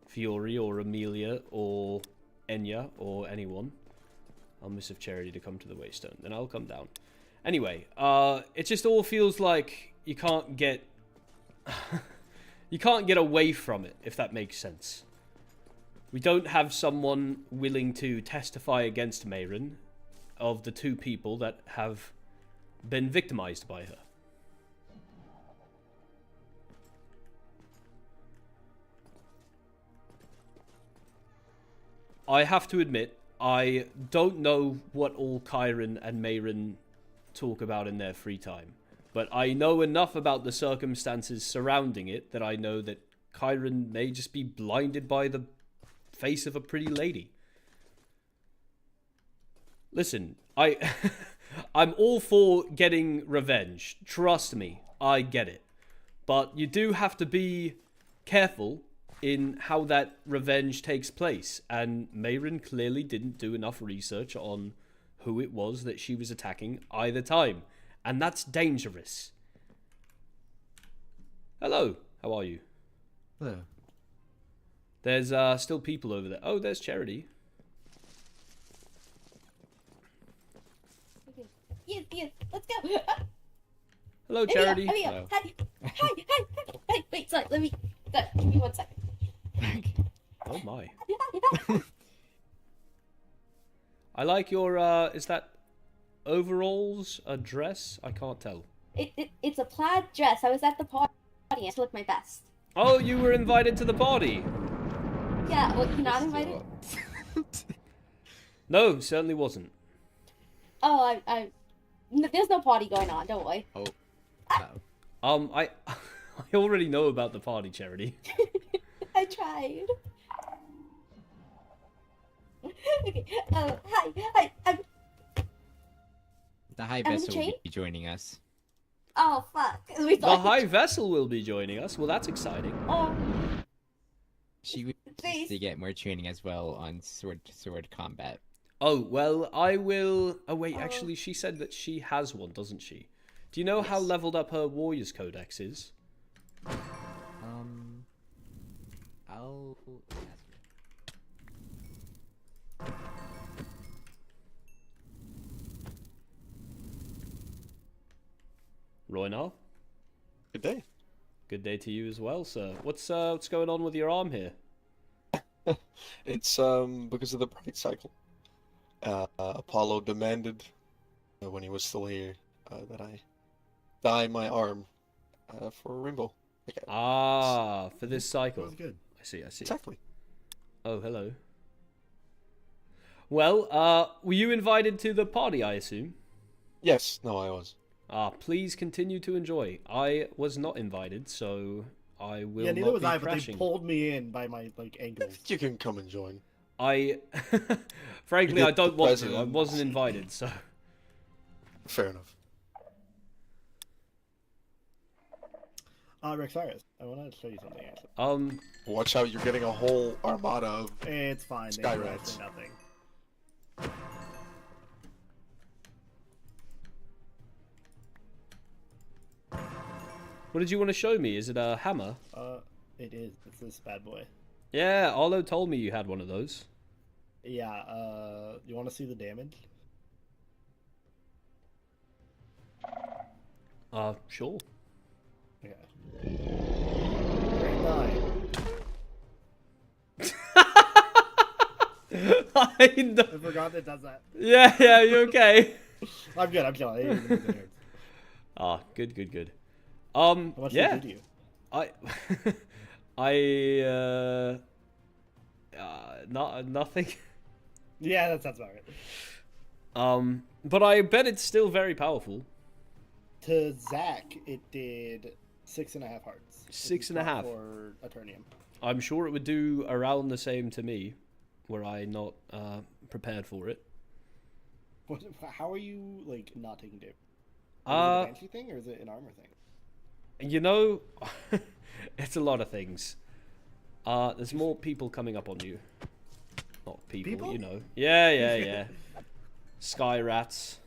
Fiore or Amelia or Enya or anyone, I'll missive Charity to come to the Waystone, then I'll come down. Anyway, it just all feels like you can't get you can't get away from it, if that makes sense. We don't have someone willing to testify against Mayrin of the two people that have been victimized by her. I have to admit, I don't know what all Chiron and Mayrin talk about in their free time. But I know enough about the circumstances surrounding it that I know that Chiron may just be blinded by the face of a pretty lady. Listen, I'm all for getting revenge. Trust me, I get it. But you do have to be careful in how that revenge takes place. And Mayrin clearly didn't do enough research on who it was that she was attacking either time. And that's dangerous. Hello, how are you? Hello. There's still people over there. Oh, there's Charity. Yes, let's go. Hello, Charity. Amelia, hi. Hi. Wait, sorry, give me 1 second. Oh my. I like your, is that overalls, a dress? I can't tell. It's a plaid dress. I was at the party. I had to look my best. Oh, you were invited to the party. Yeah, well, you're not invited? No, certainly wasn't. Oh, there's no party going on, don't worry. Oh. I already know about the party, Charity. I tried. Okay, hi, The High I'm Vessel will Jane? be joining us. Oh, fuck. The High Vessel will be joining us. Well, that's exciting. Oh, She would Please. to get more training as well on sword combat. Oh, well, I will... Oh, wait, actually, she said that she has one, doesn't she? Do you know how Yes. leveled up her Warriors Codex is? I'll ask her. Roynar? Good day. Good day to you as well, sir. What's going on with your arm here? It's because of the bright cycle. Apollo demanded when he was still here that I dye my arm for a rainbow. Okay. Ah, for this cycle. That was good. I see. Exactly. Oh, hello. Well, were you invited to the party, I assume? Yes. No, I was. Ah, please continue to enjoy. I was not invited, so I will Yeah, neither not was be I, but they crashing. pulled me in by my ankles. You can come and join. Frankly, You I get don't the want to. I presents. wasn't invited, so... Fair enough. Rexaris, I want to show you something, actually. Watch out! You're getting a whole armada of. It's fine. They Sky do rats. actually nothing. What did you want to show me? Is it a hammer? It is. It's this bad boy. Yeah, Arlo told me you had one of those. Yeah, you want to see the damage? Sure. Okay. Grade 9. I know. I forgot it does that. Yeah, you okay? I'm good, It Ah, good. How much yeah. did you do? Nothing. Yeah, that sounds about right. But I bet it's still very powerful. To Zach, it did 6.5 hearts. which is 6.5. not for Eternium. I'm sure it would do around the same to me, were I not prepared for it. How are you not taking damage? Is it a banshee thing or is it an armor thing? You know, it's a lot of things. There's more people coming up on you. Not people? You know. Yeah. Sky rats.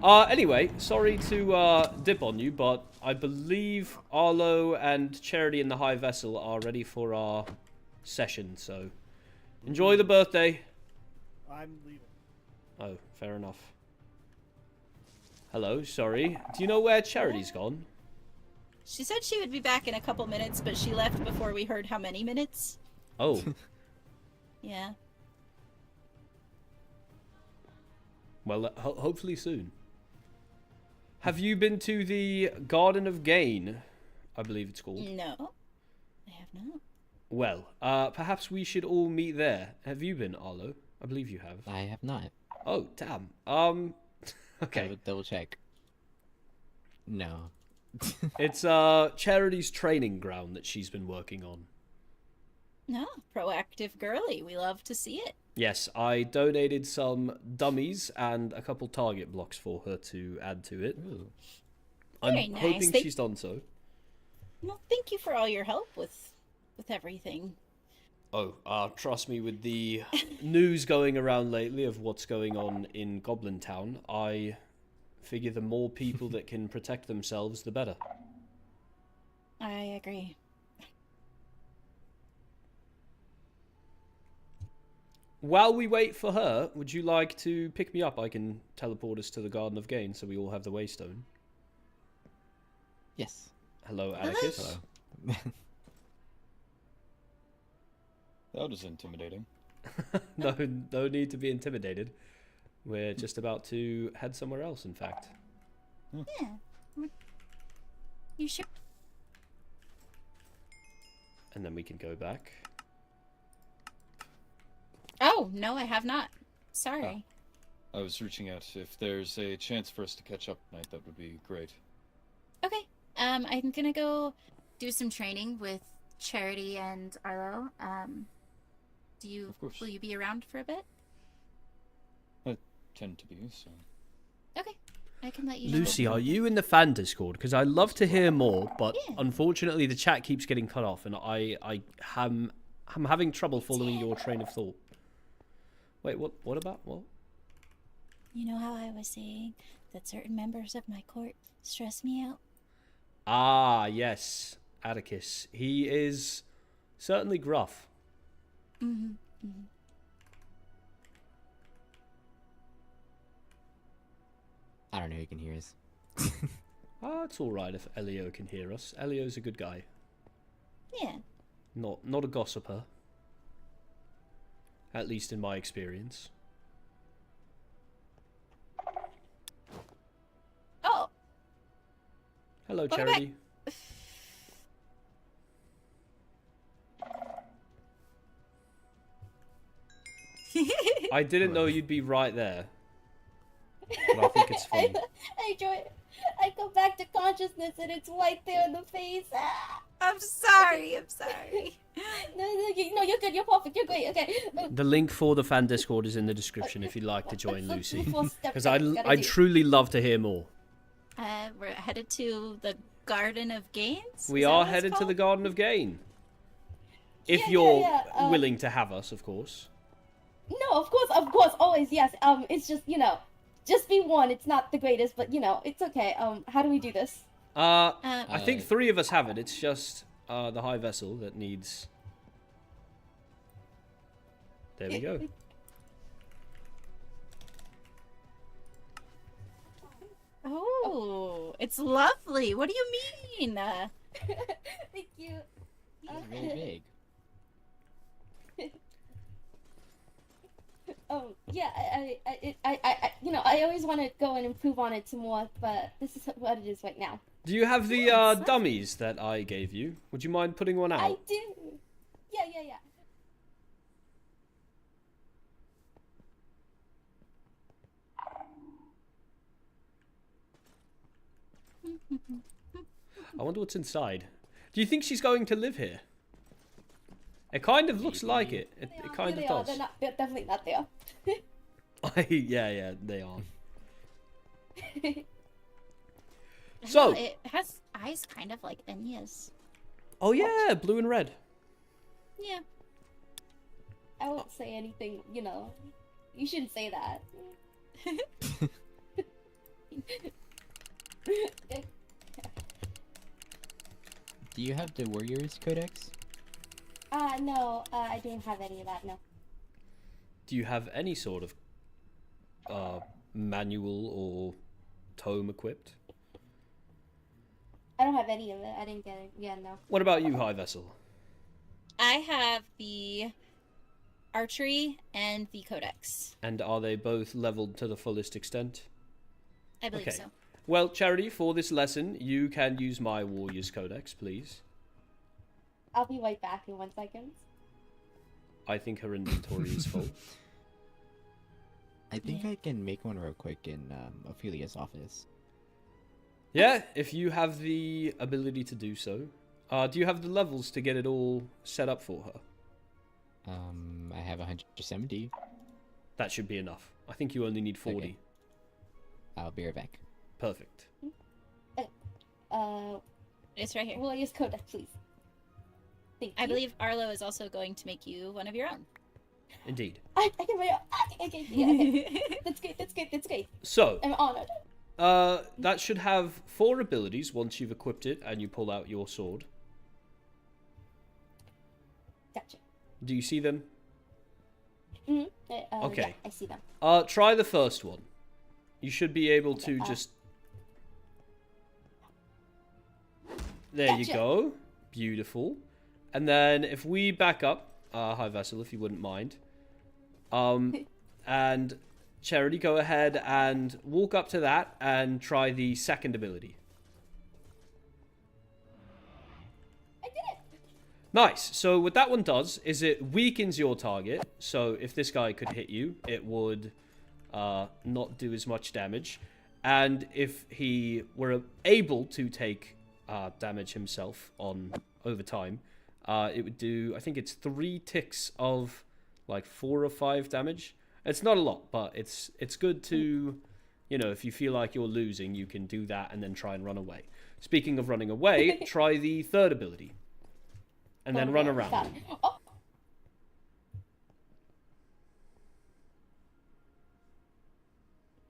Anyway, sorry to dip on you, but I believe Arlo and Charity in the High Vessel are ready for our session, so enjoy the birthday. I'm leaving. Oh, fair enough. Hello, sorry. Do you know where Charity's gone? She said she would be back in a couple minutes, but she left before we heard how many minutes. Oh. Yeah. Well, hopefully soon. Have you been to the Garden of Gain? I believe it's called. No, I have not. Well, perhaps we should all meet there. Have you been, Arlo? I believe you have. I have not. Oh, damn. I Okay. will double check. No. It's Charity's training ground that she's been working on. No, proactive girly. We love to see it. Yes, I donated some dummies and a couple target blocks for her to add to it. Ooh. I'm Very nice. hoping she's done so. Well, thank you for all your help with everything. Oh, trust me, with the news going around lately of what's going on in Goblin Town, I figure the more people that can protect themselves, the better. I agree. While we wait for her, would you like to pick me up? I can teleport us to the Garden of Gain so we all have the Waystone. Yes. Hello, Atticus. Hello. That was intimidating. No need to be intimidated. We're just about to head somewhere else, in fact. Yeah. You sure? And then we can go back. Oh, no, I have not. Sorry. I was reaching out. If there's a chance for us to catch up tonight, that would be great. Okay. I'm gonna go do some training with Charity and Arlo. Of course. Will you be around for a bit? I tend to be, so... Okay. I can let you know. Lucy, are you in the fan Discord? Because I'd love to hear more, but Yeah. unfortunately the chat keeps getting cut off, and I'm having trouble following your train of thought. Wait, what about what? You know how I was saying that certain members of my court stress me out? Ah, yes, Atticus. He is certainly gruff. Mm-hmm. Mm-hmm. I don't know who can hear us. It's all right if Elio can hear us. Elio's a good guy. Yeah. Not a gossiper. At least in my experience. Oh. Hello, Welcome Charity. I didn't know you'd be right there. But I think it's funny. I enjoy it. I go back to consciousness and it's right there in the face. Ah! I'm sorry. I'm sorry. No, you're good. You're perfect. You're great. Okay. The link for the fan Discord is in the description if you'd like to join That's the Lucy. full step Because that you gotta I'd do. truly love to hear more. We're headed to the Garden of Gains? We Is that are what it's headed to called? the Garden of Gain. If Yeah, you're yeah, willing to have us, of course. No, of course, always, yes. It's just, just be one. It's not the greatest, but, it's okay. How do we do this? I think 3 of us have it. It's just the High Vessel that needs... There we go. Oh, it's lovely. What do you mean? Thank you. It's really big. Yeah, I always want to go and improve on it some more, but this is what it is right now. Do you have the dummies that I gave you? Would you mind putting one out? I do. Yeah. I wonder what's inside. Do you think she's going to live here? It kind of looks like it. It kind of does. They're definitely not there. yeah, they are. So So, it has eyes kind of like Enya's. oh yeah, blue and red. Yeah. I won't say anything, You shouldn't say that. Do you have the Warriors Codex? No, I don't have any of that, no. Do you have any sort of manual or tome equipped? I don't have any of it. I didn't get it. Yeah, no. What about you, High Vessel? I have the archery and the codex. And are they both leveled to the fullest extent? I believe Okay. so. Well, Charity, for this lesson, you can use my Warriors Codex, please. I'll be right back in 1 second. I think her inventory is full. I think I can make one real quick in Ophelia's office. Yeah, if you have the ability to do so. Do you have the levels to get it all set up for her? I have 170. That should be enough. I think you only need 40. Okay. I'll be right back. Perfect. It's right here. Will I use Codex, please? Thank you. I believe Arlo is also going to make you one of your own. Indeed. I can wait. Okay, yeah, okay. That's great. That's great. That's great. So, I'm honored. that should have 4 abilities once you've equipped it and you pull out your sword. Gotcha. Do you see them? Okay. Yeah, I see them. Try the first one. You should be able to just... There you Gotcha. go. Beautiful. And then if we back up, hi Vessel, if you wouldn't mind. And Charity, go ahead and walk up to that and try the second ability. I did it. Nice. So what that one does is it weakens your target. So if this guy could hit you, it would not do as much damage. And if he were able to take damage himself over time, it would do, I think it's 3 ticks of like 4 or 5 damage. It's not a lot, but it's good to, you know, if you feel like you're losing, you can do that and then try and run away. Speaking of running away, try the third ability. And then run around. Oh.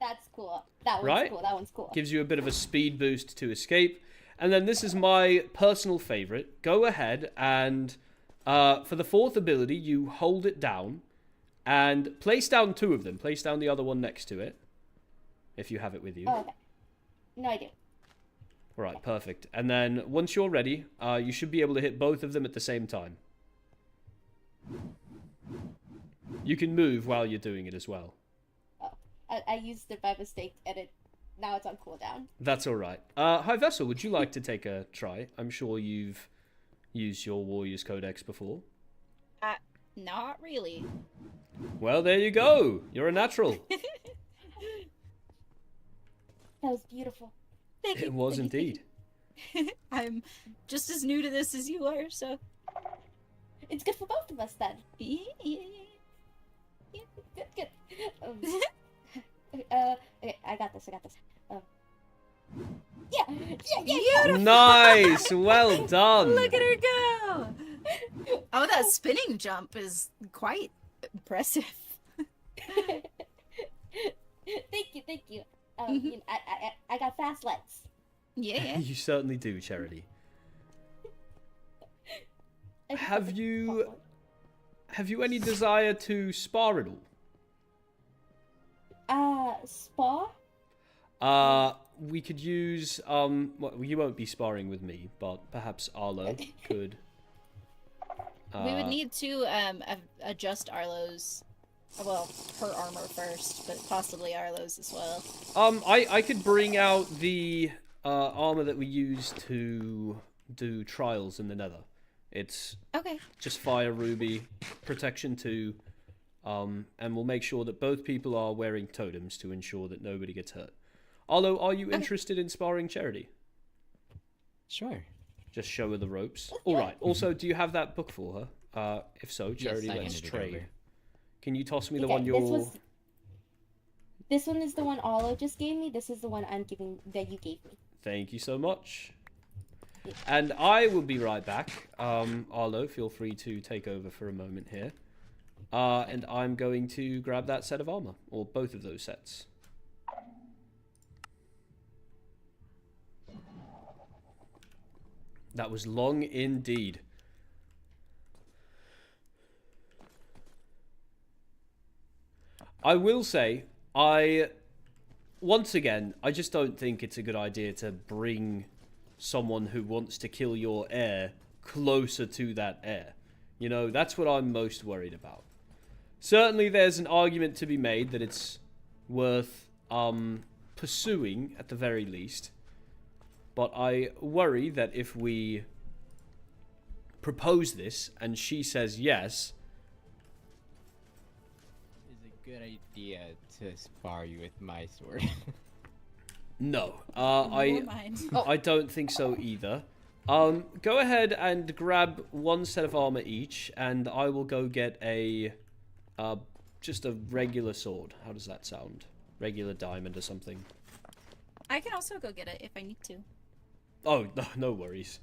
That's cool. That one's Right? cool. That one's cool. Gives you a bit of a speed boost to escape. And then this is my personal favorite. Go ahead and for the fourth ability, you hold it down and place down 2 of them. Place down the other one next to it, if you have it with you. Oh, okay. No, I do. All right, perfect. And then once you're ready, you should be able to hit both of them at the same time. You can move while you're doing it as well. Oh, I used it by mistake, and now it's on cooldown. That's all right. Hi, Vessel, would you like to take a try? I'm sure you've used your Warriors Codex before. Not really. Well, there you go. You're a natural. That was beautiful. Thank you. It was indeed. I'm just as new to this as you are, so. It's good for both of us then. Yeah. Good, good. Okay, I got this. Yeah. Nice. Well done. Look at her go! Oh, that spinning jump is quite impressive. Thank you. You know, I got fast legs. Yeah. You certainly do, Charity. Have you any desire to spar at all? Spa? We could use well, you won't be sparring with me, but perhaps Arlo could. We would need to adjust Arlo's, well, her armor first, but possibly Arlo's as well. I could bring out the armor that we use to do trials in the Nether. It's Okay. just fire ruby, protection 2, and we'll make sure that both people are wearing totems to ensure that nobody gets hurt. Arlo, are you interested in sparring Charity? Sure. Just show her the ropes. All right. Also, do you have that book for her? If so, Charity, Yes, I let's handed it trade. over. Can you toss me the Okay, one you're... This one is the one Arlo just gave me. This is the one I'm giving that you gave me. Thank you so much. And I will be right back. Arlo, feel free to take over for a moment here. And I'm going to grab that set of armor, or both of those sets. That was long indeed. I will say, once again, I just don't think it's a good idea to bring someone who wants to kill your heir closer to that heir. You know, that's what I'm most worried about. Certainly there's an argument to be made that it's worth pursuing at the very least. But I worry that if we propose this and she says yes... It's a good idea to spar you with my sword. No. Never mind. I don't think so either. Go ahead and grab one set of armor each, and I will go get a, just a regular sword. How does that sound? Regular diamond or something. I can also go get it if I need to. Oh, no worries.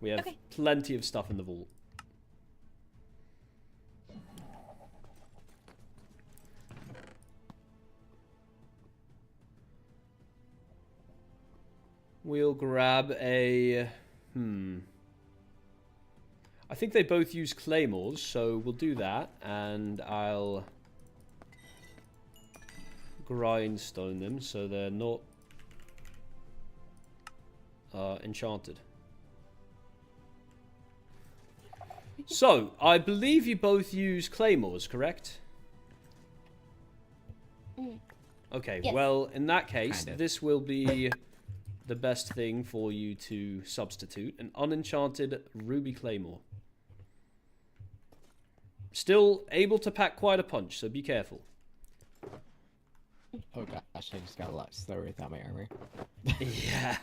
We have Okay. plenty of stuff in the vault. We'll grab a... I think they both use claymores, so we'll do that, and I'll grindstone them so they're not enchanted. So, I believe you both use claymores, correct? Okay, Yes. well, in that case, Kind of. this will be the best thing for you to substitute. An unenchanted ruby claymore. Still able to pack quite a punch, so be careful. Oh gosh, I just got a lot slower without my armor. Yeah.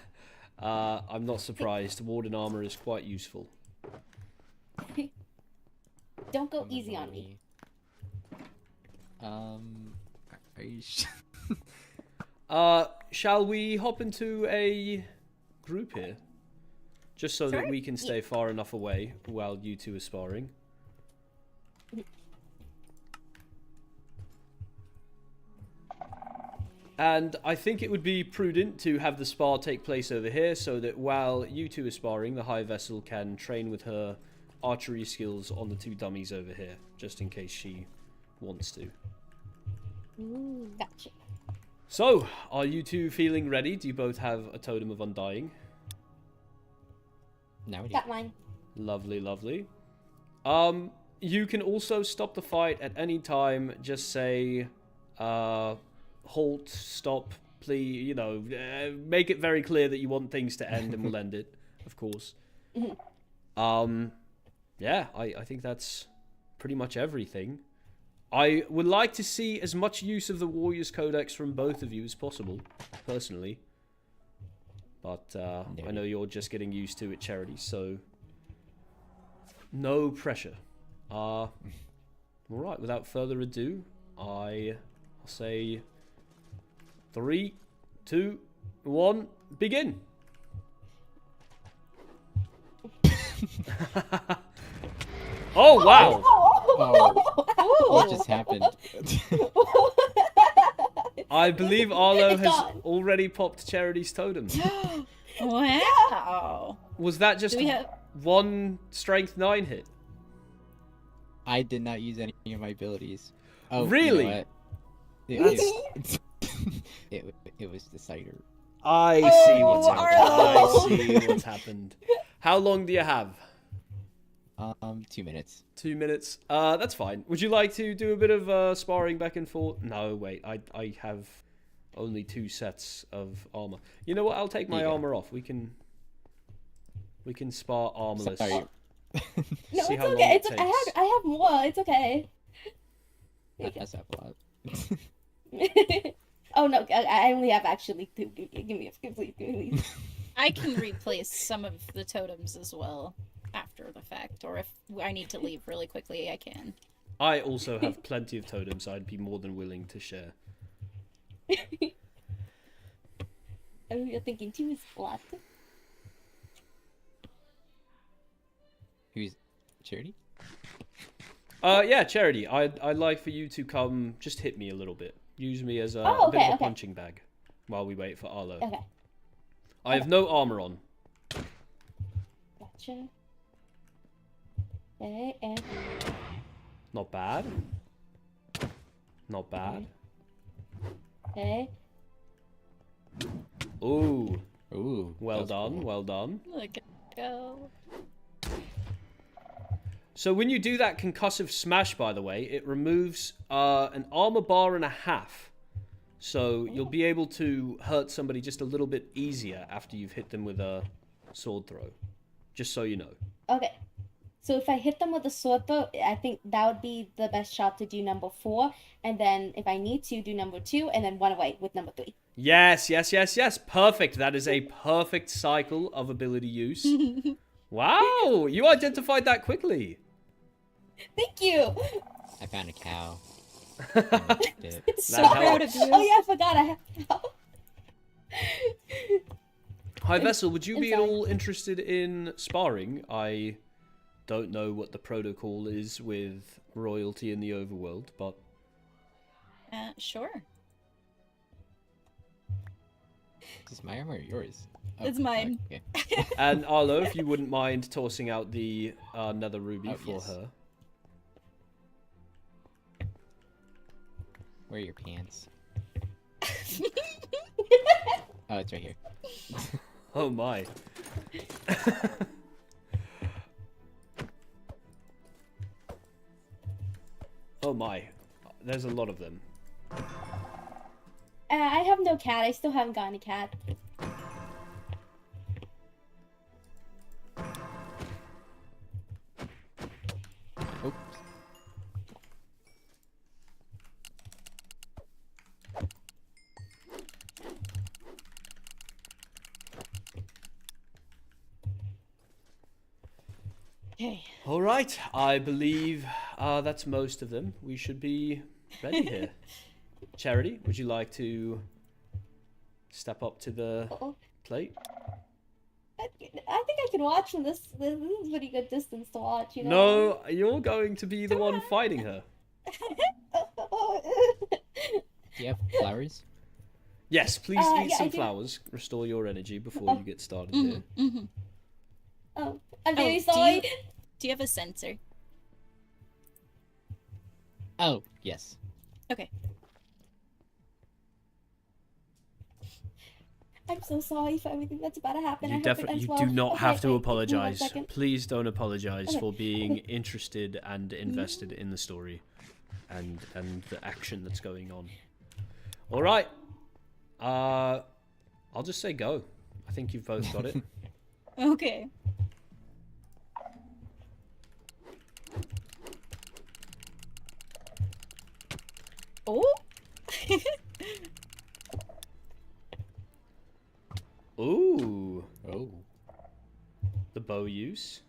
I'm not surprised. Warden armor is quite useful. Don't go easy on me. Are you Shall we hop into a group here? Just so that Sure. we can stay far enough away while you two are sparring. And I think it would be prudent to have the spar take place over here so that while you two are sparring, the high vessel can train with her archery skills on the two dummies over here, just in case she wants to. Gotcha. So, are you two feeling ready? Do you both have a totem of undying? Now we do. Got mine. Lovely, lovely. You can also stop the fight at any time. Just say, halt, stop, please, you know, make it very clear that you want things to end and we'll end it, of course. Yeah, I think that's pretty much everything. I would like to see as much use of the Warriors Codex from both of you as possible, personally. But I know you're just getting used to it, Charity, so no pressure. Alright, without further ado, I'll say 3, 2, 1, begin! Oh, wow! Oh, what just happened? I believe Arlo It's has gone. already popped Charity's totem. Wow. Was that just Do we have... one strength 9 hit? I did not use any of my abilities. Oh, Really? You know what? It was the cider. I see what's happened. I see what's happened. How long do you have? 2 minutes. 2 minutes. That's fine. Would you like to do a bit of sparring back and forth? No, wait. I have only 2 sets of armor. You know what? I'll take my Yeah. armor off. We can spar armorless. Sorry. No, See it's how long okay. it It's I takes. have more. It's okay. That's up a lot. Oh no, I only have actually 2. Give me please. I can replace some of the totems as well after the fact, or if I need to leave really quickly, I can. I also have plenty of totems. I'd be more than willing to share. You're thinking 2 is a lot. Who's Charity? Yeah, Charity. I'd like for you to come just hit me a little bit. Use me as a, Oh, a bit of a okay. punching bag while we wait for Arlo. Okay, I have no armor on. gotcha. Okay, and Not bad. Not bad. okay. Ooh. Ooh. Well that's done, cool. well done. Look at go. So when you do that concussive smash, by the way, it removes an armor bar and a half. So you'll be able to hurt somebody just a little bit easier after you've hit them with a sword throw. Just so you know. Okay. So if I hit them with a sword throw, I think that would be the best shot to do number 4. And then if I need to, do number 2 and then run away with number 3. Yes, yes, yes, yes. Perfect. That is a perfect cycle of ability use. Wow, you identified that quickly. Thank you. I found a cow. So That proud helps. of you. Oh yeah, I forgot I have. Hi, Vessel. Would you be at Inside. all interested in sparring? I don't know what the protocol is with royalty in the overworld, but Sure. Is this my arm or yours? It's mine. Okay. and Arlo, if you wouldn't mind tossing out the nether ruby Oh, for yes. her. Where are your pants? Oh, it's right here. Oh my. Oh my. There's a lot of them. I have no cat. I still haven't gotten a cat. Oops. Okay. All right. I believe that's most of them. We should be ready here. Charity, would you like to step up to the Uh-oh. plate? I think I can watch from this. This is a pretty good distance to watch, you know? No, you're going to be the one fighting her. Do you have flowers? Yes, please eat yeah, I some do. flowers. Restore your energy before you get started here. Mm-hmm. Oh, I'm very do sorry. you have a sensor? Oh, yes. Okay. I'm so sorry for everything that's about to happen. I You hope it ends you well. do not Okay, have to wait, give me 1 apologize. second. Please don't apologize Okay, for being okay. interested and invested in the story and the action that's going on. All right. I'll just say go. I think you've both got it. Okay. Oh. Ooh, Oh. the bow use.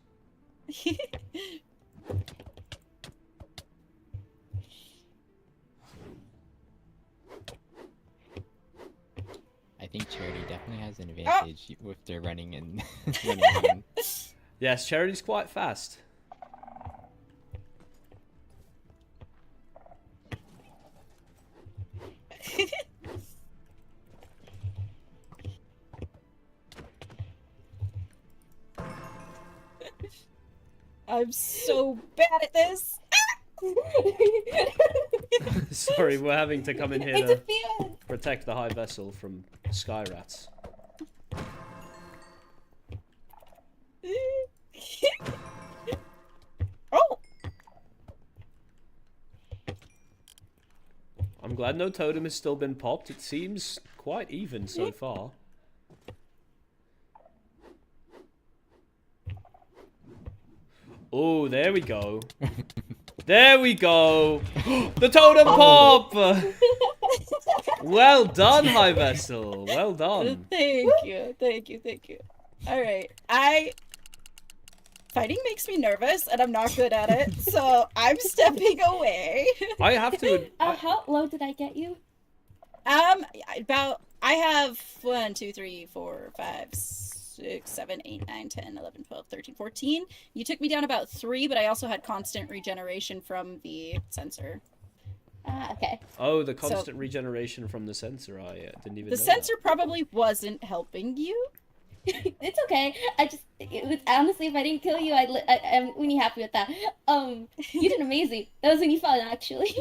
I think Charity definitely has an advantage with their running and running around. Yes, Charity's quite fast. I'm so bad at this. Sorry, we're having to come in here It's to a fear. protect the high vessel from sky rats. Oh. I'm glad no totem has still been popped. It seems quite even so far. Oh, there we go. There we go. The totem pop! Well done, High Vessel. Well done. Thank you. All right. Fighting makes me nervous, and I'm not good at it, so I'm stepping away. I have to. How low did I get you? About I have 1, 2, 3, 4, 5, 6, 7, 8, 9, 10, 11, 12, 13, 14. You took me down about 3, but I also had constant regeneration from the sensor. Okay. Oh, the constant regeneration from the sensor. I didn't even know The sensor probably wasn't helping you. It's okay. Honestly, if I didn't kill you, I'm really happy with that. You did amazing. That was really fun, actually.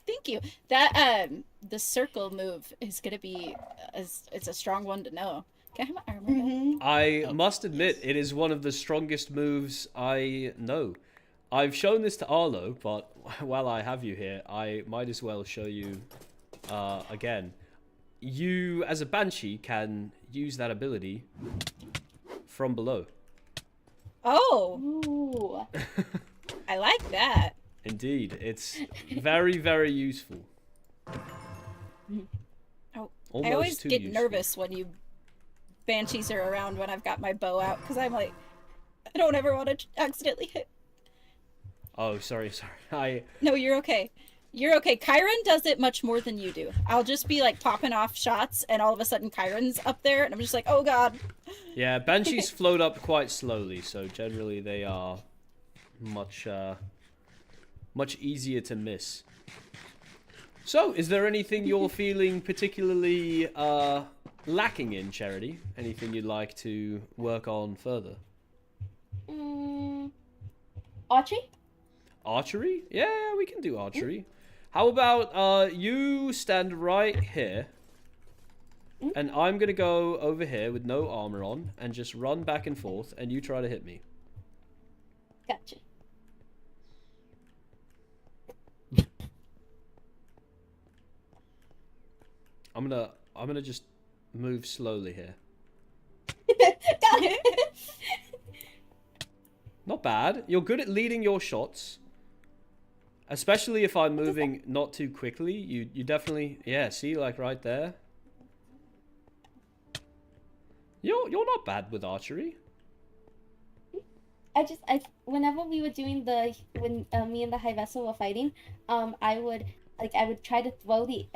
Thank you. That the circle move is gonna be it's a strong one to know. Can I have my armor back? I must admit, it is one of the strongest moves I know. I've shown this to Arlo, but while I have you here, I might as well show you again. You, as a Banshee, can use that ability from below. Oh, Ooh. I like that. Indeed, it's very, very useful. Oh, Almost I always too get useful. nervous when you banshees are around when I've got my bow out because I'm like, I don't ever want to accidentally hit. Oh, sorry. No, you're okay. You're okay. Kyron does it much more than you do. I'll just be like popping off shots, and all of a sudden Kyron's up there, and I'm just like, oh god. Yeah, banshees float up quite slowly, so generally they are much easier to miss. So, is there anything you're feeling particularly lacking in, Charity? Anything you'd like to work on further? Archery? Archery? Yeah, we can do archery. How about you stand right here, and I'm gonna go over here with no armor on and just run back and forth, and you try to hit me. Gotcha. I'm gonna just move slowly here. Got it. Not bad. You're good at leading your shots. Especially if I'm moving not too quickly. You definitely... Yeah, see, like right there. You're not bad with archery. Whenever we were doing when me and the high vessel were fighting, I would try to throw the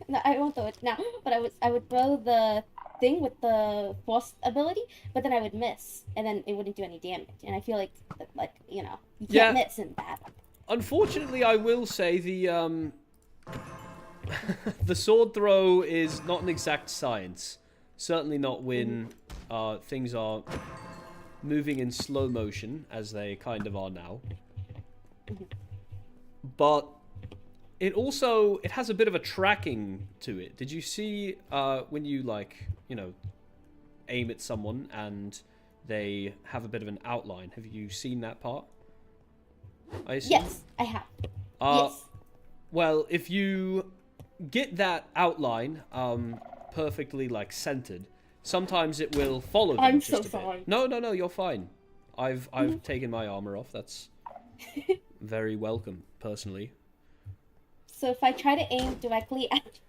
no, I won't throw it now, but I would throw the thing with the force ability, but then I would miss, and then it wouldn't do any damage. And I feel like you can't miss in that. Unfortunately, I will say the the sword throw is not an exact science. Certainly not when things are moving in slow motion, as they kind of are now. But it has a bit of a tracking to it. Did you see when you aim at someone and they have a bit of an outline? Have you seen that part? I assume? Yes, I have. Yes. Well, if you get that outline perfectly centered, sometimes it will follow them. I'm just so a bit. sorry. No, you're fine. I've taken my armor off. That's very welcome, personally. So if I try to aim directly at...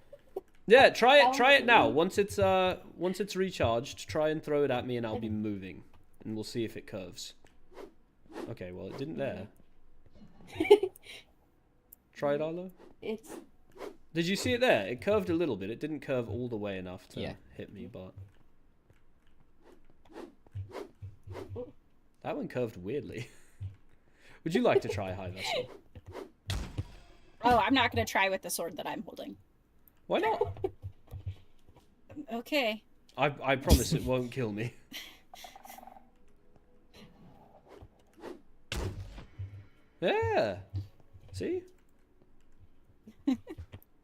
Yeah, try it now. Once it's recharged, try and throw it at me and I'll be moving. And we'll see if it curves. Okay, well it didn't there. Try it, Arlo. Did you see it there? It curved a little bit. It didn't curve all the way enough to hit me, but... That one curved weirdly. Would you like to try high vessel? Oh, I'm not going to try with the sword that I'm holding. Why not? Okay. I promise it won't kill me. Yeah. See?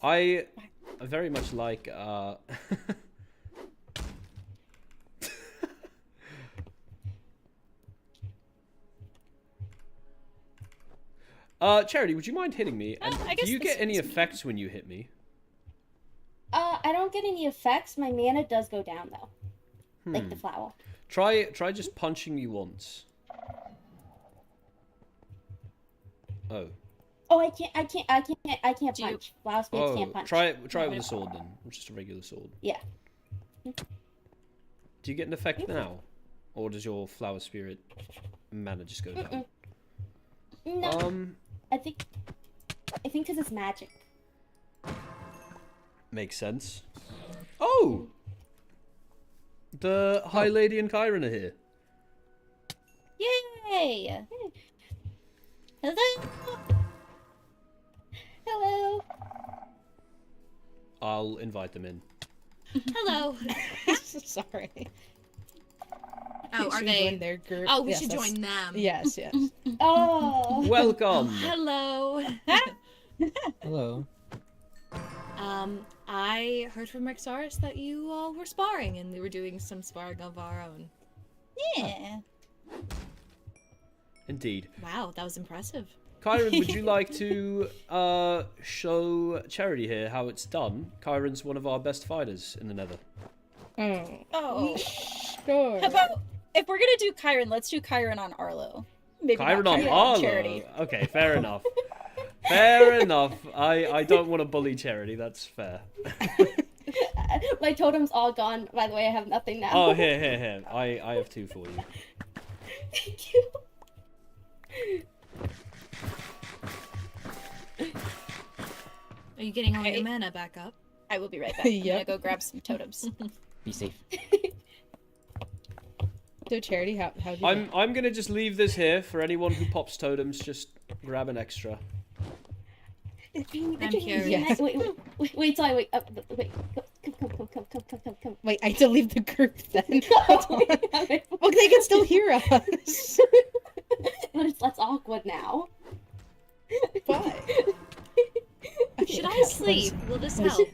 I very much like Charity, would you mind hitting me? And do you get any effects when you hit me? I don't get any effects. My mana does go down though. Like the flower. Try just punching me once. Oh. Oh, I can't punch. Flower spirits can't punch. Try it with a sword then. Just a regular sword. Yeah. Do you get an effect now? Or does your flower spirit mana just go down? No. I think because it's magic. Makes sense. Oh! The High Lady and Kyron are here. Yay! Hello! Hello! I'll invite them in. Hello. Sorry. Oh, are Should we they join their group? Oh, we Yes, should that's- join them. Yes, yes. Oh. Welcome. Hello. Hello. I heard from Rexaris that you all were sparring and we were doing some sparring of our own. Yeah. Indeed. Wow, that was impressive. Kyron, would you like to show Charity here how it's done? Kyron's one of our best fighters in the Nether. Oh. Oh. Sure. How about If we're gonna do Kyron, let's do Kyron on Arlo. Maybe Kyron not on Kyron Arlo. Charity. Okay, fair enough. Fair enough. I don't want to bully Charity. That's fair. My totem's all gone. By the way, I have nothing now. Oh, here. I have 2 for you. Thank you. Are you getting all your mana back up? I will be right back. I'm gonna Yep. go grab some totems. Be safe. So Charity, how do you? I'm gonna just leave this here for anyone who pops totems. Just grab an extra. I'm curious. Wait, sorry, wait, come. Wait, I have to leave the group then. Well, they can still hear us. But that's awkward now. Why? Should I sleep? Will this help?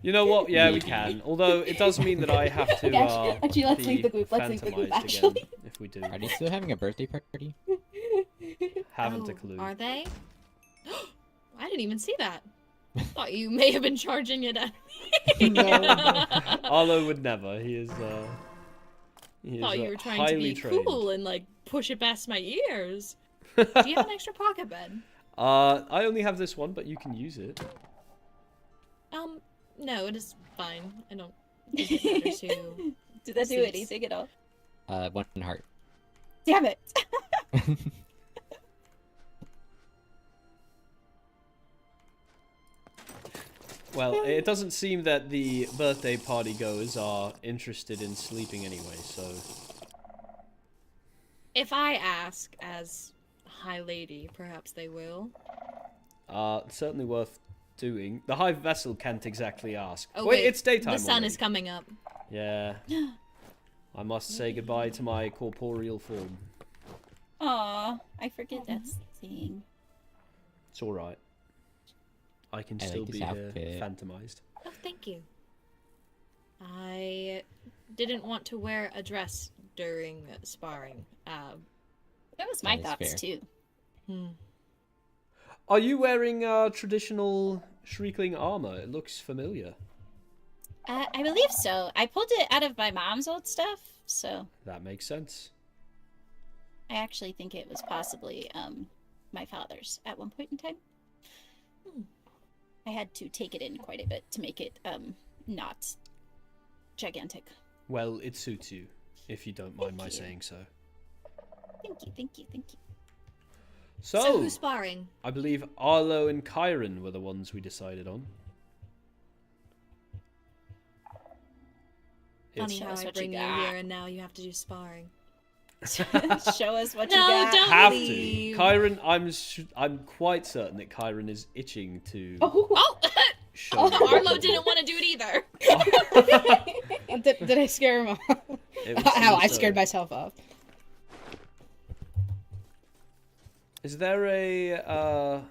You know what? Yeah, we can. Although it does mean that I have to. Actually, let's be leave the group. Let's leave the group. phantomized Actually, again, if we do. Are they still having a birthday party? Haven't a clue. Are they? I didn't even see that. Thought you may have been charging it at me. No. Arlo would never. He is. He Thought is, you were trying to highly be trained. cool and like push it past my ears. Do you have an extra pocket bed? I only have this one, but you can use it. No, it is fine. I don't think it matters who. Did that do anything at all? 1 heart. Damn it! Well, it doesn't seem that the birthday party goers are interested in sleeping anyway, so... If I ask as a high lady, perhaps they will. Certainly worth doing. The high vessel can't exactly ask. Oh, wait, it's daytime The sun already. is coming up. Yeah. I must say goodbye to my corporeal form. Aw, I forget that's the thing. It's alright. I can I still like be this here, outfit. phantomized. Oh, thank you. I didn't want to wear a dress during sparring. That was my That is thoughts fair. too. Are you wearing traditional Shriekling armor? It looks familiar. I believe so. I pulled it out of my mom's old stuff, so That makes sense. I actually think it was possibly my father's at one point in time. I had to take it in quite a bit to make it not gigantic. Well, it suits you, if you don't mind Thank my you. saying so. Thank you. So who's sparring? I believe Arlo and Kyron were the ones we decided on. Funny Show how us I what you bring you got. here and now you have to do sparring. Show us what you No, got. don't Have leave. to. Kyron, I'm quite certain that Kyron is itching to Oh! show. me Arlo what didn't want to do it either. Did I scare him off? It would Ow, I seem scared so. myself off. Is there a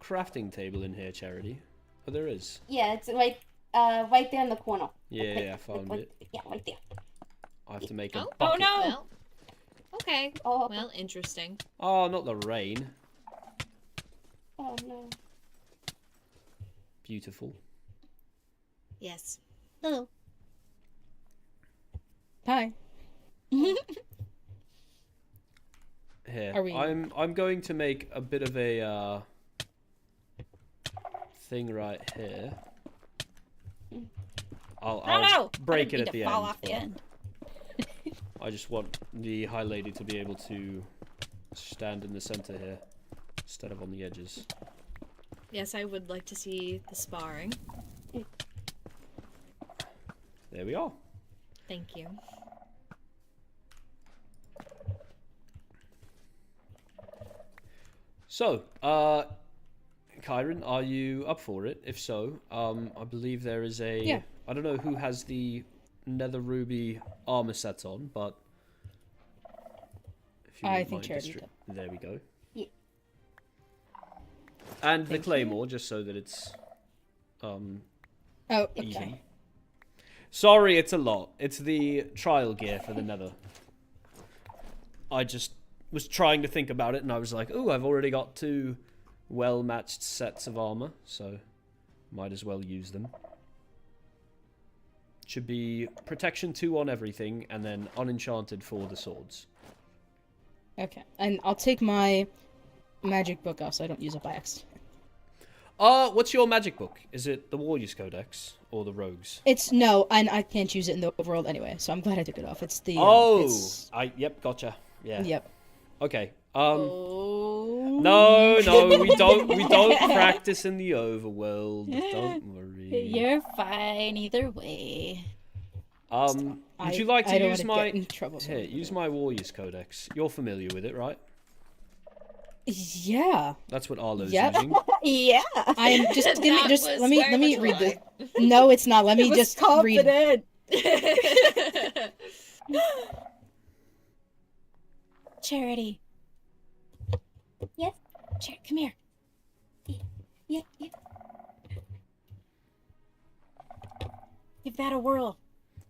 crafting table in here, Charity? Oh, there is. Yeah, it's right there in the corner. Yeah, I found it. Yeah, right there. I have to make a Oh, bucket. no! Well, okay. Oh, Well, interesting. Oh, not the rain. oh no. Beautiful. Yes. Hello. Hi. Here, Are we- I'm going to make a bit of a thing right here. I'll break it at the fall end. off the end. I just want the high lady to be able to stand in the center here instead of on the edges. Yes, I would like to see the sparring. There we are. Thank you. So, Kyron, are you up for it? If so, I believe there is a... Yeah. I don't know who has the Nether Ruby armor set on, but... If you I wouldn't think mind Charity There we go. Yeah. And the Thank you. claymore, just so that it's Oh, even. okay. Sorry, it's a lot. It's the trial gear for the Nether. I just was trying to think about it, and I was like, "Ooh, I've already got 2 well-matched sets of armor, so might as well use them." Should be protection 2 on everything, and then unenchanted for the swords. Okay, and I'll take my magic book off so I don't use it by accident. What's your magic book? Is it the Warriors Codex or the Rogues? No, and I can't use it in the overworld anyway, so I'm glad I took it off. It's the Yep, gotcha. Yeah. Yep. Okay. Oh. No, we don't practice in the overworld. Don't worry. You're fine either way. Would you like to use my use my Warriors Codex? You're familiar with it, right? Yeah. That's what Arlo's using. Yeah. I'm just let me read this. No, it's not. Let me just read. Charity. Yes. Come here. Yeah. Give that a whirl.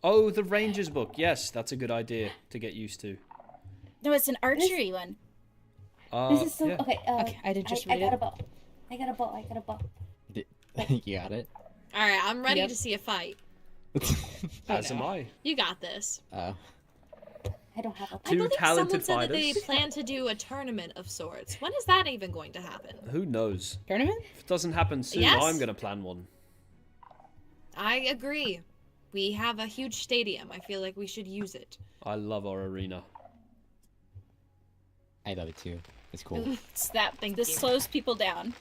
Oh, the Ranger's book. Yes, that's a good idea to get used to. No, it's an archery one. This is so yeah. okay. Okay, I did just read I got it. a bow. I got a bow. You got it? Alright, I'm ready Yep. to see a fight. As am I. You got this. I don't have a bow. I believe talented someone said that fighters. they plan to do a tournament of sorts. When is that even going to happen? Who knows? Tournament? If it doesn't happen soon, Yes. I'm gonna plan one. I agree. We have a huge stadium. I feel like we should use it. I love our arena. I love it too. It's cool. It's that Thank this you. slows people down.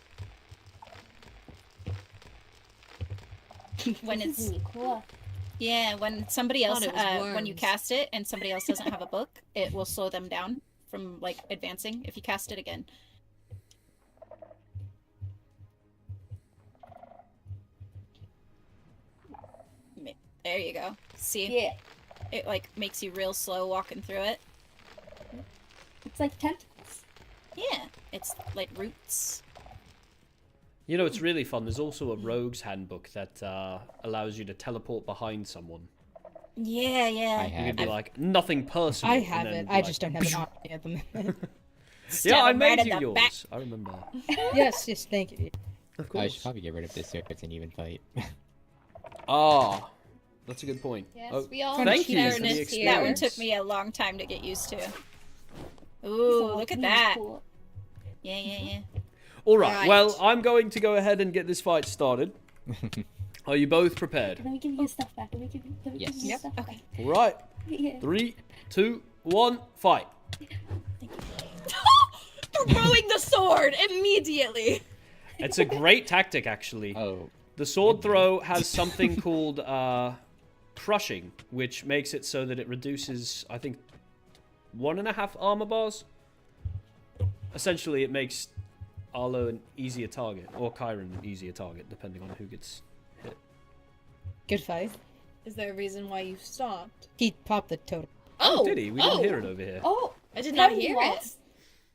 When it's Really cool. yeah, when somebody else Thought it was when you worms. cast it and somebody else doesn't have a book, it will slow them down from like advancing if you cast it again. There you go. See? Yeah. It like makes you real slow walking through it. It's like tentacles. Yeah, it's like roots. You know, it's really fun. There's also a Rogue's Handbook that allows you to teleport behind someone. Yeah, yeah. I You have could be it. like, nothing personal. I and have then it. be I like, just don't have an army at the minute. Stab Yeah, I him right made in you the yours. back. I remember. yes, thank you. Of I course. should probably get rid of this so it's an even fight. Ah, that's a good point. Yes, Oh, we all thank you for fairness the here. experience. That one took me a long time to get used to. Ooh, So, look at really that. cool. Yeah. All right. Alright. Well, I'm going to go ahead and get this fight started. Are you both prepared? Let me give you your stuff back. Let me give you Yes. your Yep. stuff Okay. All right. back. Yeah. 3, 2, 1, fight. Throwing the sword immediately. It's a great tactic, actually. Oh, The sword throw has something called crushing, which makes it so that it reduces, I think, 1.5 armor bars. Essentially, it makes Arlo an easier target, or Kyron an easier target, depending on who gets hit. Good fight. Is there a reason why you stopped? He popped the totem. Oh, Did he? We didn't hear it over here. Oh, I did not Kylie hear lost?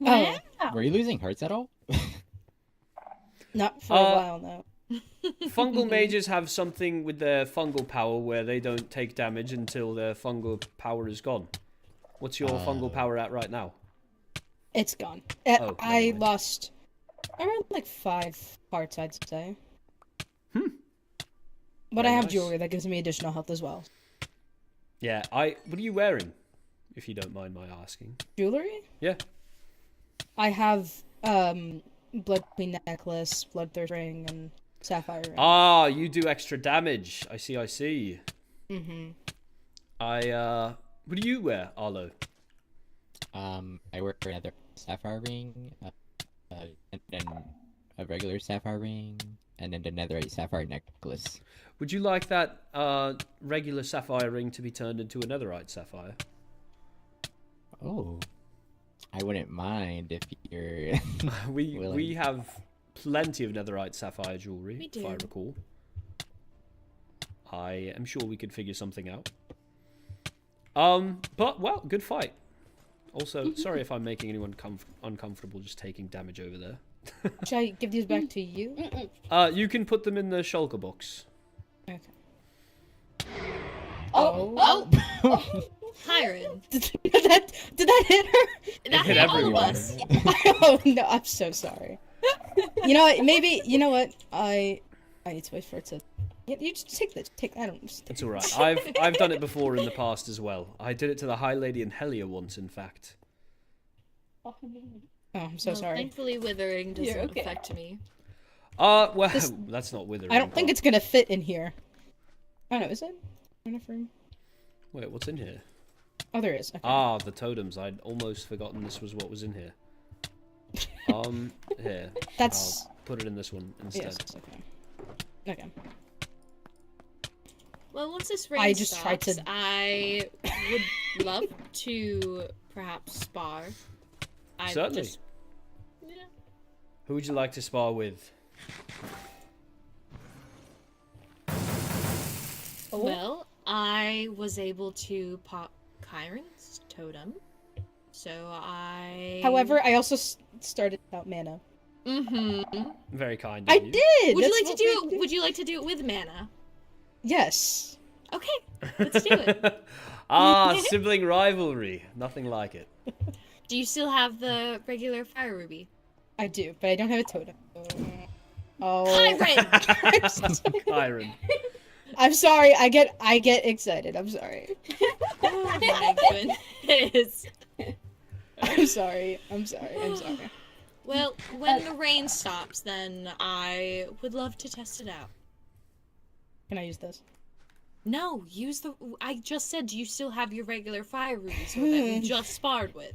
Oh, were you losing hearts at all? not for a while now. Fungal mages have something with their fungal power where they don't take damage until their fungal power is gone. What's your fungal power at right now? It's gone. Oh, I never mind. lost around like 5 parts, I'd say. But Very I have nice. jewelry that gives me additional health as well. Yeah, what are you wearing? If you don't mind my asking. Jewelry? Yeah. I have Blood Queen necklace, Bloodthirst ring, and Sapphire ring. Ah, you do extra damage. I see. Mm-hmm. What do you wear, Arlo? I wear another sapphire ring, and then a regular sapphire ring, and then another sapphire necklace. Would you like that regular sapphire ring to be turned into a netherite sapphire? Oh, I wouldn't mind if you're. we willing. have plenty of netherite sapphire jewelry, We if I do. recall. I am sure we could figure something out. But well, good fight. Also, sorry if I'm making anyone uncomfortable just taking damage over there. Should I give these back to you? You can put them in the shulker box. Okay. Oh. Hiron. Did that hit her? That hit hit all of everyone. us. Oh no, I'm so sorry. You know what? Maybe you know what? I need to wait for it to Yeah, you just take this. I don't. Just It's all right. I've done it before in the past as well. I did it to the High Lady in Helia once, in fact. Oh, I'm so Well, sorry. Thankfully, withering doesn't You're okay. affect me. Well, This- that's not withering. I don't think but- it's gonna fit in here. Oh no, is it? Room? Wait, what's in here? Oh, there is. Okay. Ah, the totems. I'd almost forgotten this was what was in here. Here. That's I'll put it in this one instead. yes. Okay. Okay. Well, once this rain I just tried stops, to- I would love to perhaps spar. I Certainly. Just, yeah. Who would you like to spar with? Oh. Well, I was able to pop Chiron's totem, so I. However, I also started without mana. Mm-hmm. Very kind. I Of you. did. Would you That's like to what do it? Would you like to do it with mana? Yes. Okay, let's do it. Sibling rivalry. Nothing like it. Do you still have the regular fire ruby? I do, but I don't have a totem. Oh. Chiron! I'm so sorry. Chiron. I'm sorry. I get excited. I'm sorry. Oh my goodness. I'm sorry. I'm sorry. I'm sorry. Well, when the rain stops, then I would love to test it out. Can I use this? No, use the. I just said, do you still have your regular fire ruby sword that we just sparred with?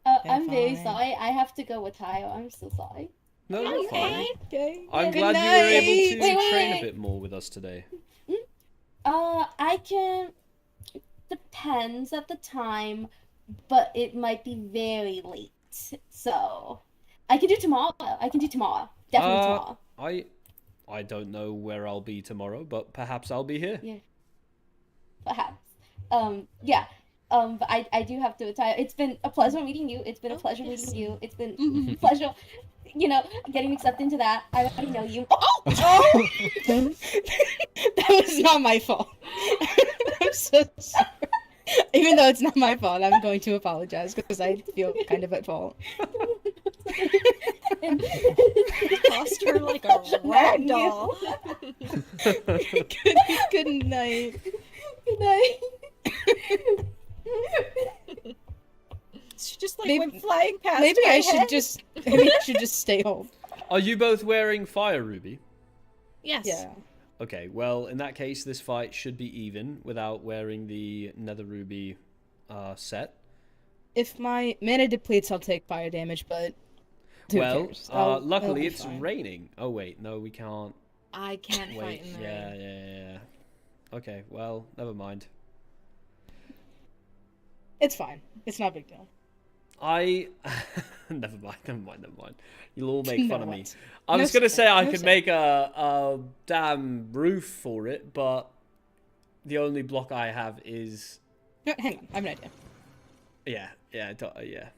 I'm very fine. sorry. I have to go with Tayo. I'm so sorry. No, you're fine. Okay. I'm Good glad night. you were able to Wait, train wait. a bit more with us today. I can. Depends at the time, but it might be very late. So, I can do tomorrow. Definitely tomorrow. I don't know where I'll be tomorrow, but perhaps I'll be here. Yeah. Perhaps. Yeah. But I do have to retire. It's been a pleasure meeting you. It's been a pleasure meeting you. It's been a pleasure, getting accepted into that. I already know you. Oh! That was not my fault. I'm so sorry. Even though it's not my fault, I'm going to apologize because I feel kind of at fault. Tossed her like a rag doll. Good night. Good night. She just like Maybe- went flying past. Maybe my I should head. just stay home. Are you both wearing fire ruby? Yes. Yeah. Okay, well, in that case, this fight should be even without wearing the nether ruby set. If my mana depletes, I'll take fire damage, but who Well, cares? I'll luckily be it's fine. raining. Oh wait, no, we can't. I can't fight Wait, in the yeah, rain. yeah. Okay, well, never mind. It's fine. It's not a big deal. never mind. You'll all make fun of me. what? I No was gonna say, say I no could say. make a damn roof for it, but the only block I have is No, hang on. I have an idea. yeah.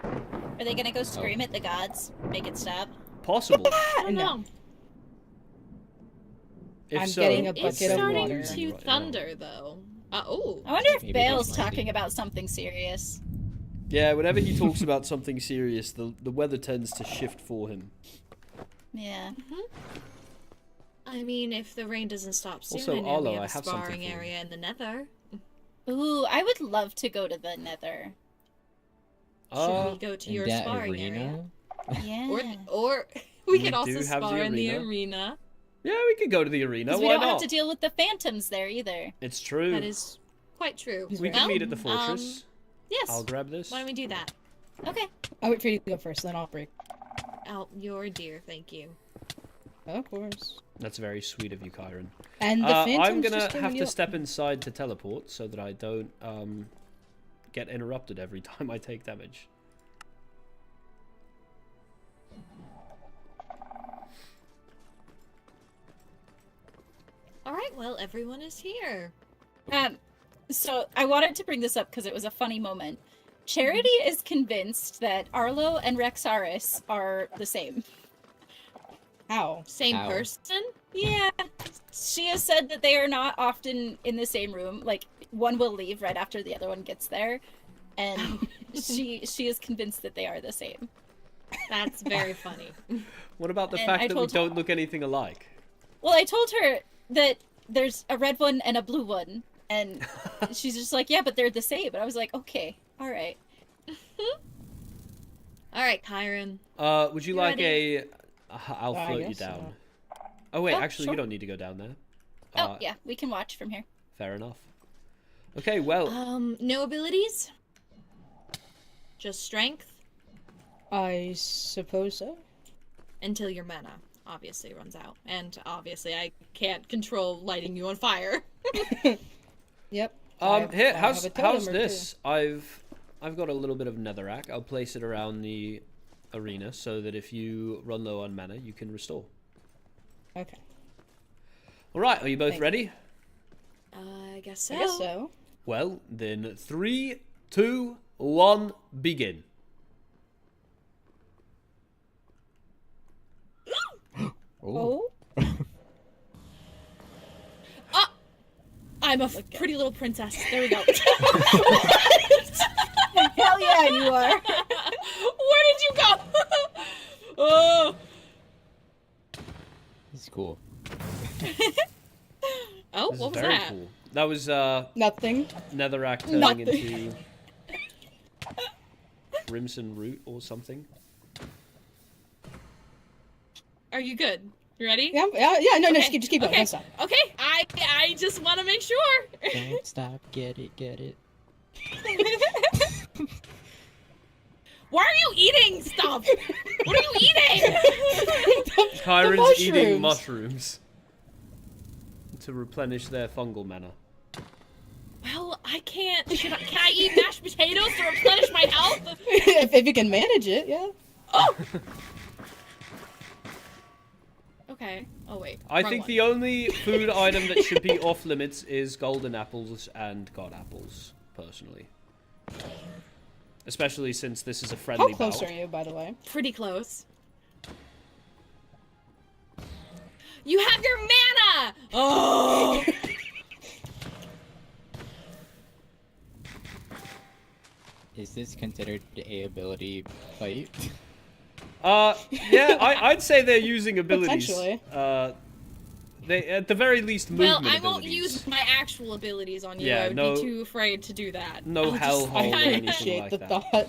Are they gonna go scream at the gods? Make it stop? Possible. I don't No. know. If I'm so, getting a It's bucket of starting water. to Right now. thunder, though. Oh. I wonder if Maybe Bale's that's talking lightning. about something serious. Yeah, whenever he talks about something serious, the weather tends to shift for him. Yeah. I mean, if the rain doesn't stop soon, Also, I know Arlo, we I have a have something sparring for you. area in the Nether. Ooh, I would love to go to the Nether. Should we go to In your that sparring area? arena? Yeah. Or we We could also do have the spar in the arena. arena. Yeah, we could go to the arena. Because we Why don't not? have to deal with the phantoms there either. It's true. That is quite true. We Well, can meet at the fortress. Yes. I'll grab this. Why don't we do that? Okay. I'll wait for you to go first, then I'll break. Oh, you're dear. Thank you. Of course. That's very sweet of you, Kyron. And the phantoms I'm gonna just came have when to you- step inside to teleport so that I don't get interrupted every time I take damage. All right. Well, everyone is here. So I wanted to bring this up because it was a funny moment. Charity is convinced that Arlo and Rexaris are the same. How? Same Ow. person? Yeah. She has said that they are not often in the same room. Like, one will leave right after the other one gets there. And she is convinced that they are the same. That's very funny. What about the And fact I that we told- don't look anything alike? Well, I told her that there's a red one and a blue one, and she's just like, yeah, but they're the same. But I was like, okay, all right. All right, Kyron. Would you You like ready? I'll I float you guess down. so. Oh wait, Oh, actually, sure. you don't need to go down there. Oh, yeah, we can watch from here. Fair enough. Okay, well, No abilities? Just strength I suppose so. until your mana obviously runs out. And obviously I can't control lighting you on fire. Yep. here, I how's have a totem or this? I've got a little bit of netherrack. I'll place it around the arena so that if you run low on mana, you can restore. two. Okay. All right, are you both Thank ready? I guess so. I guess so. Well, then 3, 2, 1, begin. Oh. I'm a pretty little princess. There we go. Hell yeah, you are. Where did you go? Oh. It's cool. Oh, This what is was very that? cool. That was Nothing. netherrack turning Nothing. into crimson root or something. Are you good? You ready? Yeah, no, Okay. just keep going. Okay. Don't stop. Okay, I just want to make sure. Don't stop. Get it. Why are you eating stuff? What are you eating? Kyron's eating mushrooms. mushrooms to replenish their fungal mana. Well, I can't. Can I eat mashed potatoes to replenish my health? if you can manage it, yeah. Oh. Okay. Oh wait. I wrong think one. the only food item that should be off limits is golden apples and god apples, personally. Especially since this is a friendly How close bout. are you, by the way? Pretty close. You have your mana. Oh. Is this considered a ability fight? Yeah, I'd say they're using abilities. Potentially. They, at the very least, Well, movement I won't abilities. use my actual abilities on you. Yeah, I would no- be too afraid to do that. No I'll just- hellhole or I anything appreciate like the that. thought.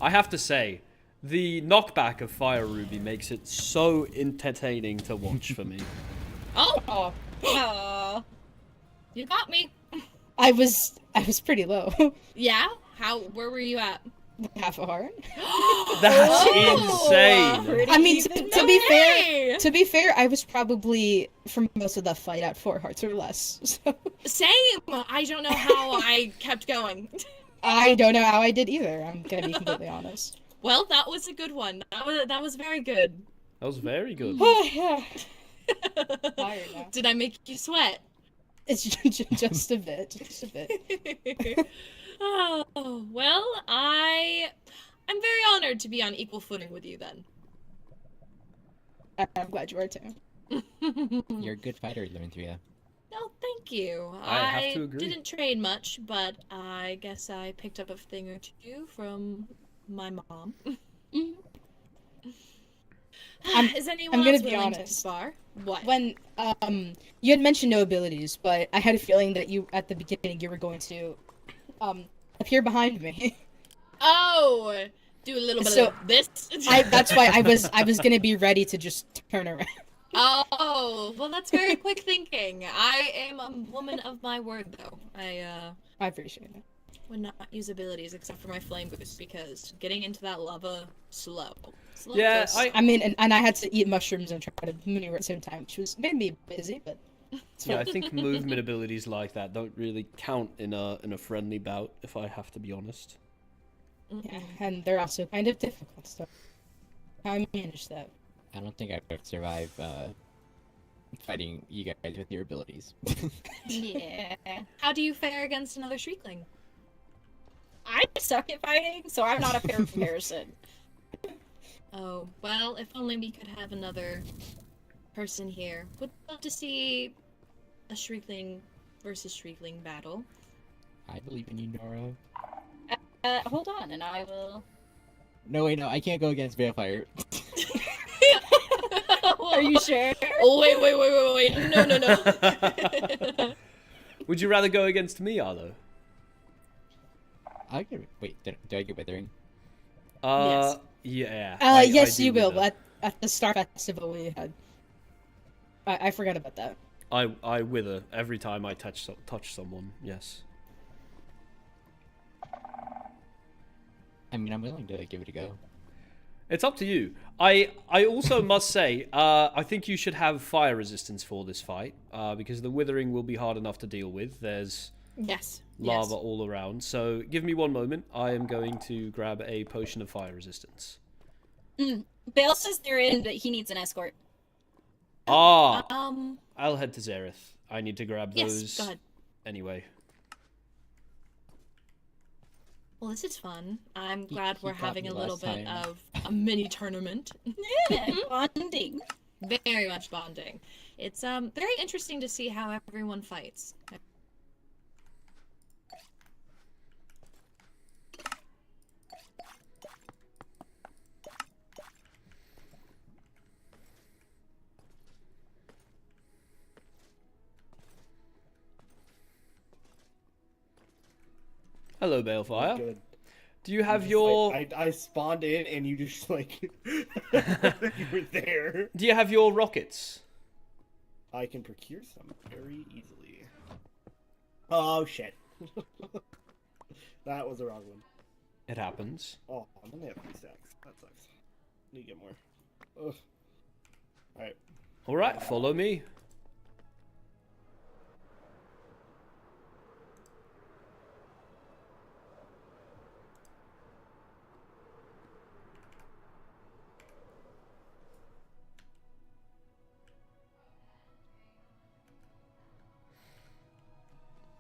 I have to say, the knockback of Fire Ruby makes it so entertaining to watch for me. Oh. Oh. You got me. I was pretty low. Yeah? Where were you at? Half a heart. That's Oh, insane. I mean, way. to be fair, I was probably for most of the fight at 4 hearts or less. So Same. I don't know how I kept going. I don't know how I did either. I'm gonna be completely honest. Well, that was a good one. That was very good. That was very good. Oh yeah. Tired now. Did I make you sweat? It's just a bit. Just a bit. Oh, well, I'm very honored to be on equal footing with you then. I'm glad you are too. You're a good fighter, Lemon3. No, thank you. I have to agree. Didn't train much, but I guess I picked up a thing or two from my mom. Is anyone I'm gonna else be willing to honest. spar? What? When you had mentioned no abilities, but I had a feeling that you at the beginning you were going to appear behind me. Oh, do a little bit So, of this. That's why I was gonna be ready to just turn around. Oh, well, that's very quick thinking. I am a woman of my word, though. I appreciate it. would not use abilities except for my flame boost because getting into that lava slow. Yeah, I mean, and I had to eat mushrooms and try to maneuver at the same time, which was made me busy, but it's Yeah, I fine. think movement abilities like that don't really count in a friendly bout, if I have to be honest. Yeah, and they're also kind of difficult, so how I manage that. I don't think I could survive fighting you guys with your abilities. Yeah. How do you fare against another Shriekling? I suck at fighting, so I'm not a fair comparison. Oh, well, if only we could have another person here. Would love to see a Shriekling versus Shriekling battle. I believe in you, Nora. Hold on, and I will. No, wait, no, I can't go against Balefire. Are you sure? Oh, wait. No. Would you rather go against me, Arlo? I can wait. Do I get withering? Yeah. Yes, I you do will. wither. At the Star Festival we had. I forgot about that. I wither every time I touch someone. Yes. I mean, I'm willing to give it a go. It's up to you. I also must say, I think you should have fire resistance for this fight, because the withering will be hard enough to deal with. There's lava all around. So give me one moment. I am going to grab a potion of fire resistance. Bale says they're in, but he needs an escort. I'll head to Zareth. I need to grab those. Yes, go ahead. Anyway. Well, this is fun. I'm glad he we're got having me a little last bit time. of a mini tournament. Yeah, bonding. Very much bonding. It's very interesting to see how everyone fights. Hello, Balefire. Good. Do you have Just, your... like, I spawned in and you just like you were there. Do you have your rockets? I can procure some very easily. Oh shit. That was the wrong one. It happens. Oh, I only have 3 stacks. That sucks. Need to get more. Ugh. Alright. Alright, follow me.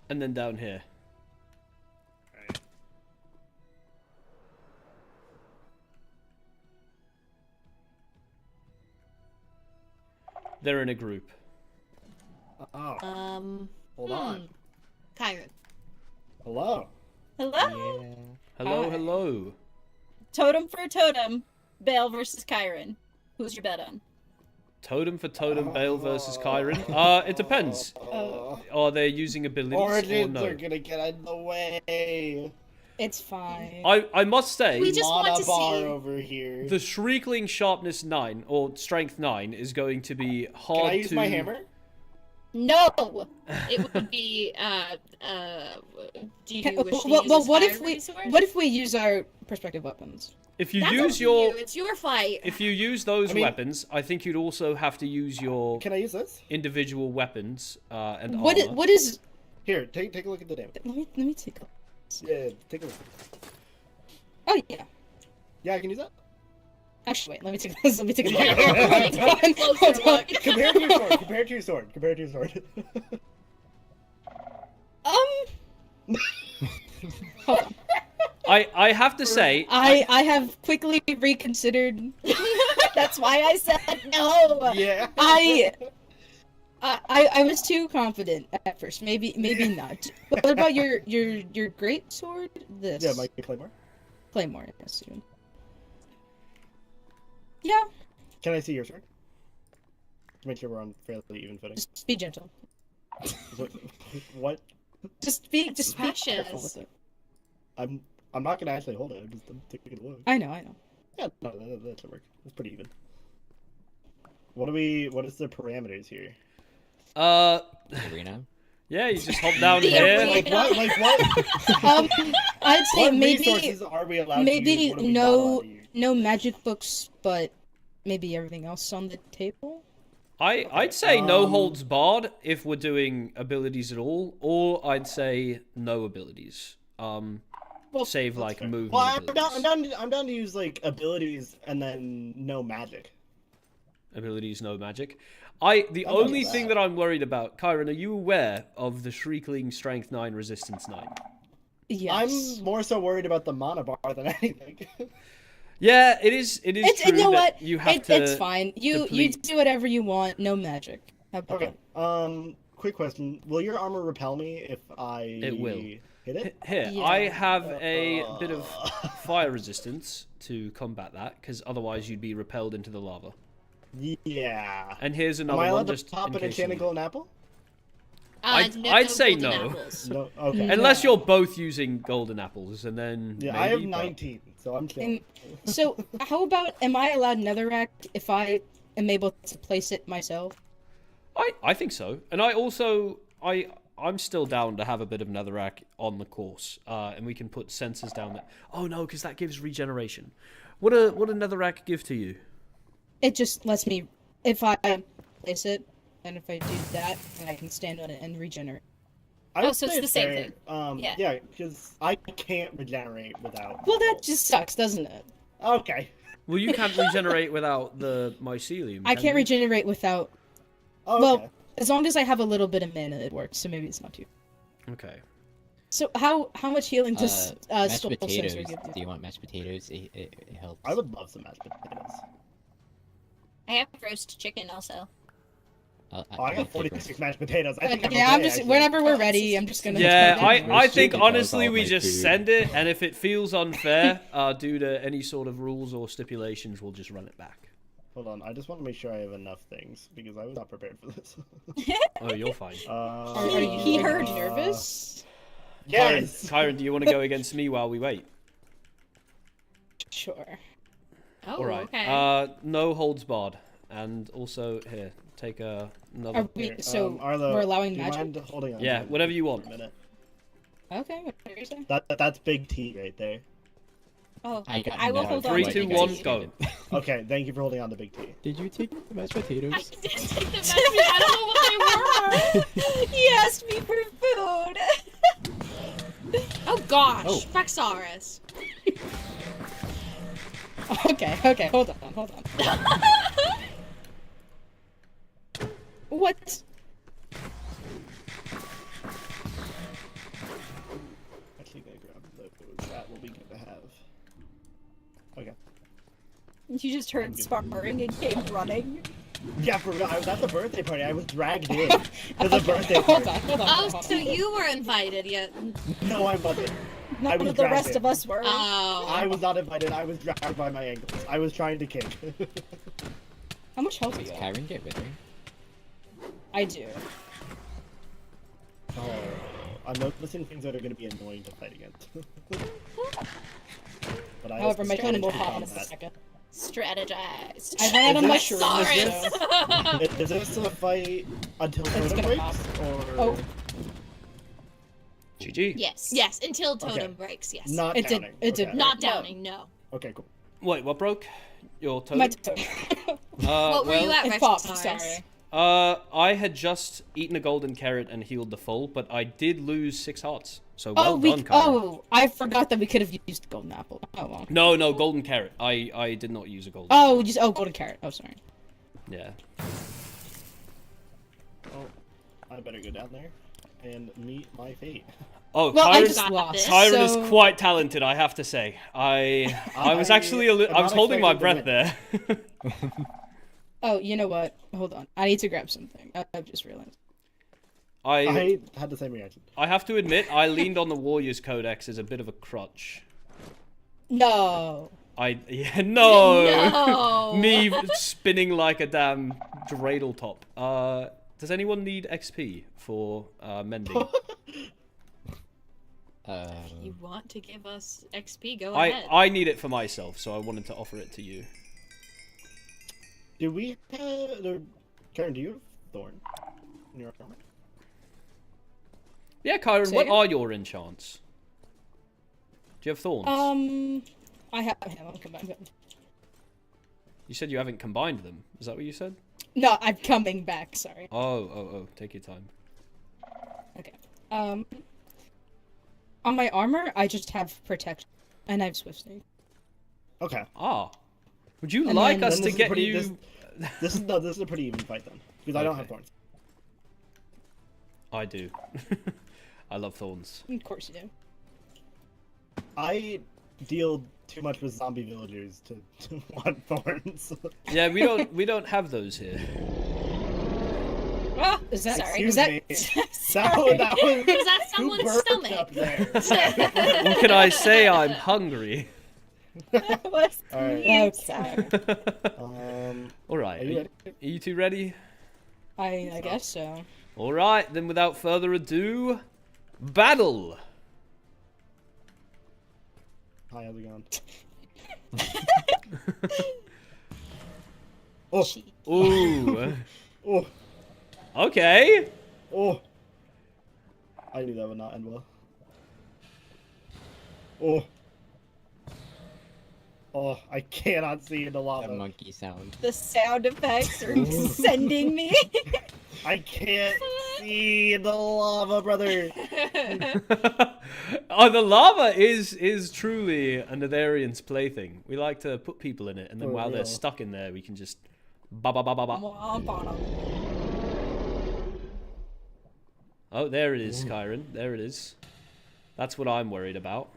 And then down here. Alright. They're in a group. Oh. Hold on. Kyron. Hello. Hello? Yeah. Hello, Hi. hello. Totem for totem. Bale versus Kyron. Who's your bet on? Totem for totem, Bale versus Kyron. It depends. Are they using abilities Origins or no? are gonna get out of the way. It's fine. I must say, We just want Mana to bar see. over here. the Shriekling Sharpness 9 or Strength 9 is going to be hard Can I use to... my hammer? No! It would be do you wish to Well, use a what fire if we resort? what if we use our perspective weapons? If you That's up use to your... you. It's your fight. If you use those I mean- weapons, I think you'd also have to use your Can I use this? individual weapons and What armor. what is? Here, take a look at the damage. Let me take a. Yeah, take a look. Oh yeah. Yeah, I can use that. Actually, wait. Let me take this. Let me take a look. Closer Hold on. look. Compare to your sword. Compare to your sword. Compare to your sword. Hold on. I have to say... I have quickly reconsidered. That's why I said no! Yeah. I was too confident at first. Maybe not. What about your great sword? This. Yeah, my claymore. Claymore. Yes. Dude. Yeah. Can I see your sword? To make sure we're on fairly even footing. Just be gentle. What? Just be Precious. careful with it. I'm not gonna actually hold it. I'm taking a look. I know. Yeah, no, that should work. It's pretty even. What is the parameters here? Arena. Yeah, you just hop down The here. arena. Like what? Like what? I'd say What maybe resources are we allowed to maybe use? What are we not allowed no to use? no magic books, but maybe everything else on the table. I'd say no holds barred if we're doing abilities at all, or I'd say no abilities. Save like Fair. movement. Well, abilities. I'm down to use like abilities and then no magic. Abilities, no magic. The I'm only not thing bad. that I'm worried about, Kyron, are you aware of the Shriekling Strength 9 Resistance 9? Yes. I'm more so worried about the mana bar than anything. Yeah, it is true You know that what? you have to It's fine. You deplete- do whatever you want. No magic. How about Okay. that? Quick question: will your armor repel me if I? It will. hit it? Here, Yeah. I have a bit of fire resistance to combat that, because otherwise you'd be repelled into the lava. Yeah. And here's Am another I allowed one to just pop in an case you enchanted need- golden apple? I'd say golden no. apples. No. Okay. Unless you're both using golden apples, and then Yeah, maybe, I have but- 19, so I'm chilling. So, how about, am I allowed netherrack if I am able to place it myself? I think so, and I also I'm still down to have a bit of netherrack on the course, and we can put sensors down there. Oh no, because that gives regeneration. What a netherrack give to you? It just lets me, if I place it, and if I do that, then I can stand on it and regenerate. I would so it's say the same fair. thing. Yeah. Yeah, because I can't regenerate without. Well, that just sucks, doesn't it? Okay. Well, you can't regenerate without the mycelium. I can can't you? regenerate without. Oh, Well, okay. as long as I have a little bit of mana, it works. So maybe it's not too. Okay. So how much healing does Mashed soul potatoes. sensor give Do you? you want mashed potatoes? It helps. I would love some mashed potatoes. I have roast chicken also. I got 46 mashed potatoes. I think Yeah, I'm I'm okay, just actually. whenever we're ready, I'm just gonna. Yeah, Roast I think chicken does honestly all we my just food. send it, and if it feels unfair due to any sort of rules or stipulations, we'll just run it back. Hold on, I just want to make sure I have enough things because I was not prepared for this. Oh, you're fine. He heard nervous. Yes. Kyron, do you want to go against me while we wait? Sure. Oh, All right. okay. No holds barred, and also here, take another. Are we, so Arlo, we're allowing do you magic? mind holding on Yeah, to it whatever you want. for a minute? Okay, whatever you say. That's big T right there. Oh, got I will no hold on. Three, to two, the one, chicken. go. Okay, thank you for holding on to big T. Did you take the mashed potatoes? I did take the mashed potatoes. I don't know what they were. He asked me for food. Oh gosh, Oh. Rexaris. Okay, hold on. What? Actually, gonna grab those. That will be good to have. Okay. You just heard sparring and came running. Yeah, for real. I was at the birthday party. I was dragged in to the birthday Hold party. on. Oh, so you were invited yet? No, I wasn't. I None was of the dragged rest in. of us were. Oh. I was not invited. I was dragged by my ankles. I was trying to kick. How much health do Does you have? Kyron get withering? I do. Oh, I'm noticing things that are going to be annoying to fight against. But I However, my totem will strategy pop in a combat. second. Strategize. I ran out of Is mushrooms. Rexaris. Is this a fight until It's totem gonna breaks? pop. Or Oh. GG. Yes. Yes, until totem Okay. breaks. Yes. not It did- downing? it did Okay. Not downing. No. Okay, cool. Wait, what broke? Your totem? My totem. What were you at, It popped, Rexaris? sorry. I had just eaten a golden carrot and healed the full, but I did lose 6 hearts. So well done, Kyron. Oh, I forgot that we could have used golden apple. Oh well. No, golden carrot. I did not use a golden. Golden carrot. Oh, sorry. Yeah. Oh, I better go down there and meet my fate. Oh, Well, I Kyron, just lost. Kyron so... is quite talented, I have to say. I was actually am I was not holding my expecting breath to there. Oh, you know what? Hold on. I need to grab something. I've just realized. I had the same reaction. I have to admit, I leaned on the Warriors Codex as a bit of a crutch. No. No. Me spinning like a damn dreidel top. Does anyone need XP for mending? You want to give us XP? Go ahead. I need it for myself, so I wanted to offer it to you. Do we have... Karen, do you have Thorn in your armor? Yeah, Kyron, Say what again? are your enchants? Do you have thorns? I have him. I'll come back. You said you haven't combined them. Is that what you said? No, I'm coming back. Sorry. Oh. Take your time. Okay. On my armor, I just have protection, and I have swift snake. Okay. Ah. Would you And like then- us Then to this is get pretty- you... This is a pretty even fight then, because I don't have thorns. I do. I love thorns. Of course you do. I deal too much with zombie villagers to want thorns. Yeah, we don't have those here. Ah, Is that Sorry. is that Me. Sorry. That was Was that two someone's birds stomach? up there. What can I say? I'm hungry. Alright. okay? All right. Are you ready? Are you two ready? I guess so. All right. Then, without further ado, battle. Hi, how's it going? Oh, Ooh. oh, Okay. oh. I knew that would not end well. Oh. Oh, I cannot see in the The lava. monkey sound. The sound effects are sending me. I can't see the lava, brother. Oh, the lava is truly a Netherian's plaything. We like to put people in it, and then For while they're real. stuck in there, we can just ba ba ba ba ba. Womp on 'em. Oh, there it is, Kyron. There it is. That's what I'm worried about.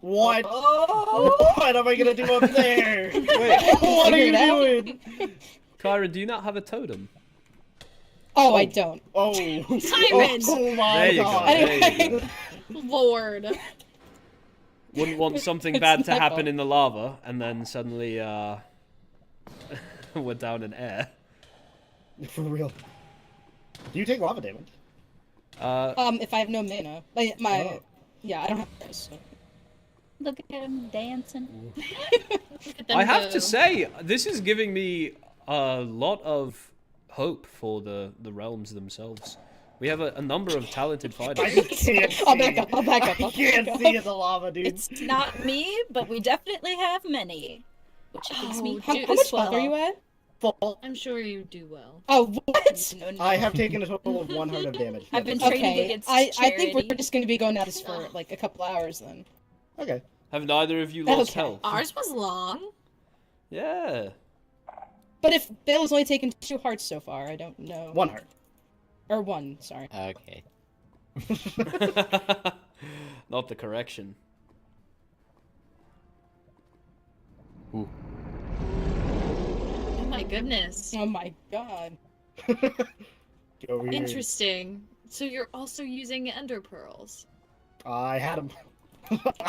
What? What am I gonna do up there? Wait, What are you figure it out. doing? Kyron, do you not have a totem? Oh, I don't. Oh, Kyron! oh my There you go. god. There you go. Lord. Wouldn't want something It's bad to my happen fault. in the lava, and then suddenly, we're down in air. For real. Do you take lava damage? If I have no mana, Oh. yeah, I don't have those. So. Look at him dancing. Look at them I have go. to say, this is giving me a lot of hope for the realms themselves. We have a number of talented I fighters. just can't see. I'll back up. I'll back up. I I'll can't back see up. the lava, dude. It's not me, but we definitely have many. Which makes me How, do how much well. health are you at? Full. I'm sure you do well. Oh, what? No, no. I have taken a total of 1 heart of damage. I've been Nothing. training Okay, against I think we're charity. just gonna be going at this for like a couple hours then. Okay. Have neither of you lost Okay. health? Ours was long. Yeah. But if Bill has only taken 2 hearts so far, I don't know. 1 heart. Or 1, sorry. Okay. Not the correction. Ooh. Oh my goodness. Oh my god. Get over here. Interesting. So you're also using ender pearls. I had them.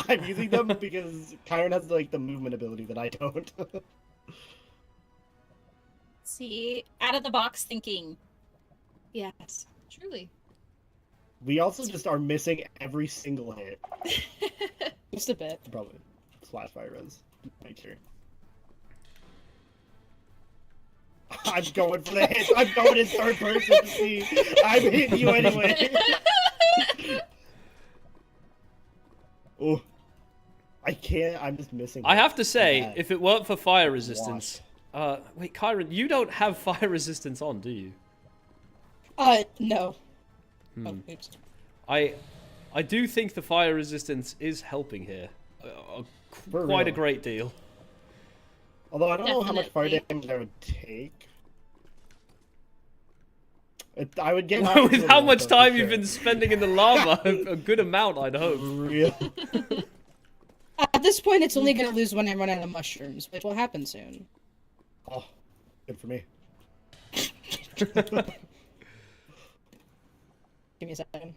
I'm using them because Kyron has like the movement ability that I don't. See, out of the box thinking. Yes, truly. We also just are missing every single hit. Just a bit. Probably slash fire res. Make sure. I'm going for the hits. I'm going in third person to see. I'm hitting you anyway. Oh, I can't. I'm just missing. I have to say, that. if it weren't for fire resistance... wait, Kyron, you don't have fire resistance on, do you? No. Hmm. Oh, oops. I do think the fire resistance is helping here. For Quite a real. great deal. Although I don't know how much fire Definitely. damage I would take. I would get. With how much time you've been spending in the lava, a good amount, I'd hope. Real. At this point, it's only gonna lose when I run out of mushrooms, which will happen soon. Oh, good for me. Give me a second.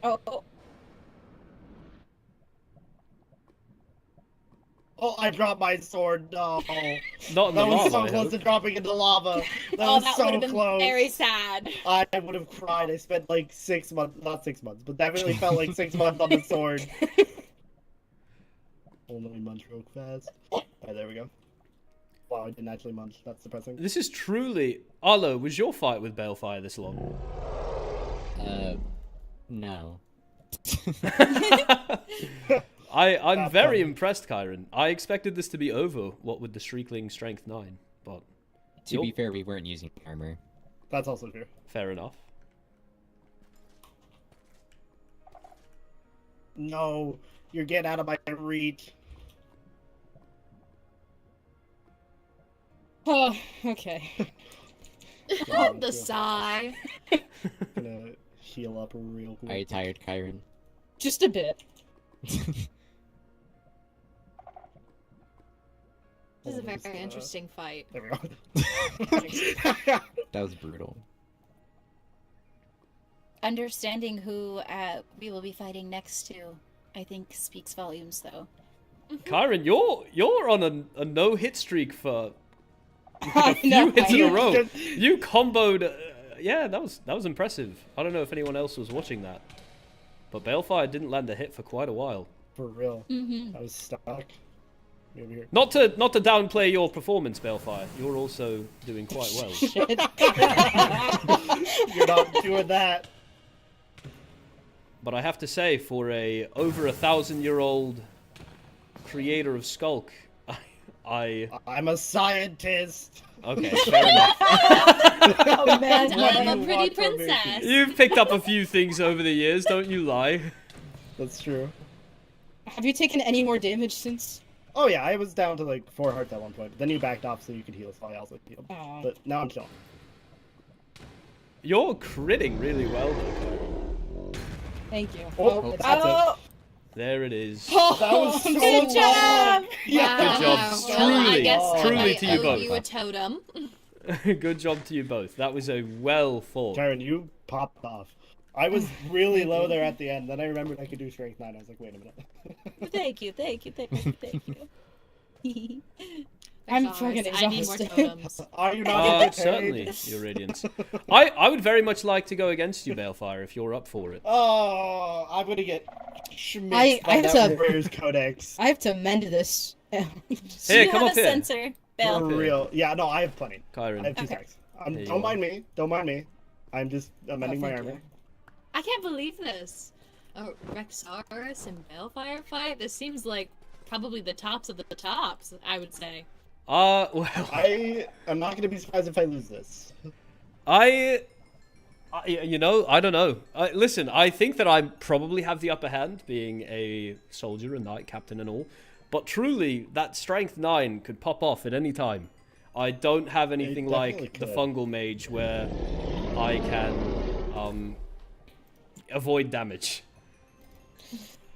Oh, Oh, I dropped my sword. No. Not in the That was lava, so I close hope. to dropping into lava. That oh, was that so would have been close. very sad. I would have cried. I spent like 6 months, not 6 months, but definitely felt like 6 months on the sword. Oh, let me munch real fast. Alright, there we go. Wow, I didn't actually munch. That's depressing. This is truly... Arlo, was your fight with Balefire this long? No. I'm That's very funny. impressed, Kyron. I expected this to be over, what with the Shriekling Strength 9, but To be fair, we weren't using armor. That's also true. fair enough. No, you're getting out of my reach. Oh, okay. Oh, the sigh. Gonna heal up real quick. Are you tired, Kyron? Just a bit. This is a Hold on, very interesting fight. There we go. That was brutal. Understanding who we will be fighting next to, I think, speaks volumes, though. Kyron, you're on a no-hit streak for I a few know. hits in a row. You comboed. Yeah, that was impressive. I don't know if anyone else was watching that, but Balefire didn't land a hit for quite a while. For real. Mm-hmm. I was stuck. Over here. Not to downplay your performance, Balefire. You're also doing quite well. You're not doing that. But I have to say, for a over 1,000-year-old creator of Skulk, I'm a scientist. Okay, fair enough. Oh man, What I'm a you pretty want from me? princess. You've picked up a few things over the years, don't you lie? That's true. Have you taken any more damage since? Oh yeah, I was down to like 4 hearts at one point. But then you backed off so you could heal, so I also healed. Aw. But now I'm chilling. You're critting really well, though. Thank you. Oh, it's that's it. There it is. Oh, That was so good job! Yeah. Good job. Well, I Truly, guess truly I to you owe both. you a totem. Good job to you both. That was a well fought. Karen, you popped off. I was really low there at the end. Then I remembered I could do strength 9. I was like, wait a minute. Thank you. I'm Rexaris, fucking I need more exhausted. totems. Are you not getting paid? Certainly, your radiance. I would very much like to go against you, Balefire, if you're up for it. Oh, I'm gonna get schmitzed I by have that to- Warriors Codex. I have to mend this. Here, you come have up a here. sensor, Belle. For real. Yeah, no, I have plenty. I Kyron. have 2 Okay. stacks. There you Don't go. mind me. Don't mind me. I'm just amending my thank armor. you. I can't believe this. A Rexaris and Balefire fight? This seems like probably the tops of the tops, I would say. Well, I am not gonna be surprised if I lose this. you know, I don't know. Listen, I think that I probably have the upper hand, being a soldier and knight captain and all. But truly, that strength 9 could pop off at any time. I don't have anything like definitely the could. fungal mage where I can avoid damage.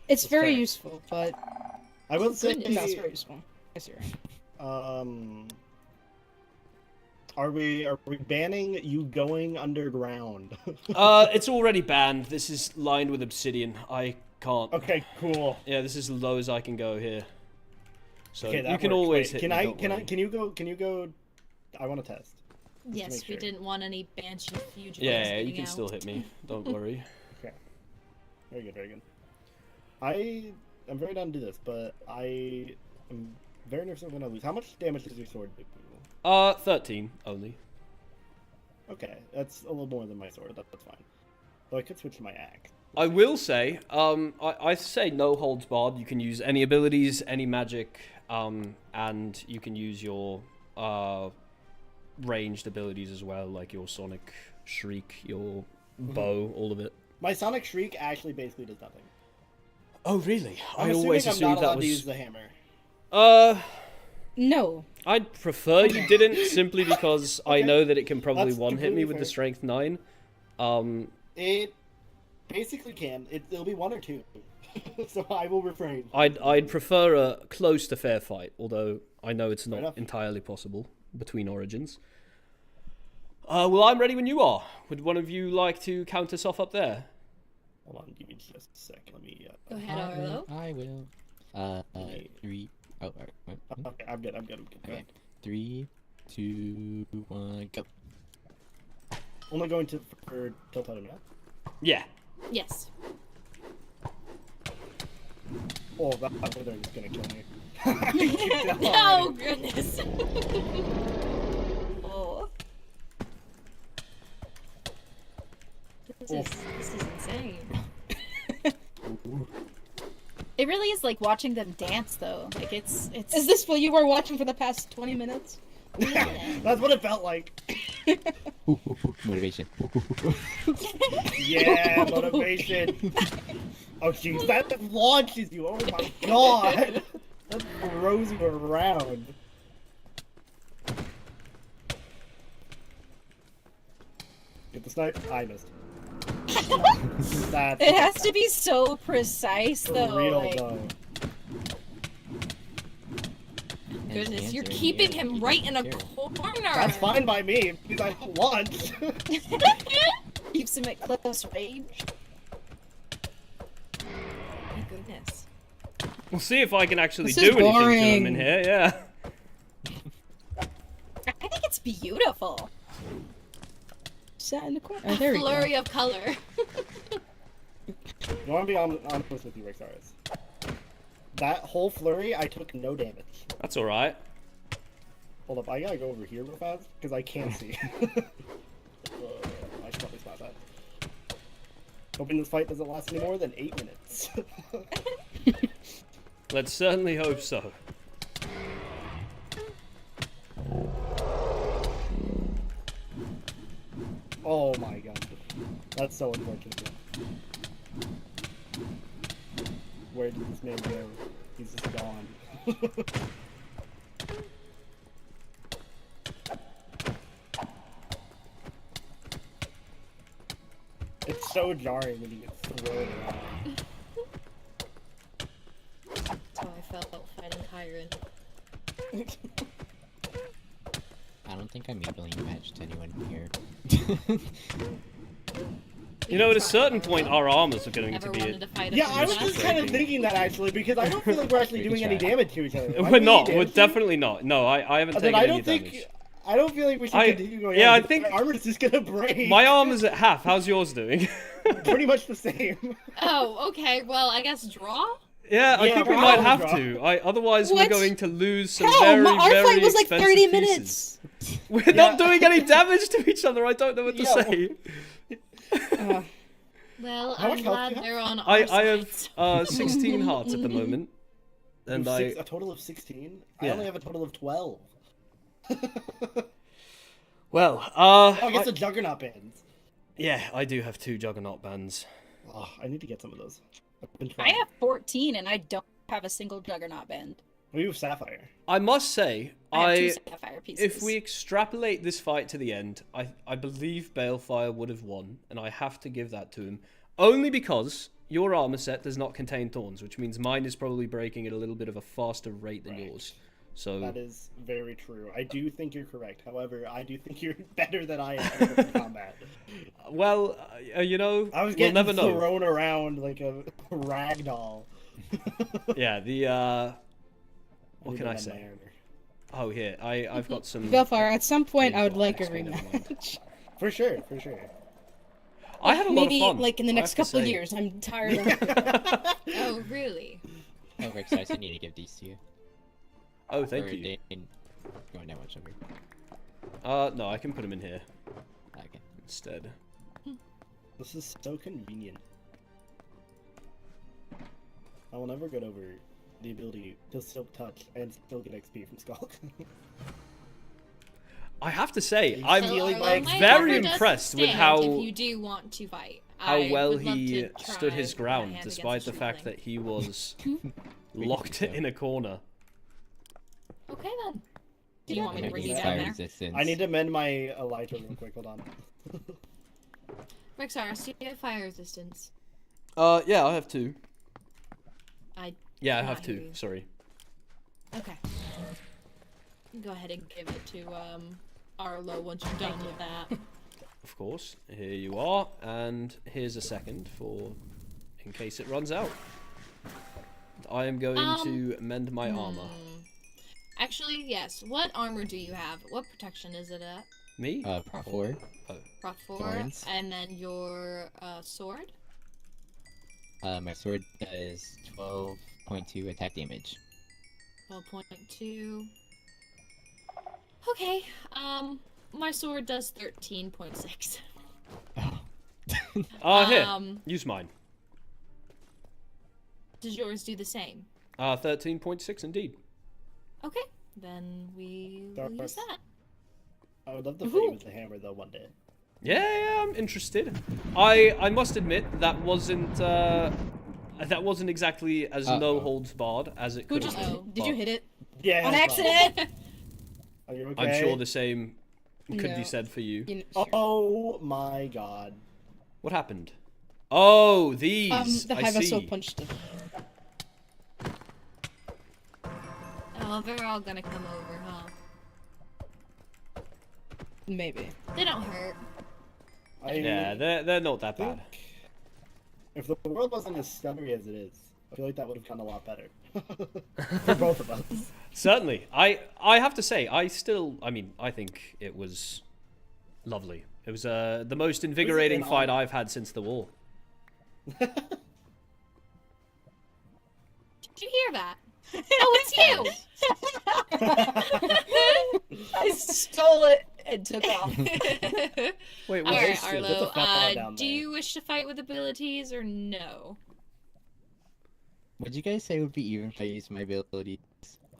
It's very fair. useful, but I will say, that's very useful. Yes, you're right. are we banning you going underground? It's already banned. This is lined with obsidian. I can't. Okay, cool. Yeah, this is as low as I can go here. So Okay, that you can works. always Wait, hit me, don't worry. can you go? I want to test. Yes, make we sure. didn't want any banshee fugitives Yeah, you getting can out. still hit me. Don't worry. Very good, very good. I am very down to do this, but I am very nervous I'm gonna lose. How much damage does your sword do? 13 only. Okay, that's a little more than my sword. That's fine. Though I could switch to my axe. I will say, I say no holds barred. You can use any abilities, any magic, and you can use your ranged abilities as well, like your Sonic Shriek, your bow, all of it. My Sonic Shriek actually basically does nothing. Oh, really? I'm I always assuming I'm assumed not that allowed to use was. the hammer. No. I'd prefer you didn't, simply because I know that it can probably That's one hit me completely with the fair. strength 9. It basically can. It'll be 1 or 2. So I will refrain. I'd prefer a close to fair fight, although I know it's not enough. entirely possible between origins. Well, I'm ready when you are. Would one of you like to count us off up there? Hold on, give me just a second. Let me. Go ahead, Arlo. I will. 3. Oh, alright. Wait, Okay, I'm good. Go Okay. ahead. 3, 2, 1, go. Only going to for till totem, yeah? Yeah. Yes. Oh, that wither is gonna kill me. Keep that Oh, on. goodness. Oh. This is insane. It really is like watching them dance, though. Like it's. Is this what you were watching for the past 20 minutes? That's what it felt like. Motivation. Yeah, motivation. Oh jeez, that launches you. Oh my god, that throws you around. Get the snipe. I missed. That's It has to be so precise, for though. real like, though. goodness, hands you're are in the keeping air, him you right don't in a care. corner. That's fine by me because I want. Keeps him at close range. My goodness. We'll see if I can actually This do is anything to him in boring. here. Yeah. I think it's beautiful. Sat in the corner. A There we go. flurry of color. I want to be honest with you, Rexaris. That whole flurry, I took no damage. That's all right. Hold up, I gotta go over here real fast because I can't see. I should probably stop that. Hoping this fight doesn't last any more than 8 minutes. Let's certainly hope so. Oh my god. That's so unfortunate. Where did this man go? He's just gone. It's so jarring when he gets thrown around. That's how I felt fighting Kyron. I don't think I'm evenly matched to anyone here. You know, at a certain point, our armors are going Never to be. wanted to fight a Yeah, I was princess. just kind of thinking that actually because I don't feel like we're actually We doing can any try. damage to each other. Am I We're doing not. any We're damage to you? definitely not. No, I haven't Then taken I any don't think damage. I don't feel like we should continue going. yeah, on I because think- my armor's just gonna break. My armor's at half. How's yours doing? Pretty much the same. Oh, okay. Well, I guess draw? Yeah, I Yeah, think we probably might have draw. to. Otherwise, we're What? going to lose some Hell, very, our very fight was like expensive 30 pieces. minutes. We're not doing any damage to each other. I don't know what to Yeah, say. Well, How much I'm health glad do you they're on our I side. have 16 hearts at the moment, and a total of 16. I Yeah. only have a total of 12. well, Oh, I guess the Juggernaut bands. yeah, I do have 2 Juggernaut bands. Oh, I need to get some of those. I've been I trying. have 14 and I don't have a single Juggernaut band. We have Sapphire. I must say, I have 2 Sapphire pieces. if we extrapolate this fight to the end, I believe Balefire would have won, and I have to give that to him. Only because your armor set does not contain thorns, which means mine is probably breaking at a little bit of a faster rate than yours. So That is very true. I do think you're correct. However, I do think you're better than I am in combat. well, you know, I was we'll getting never know. thrown around like a ragdoll. Yeah, the what need can to I mend my say? armor. Oh, here, I've got some. Bellfire, at some point I would painful like a actually, never mind. rematch. For sure, for sure. I had a lot Maybe of fun. like in the I next have to couple of say. years. I'm tired of Oh, really? Oh, Rexaris, I need to give these to you. Oh, thank Or you. they ain't going that much over. No, I can put them in here Okay. instead. This is so convenient. I will never get over the ability to Silk Touch and still get XP from Skulk. I have to say, I'm So, feeling although like my very armor does impressed with stand how if you do want to fight. how I well would love he to stood try his my ground, hand despite against the a fact shielding. that he was We locked can do so. in a corner. Okay then. Do you want me to Maybe bring you it's down fire there? resistance. I need to mend my Elytra real quick. Hold on. Rexaris, do you have fire resistance? Yeah, I have 2. I Yeah, I cannot have hear 2. you. Sorry. Okay. Go ahead and give it to Arlo once you're done with that. Of course. Here you are, and here's a second for in case it runs out. I am going to mend my armor. Actually, yes. What armor do you have? What protection is it at? Me? Prot 4. Proc 4. Thorns. And then your sword? My sword does 12.2 attack damage. 12.2. Okay. My sword does 13.6. Here. Use mine. Does yours do the same? 13.6 indeed. Okay. Then we will use that. I would love to fight you with the hammer though one day. Yeah, I'm interested. I must admit that wasn't exactly as no holds barred as it could have been. Did you hit it? Yeah. On accident? Are you okay? I'm sure the same could be No. said for you. Sure. Oh my god. What happened? Oh, these. The I high vessel see. punched it. Oh, they're all gonna come over, huh? Maybe. They don't hurt. Yeah, they're not that bad. If the world wasn't as scummy as it is, I feel like that would have gone a lot better for both of us. Certainly. I have to say, I think it was lovely. It was the most invigorating fight I've had since the war. Did you hear that? Oh, it's you! I stole it and took off. Wait, what Alright, is this? Arlo, down do there. you wish to fight with abilities or no? Would you guys say it would be even if I used my abilities?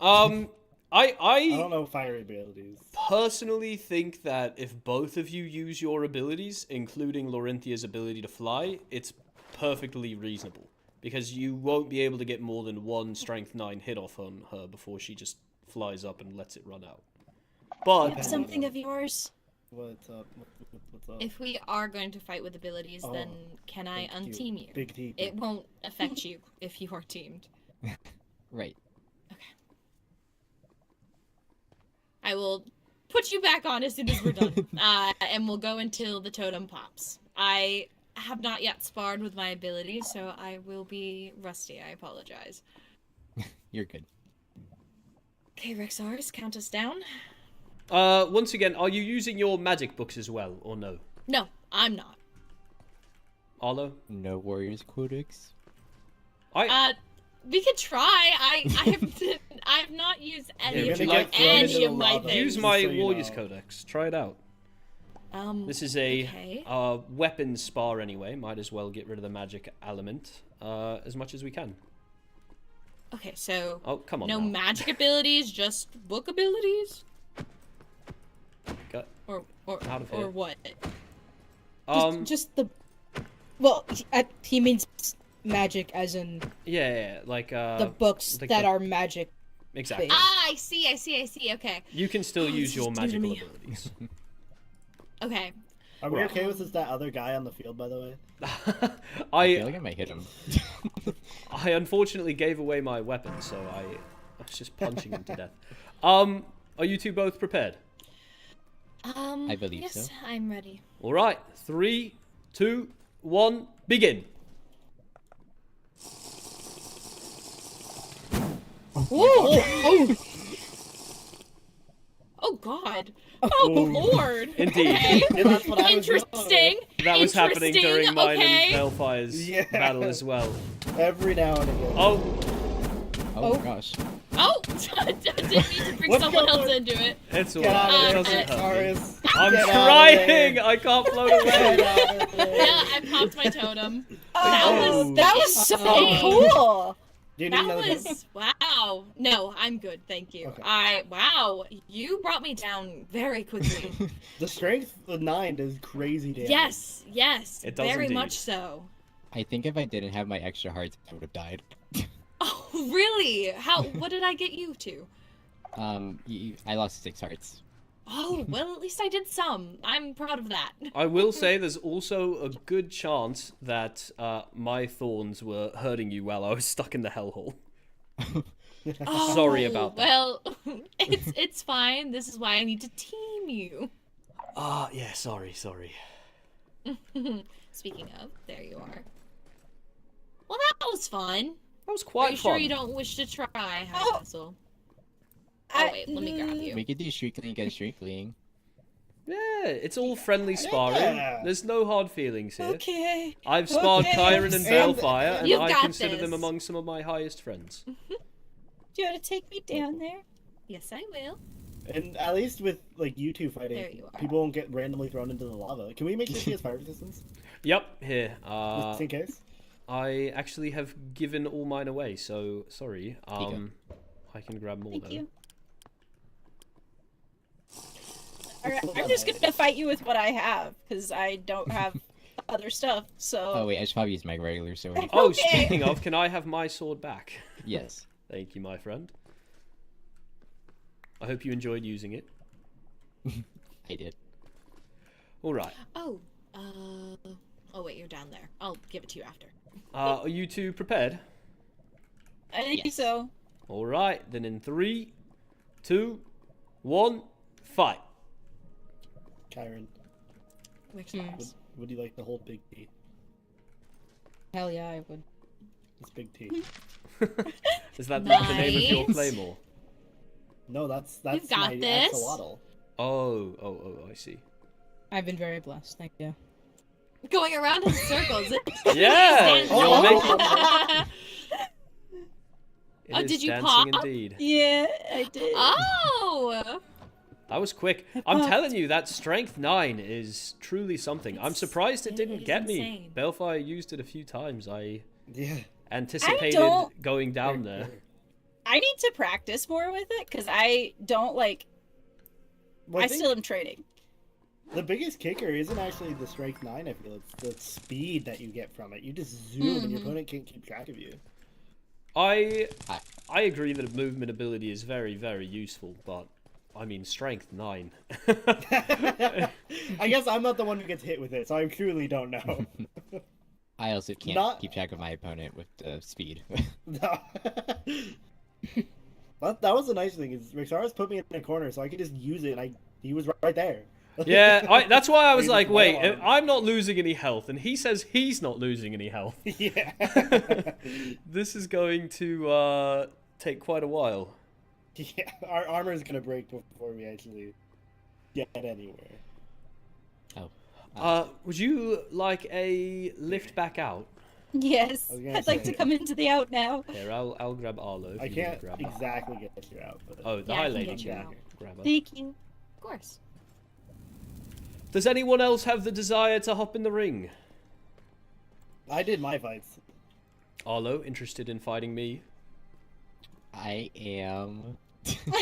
I I don't know fire abilities. personally think that if both of you use your abilities, including Laurenthia's ability to fly, it's perfectly reasonable. Because you won't be able to get more than one Strength 9 hit off on her before she just flies up and lets it run out. But Something of yours? What's up? What's up? If we are going to fight with abilities, then can I thank you. unteam you? Big T. It won't affect you if you are teamed. Right. I will put you back on as soon as we're done. And we'll go until the totem pops. I have not yet sparred with my abilities, so I will be rusty. I apologize. You're good. Okay, Rexaris, count us down. once again, are you using your magic books as well, or no? No, I'm not. Arlo? No Warriors Codex? We could try. I have not used any would you of like to throw it into any the of my lava? things. Use my so you Warriors know. Codex. Try it out. This is Okay. a weapons spar anyway. Might as well get rid of the magic element as much as we can. Okay, so Oh, come on no now. magic abilities, just book abilities, Got or out of here. what? Just the. Well, he means magic, as in yeah, like the books like that the- are magic. Exactly. Ah, I see. Okay. You can still use this your is new to magical me. abilities. Okay. Are we okay with this, that other guy on the field, by the way? I feel like I might hit him. I unfortunately gave away my weapon, so I was just punching him to death. Are you two both prepared? I believe yes, so. I'm ready. All right, 3, 2, 1, begin. Oh God. Oh Lord. Indeed. Okay. Yeah, that's what I was Interesting. That was happening during mine okay. and Bellfire's Yeah. battle as well. Every now and again. Oh gosh. Oh, didn't mean to bring What's someone going else on? into it. It's all Get out right. It of there, doesn't hurt me. Rexaris. I'm Get out of trying. there. I can't float away. Get out of there. Yeah, I popped my totem. Oh. That was so insane. cool. Do you need That another token? was wow. No, I'm good, thank you. Okay. Wow, you brought me down very quickly. The strength of 9 does crazy damage. yes, It does very indeed. much so. I think if I didn't have my extra hearts, I would have died. Oh, really? How? What did I get you to? I lost 6 hearts. Oh, well, at least I did some. I'm proud of that. I will say there's also a good chance that my thorns were hurting you while I was stuck in the hellhole. Sorry about that. Well, it's fine. This is why I need to team you. Yeah, sorry. Speaking of, there you are. Well, that was fun. That was Are quite you fun. sure you don't wish to try, High Vessel? Oh, wait, let me grab you. We could do Shriekling against Shriekling. Yeah, it's all friendly sparring. Yeah. There's no hard feelings here. Okay. I've sparred Okay. Kyron and Balefire, and You've I got consider this. them among some of my highest friends. Do you want to take me down there? Yes, I will. And at least with like you two There fighting, you are. people won't get randomly thrown into the lava. Can we make sure she has fire resistance? Yep, here. Just in case? I actually have given all mine away, so sorry. I can grab more Thank though. you. Alright, I'm just gonna fight you with what I have, because I don't have other stuff, so... Oh wait, I should probably use my regular sword. Oh, Okay. speaking of, can I have my sword back? Yes. Thank you, my friend. I hope you enjoyed using it. I did. All right. Oh, oh wait, you're down there. I'll give it to you after. Are you two prepared? I think so. All right. Then in 3, 2, 1, fight. Kyron, Rexaris. would you like to hold Big T? Hell yeah, I would. It's Big T. Is that the name of your Nice. claymore? No, that's You've got my this. axolotl. Oh, I see. I've been very blessed, thank you. Going around in circles. Yeah! He's You're dancing. making... It Oh, is did you dancing pop? indeed. Yeah, I did. Oh! That was quick. I'm telling you, that strength 9 is truly something. I'm surprised it didn't is get me. insane. Balefire used it a few times. I Yeah. anticipated don't- going down there. I need to practice more with it because I don't like. Well, I think still am trading. the biggest kicker isn't actually the strength 9. I feel it's the speed that you get from it. You just zoom, and your opponent can't keep track of you. I agree that movement ability is very, very useful, but I mean strength 9. I guess I'm not the one who gets hit with it, so I truly don't know. I also can't Not- keep track of my opponent with speed. No. That was the nice thing is Rexaris put me in a corner, so I could just use it, and he was right there. Yeah, that's why I was He's like, way wait, on him. I'm not losing any health, and he says he's not losing any health. Yeah. This is going to take quite a while. Yeah, our armor is gonna break before we actually get anywhere. Would you like a lift back out? Yes, I was gonna I'd like say- to come into the out now. Here, I'll grab Arlo. If I you can't want to grab exactly get you out, but Oh, the Yeah, I high can lady get you can out. grab her. Thank you. Of course. Does anyone else have the desire to hop in the ring? I did my fights. Arlo, interested in fighting me? I am.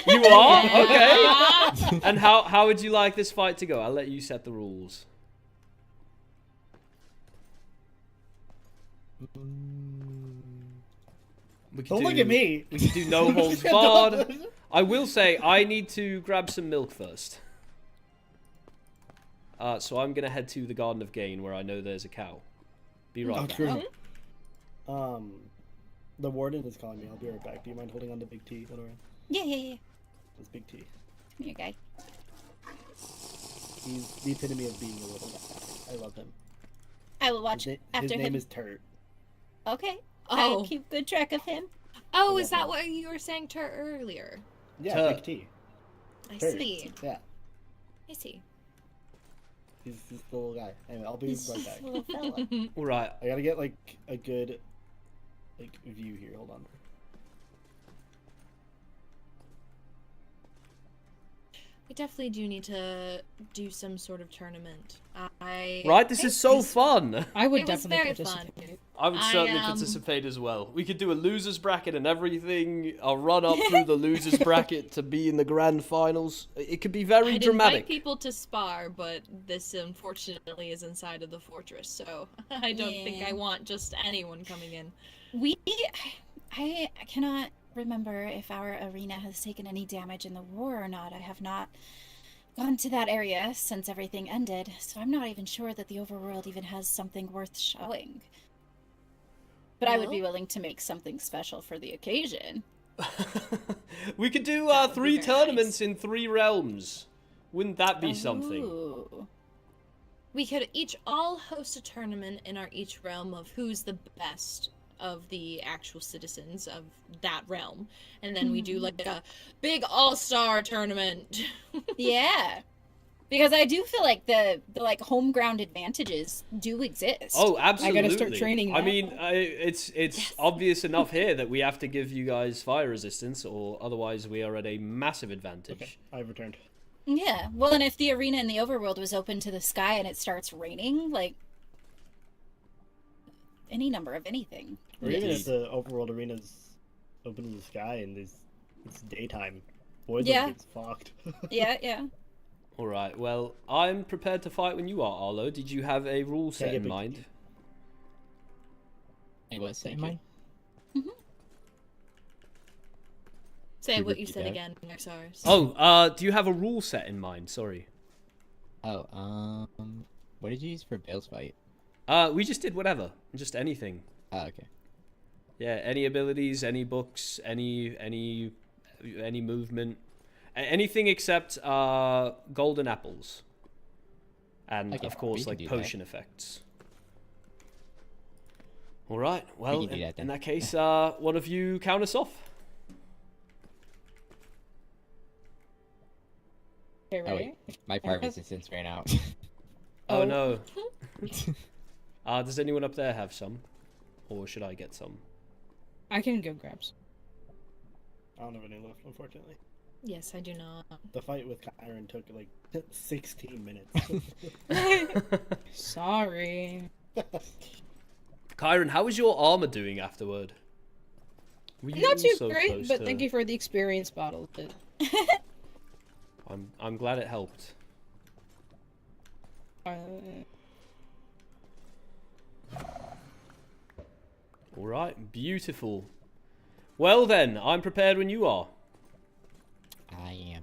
You are? Okay. And how would you like this fight to go? I'll let you set the rules. We could Don't look at me. We could do no holds barred. I will say I need to grab some milk first. So I'm gonna head to the Garden of Gain where I know there's a cow. Be right back. True. The warden is calling me. I'll be right back. Do you mind holding on to Big T, Lenora? Yeah. It's Big T. Here, guy. He's the epitome of being a little guy. I love him. I will watch His after name him. is Turt. Okay. Oh. I'll keep good track of him. Oh, is that what you were saying to her earlier? Yeah, Turt. Big T. I Turt. see. Yeah, I see. he's the little guy. Anyway, I'll be He's right just back. a little fella. All right. I gotta get like a good view here. Hold on. We definitely do need to do some sort of tournament. Right. This is so fun. I would It was definitely very participate. fun. I would certainly I, participate as well. We could do a losers bracket and everything. I'll run up through the losers bracket to be in the grand finals. It could be very I'd dramatic. invite people to spar, but this unfortunately is inside of the fortress, so I don't think I Yeah. want just anyone coming in. I cannot remember if our arena has taken any damage in the war or not. I have not gone to that area since everything ended, so I'm not even sure that the overworld even has something worth showing. But I would be Well? willing to make something special for the occasion. We could do That would be 3 very tournaments nice. in 3 realms. Wouldn't that be something? Ooh. We could each all host a tournament in our each realm of who's the best of the actual citizens of that realm, and then we do like a big all-star tournament. Yeah. Because I do feel like the like home ground advantages do exist. Oh, absolutely. I gotta start training I now. mean, it's obvious enough here that we have to give you guys fire resistance, or otherwise we are at a massive advantage. Okay, I've returned. Yeah. Well, and if the arena in the overworld was open to the sky and it starts raining, like any number of anything. Or even Indeed. if the overworld arena's open to the sky and it's daytime, boys Yeah. gets fucked. Yeah. All right. Well, I'm prepared to fight when you are, Arlo. Did you have a rule set get in big- mind? It was Thank in you. mind. Say Could what you repeat said that? again, Rexaris. Oh, do you have a rule set in mind? Sorry. Oh, what did you use for Bale's fight? We just did whatever, just anything. Oh, okay. Yeah, any abilities, any books, any movement. Anything except golden apples. And, Okay, of course, we can like, do potion effects. Alright, well, can do that in then. that case, one of you count us off. Okay, Oh ready? wait, my fire resistance ran out. Oh, no. Does anyone up there have some? Or should I get some? I can go grab some. I don't have any left, unfortunately. Yes, I do not. The fight with Kyron took like 16 minutes. Sorry. Kyron, how is your armor doing afterward? Were you Not too also great, close but to- thank you for the experience bottle. I'm glad it helped. Alright, beautiful. Well then, I'm prepared when you are. I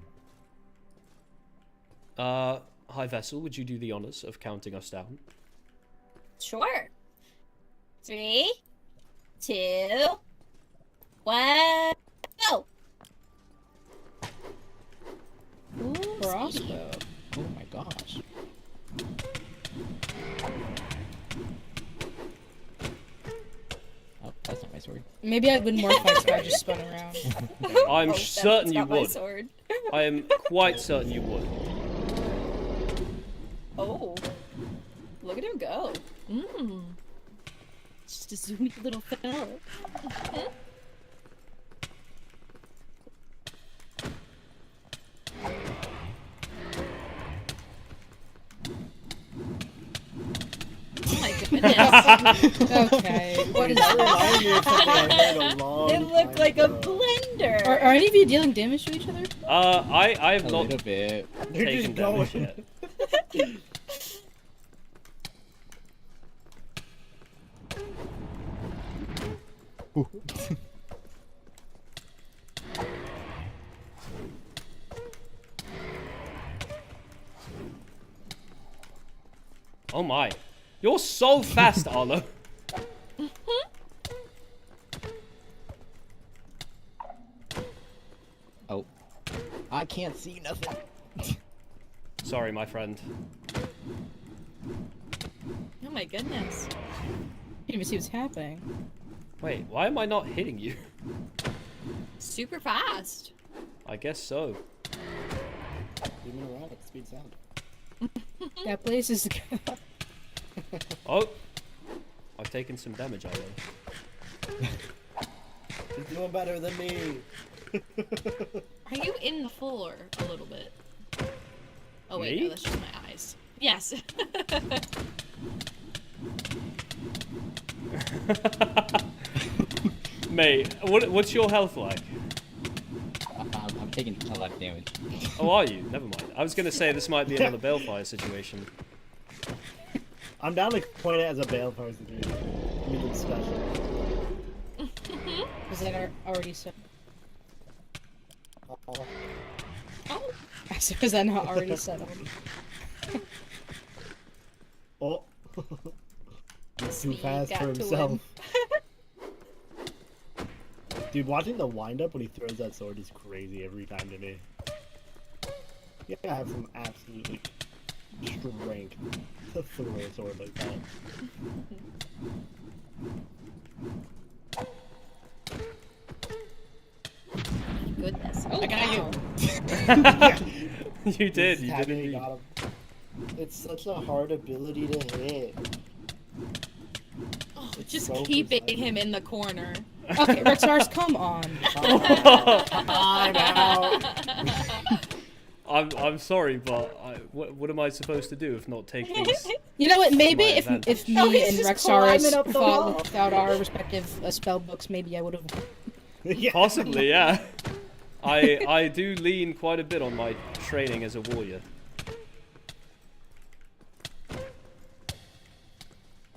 am. High Vessel, would you do the honors of counting us down? Sure. 3, 2, 1, go! Ooh, crossbow. Oh my gosh. Oh, that's not my sword. Maybe I'd win more fights if I just spun around. I'm Oh, certain that's you not my would. sword. I am quite certain you would. Oh. Look at him go. Mmm. Just a zoomy little fella. Oh my goodness. Okay. What is That reminded me of something I heard a long It looked time like a ago. blender. Are any of you dealing damage to each other? I have A not little bit. They're taken just damage going. yet. Oh my. You're so fast, Arlo. Oh. I can't see nothing. Sorry, my friend. Oh my goodness. Can't even see what's happening. Wait, why am I not hitting you? Super fast. I guess so. Even around at speed sound. That place is. Oh. I've taken some damage, Arlo. He's doing better than me. Are you in the floor a little bit? Oh wait, Me? no, that's just my eyes. Yes. Mate, what's your health like? I'm taking a lot of damage. Oh, are you? Never mind. I was gonna say this might be another Balefire situation. I'm down to point it as a balefire situation. Anything special. Was that already so? Oh. Was that not already settled? Oh. He's too fast got for to himself. him. Dude, watching the wind-up when he throws that sword is crazy every time to me. Yeah, I have some absolutely strength to throw a sword like that. Goodness. Oh, I got you. You did. Just You did having indeed. got him. It's such a hard ability to hit. Oh, It's just so keeping precise. him in the corner. Okay, Rexaris, come on. I'm out. I'm sorry, but what am I supposed to do if not take these? You know what? Maybe My if advantage. me Oh, he's and just climbing Rexaris up the wall. fought without our respective spell books, maybe I would have. Yeah. Possibly, yeah. I do lean quite a bit on my training as a warrior.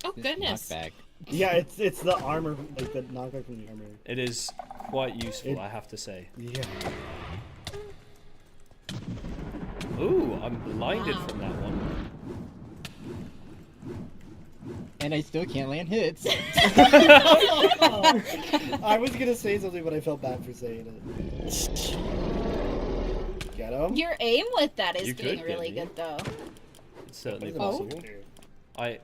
Oh goodness. Knockback. Yeah, it's the armor, like the knockback from the armor. It is quite useful, It- I have to say. Yeah. Ooh, I'm blinded Wow. from that one. And I still can't land hits. I was gonna say something, but I felt bad for saying it. Get him. Your aim with that is You getting could get really me. good, though. It's certainly What is it possible. also do? I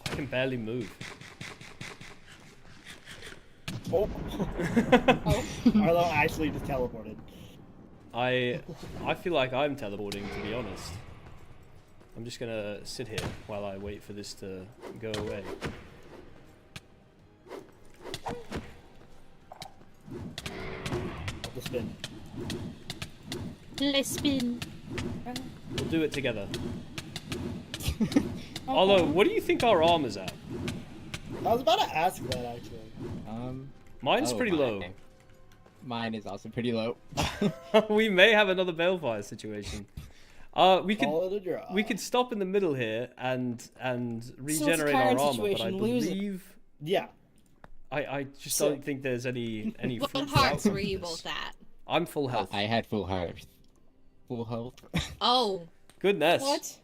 can barely move. Oh. Arlo actually just teleported. I feel like I'm teleporting, to be honest. I'm just gonna sit here while I wait for this to go away. The spin. Let's spin. We'll do it together. Although, what do you think our armor's at? I was about to ask that actually. Mine's pretty low. Mine is also pretty low. We may have another balefire situation. We Call it a draw. could stop in the middle here and it's regenerate current our armor, but I situation, lose it. believe Yeah. I just So- don't think there's any What fruitful hearts outcome were to you this. both at? I'm full health. I had full health. Full health. Oh, Goodness. What?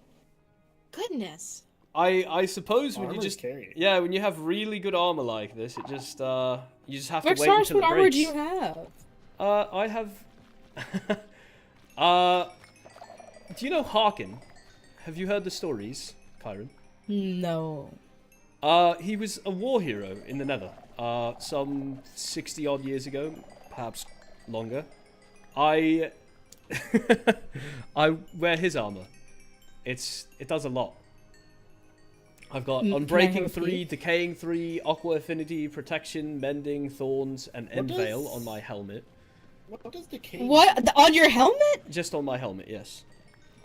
goodness. I suppose when you Armor's just carry. when you have really good armor like this, it just you just have to wait Rexaris, until what it armor breaks. do you have? I have. Do you know Harkin? Have you heard the stories, Kyron? No. He was a war hero in the Nether. Some 60 odd years ago, perhaps longer. I wear his armor. It does a lot. I've got Can I Unbreaking have a 3, peek? Decaying 3, Aqua Affinity, Protection, Mending, Thorns, and What End Veil does- on my helmet. What does decaying? What? On your helmet? Just on my helmet, yes.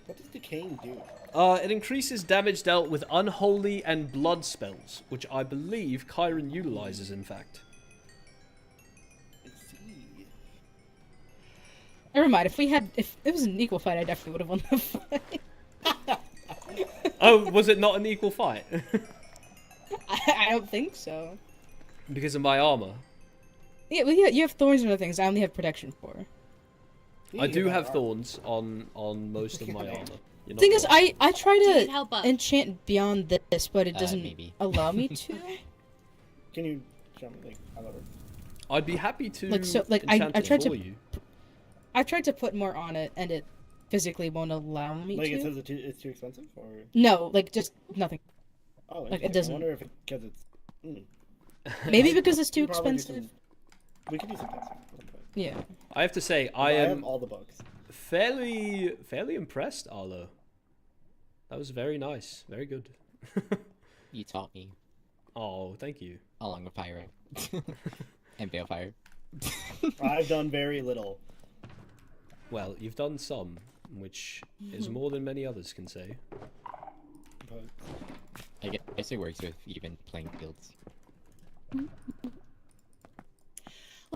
What does decaying do? It increases damage dealt with unholy and blood spells, which I believe Kyron utilizes, in fact. I see. Never mind. If it was an equal fight, I definitely would have won the fight. Oh, was it not an equal fight? I don't think so. Because of my armor. Yeah, well, you have thorns and other things. I only have protection for. I do have thorns on most of my armor. You're not Thing is, wrong. I try Do you need to help up? enchant beyond this, but it doesn't Maybe. allow me to. Can you jump like however? I'd be happy to Like, so, like, enchant I it tried for to- you. I tried to put more on it, and it physically won't allow me Like to. it says it's too expensive, or No, like just nothing. oh, Like, it interesting. doesn't- I wonder if it's because it's. Maybe because it's too We could probably do expensive. we could do some testing. at some point. Yeah. I have to say, I I have am all the books. fairly impressed, Arlo. That was very nice. Very good. You taught me Oh, thank you. along with Pyro and Balefire. I've done very little. Well, you've done some, which is more than many others can say. But I guess it works with even playing fields.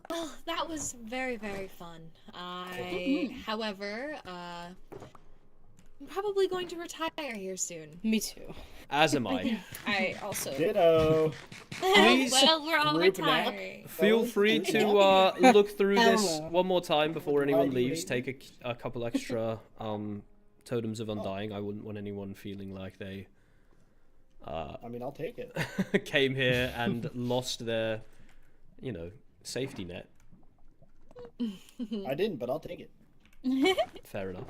Well, that was very, very fun. However, I'm probably going to retire here soon. Me too. As am I. I also. ditto. Please, well, we're all group nap. retiring. Feel free to look through this one more time before anyone leaves. Take a couple extra totems of undying. I wouldn't want anyone feeling like they I mean, I'll take it. came here and lost their, safety net. I didn't, but I'll take it. Fair enough.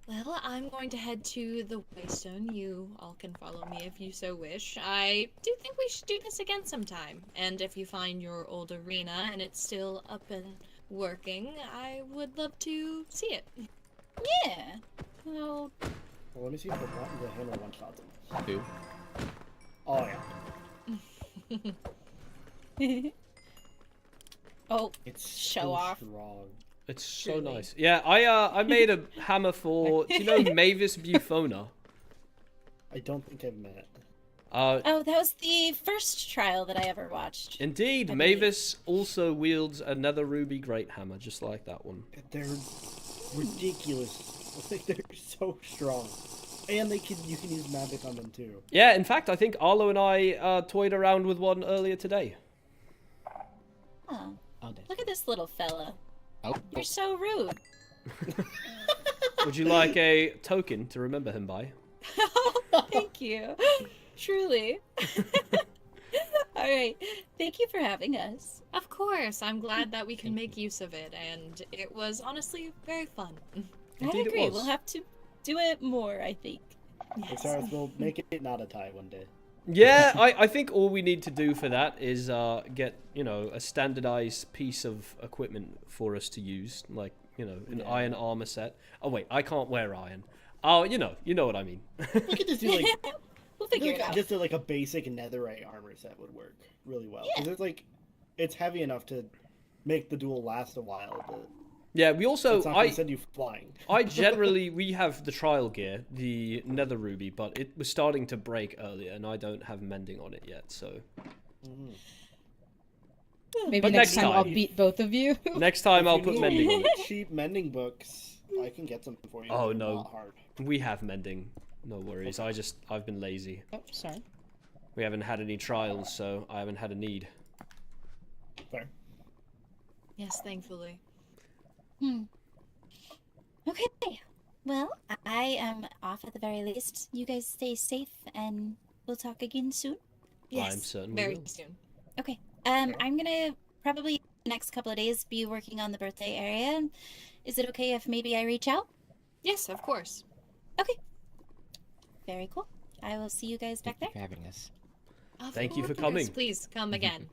Well, I'm going to head to the Waystone. You all can follow me if you so wish. I do think we should do this again sometime. And if you find your old arena and it's still up and working, I would love to see it. Yeah. Well, Well, let me see if the hammer one shots him. Who? Oh yeah. oh, It's Show so off. strong. It's so Truly. nice. Yeah, I made a hammer for. Do you know Mavis Bufona? I don't think I've met. oh, that was the first trial that I ever watched. Indeed, I believe. Mavis also wields another ruby great hammer, just like that one. They're ridiculous. Like, they're so strong, and you can use magic on them too. Yeah, in fact, I think Arlo and I toyed around with one earlier today. Oh, look at this little fella. Oh, You're so rude. Would you like a token to remember him by? Thank you. Truly. All right. Thank you for having us. Of course, I'm glad that we can make use of it, and it was honestly very fun. Indeed I it agree. was. We'll have to do it more, I think. Rexaris will make it not a tie one day. Yeah, I think all we need to do for that is get, you know, a standardized piece of equipment for us to use, like, you know, an iron armor set. Oh wait, I can't wear iron. Oh, you know what I mean. We could just do like we'll figure it out. just like a basic netherite armor set would work really well. Because it's like it's heavy enough to make the duel last a while, but Yeah, we also it's not gonna send you flying. we have the trial gear, the nether ruby, but it was starting to break earlier, and I don't have mending on it yet. So Maybe But next next time I'll time. beat both of you. next time I'll If put you mending on need it. cheap mending books, I can get some for you. Oh, They're no. not hard. We have mending, no worries. I've been lazy. Oh, sorry. We haven't had any trials, so I haven't had a need. Fair. Yes, thankfully. Okay. Well, I am off at the very least. You guys stay safe, and we'll talk again soon. Yes, I'm certain very we will. soon. Okay. I'm gonna probably the next couple of days be working on the birthday area. Is it okay if maybe I reach out? Yes, of course. Okay. Very cool. I will see you guys back there. Thank you for having us. Of Thank you for course. coming. Please come again.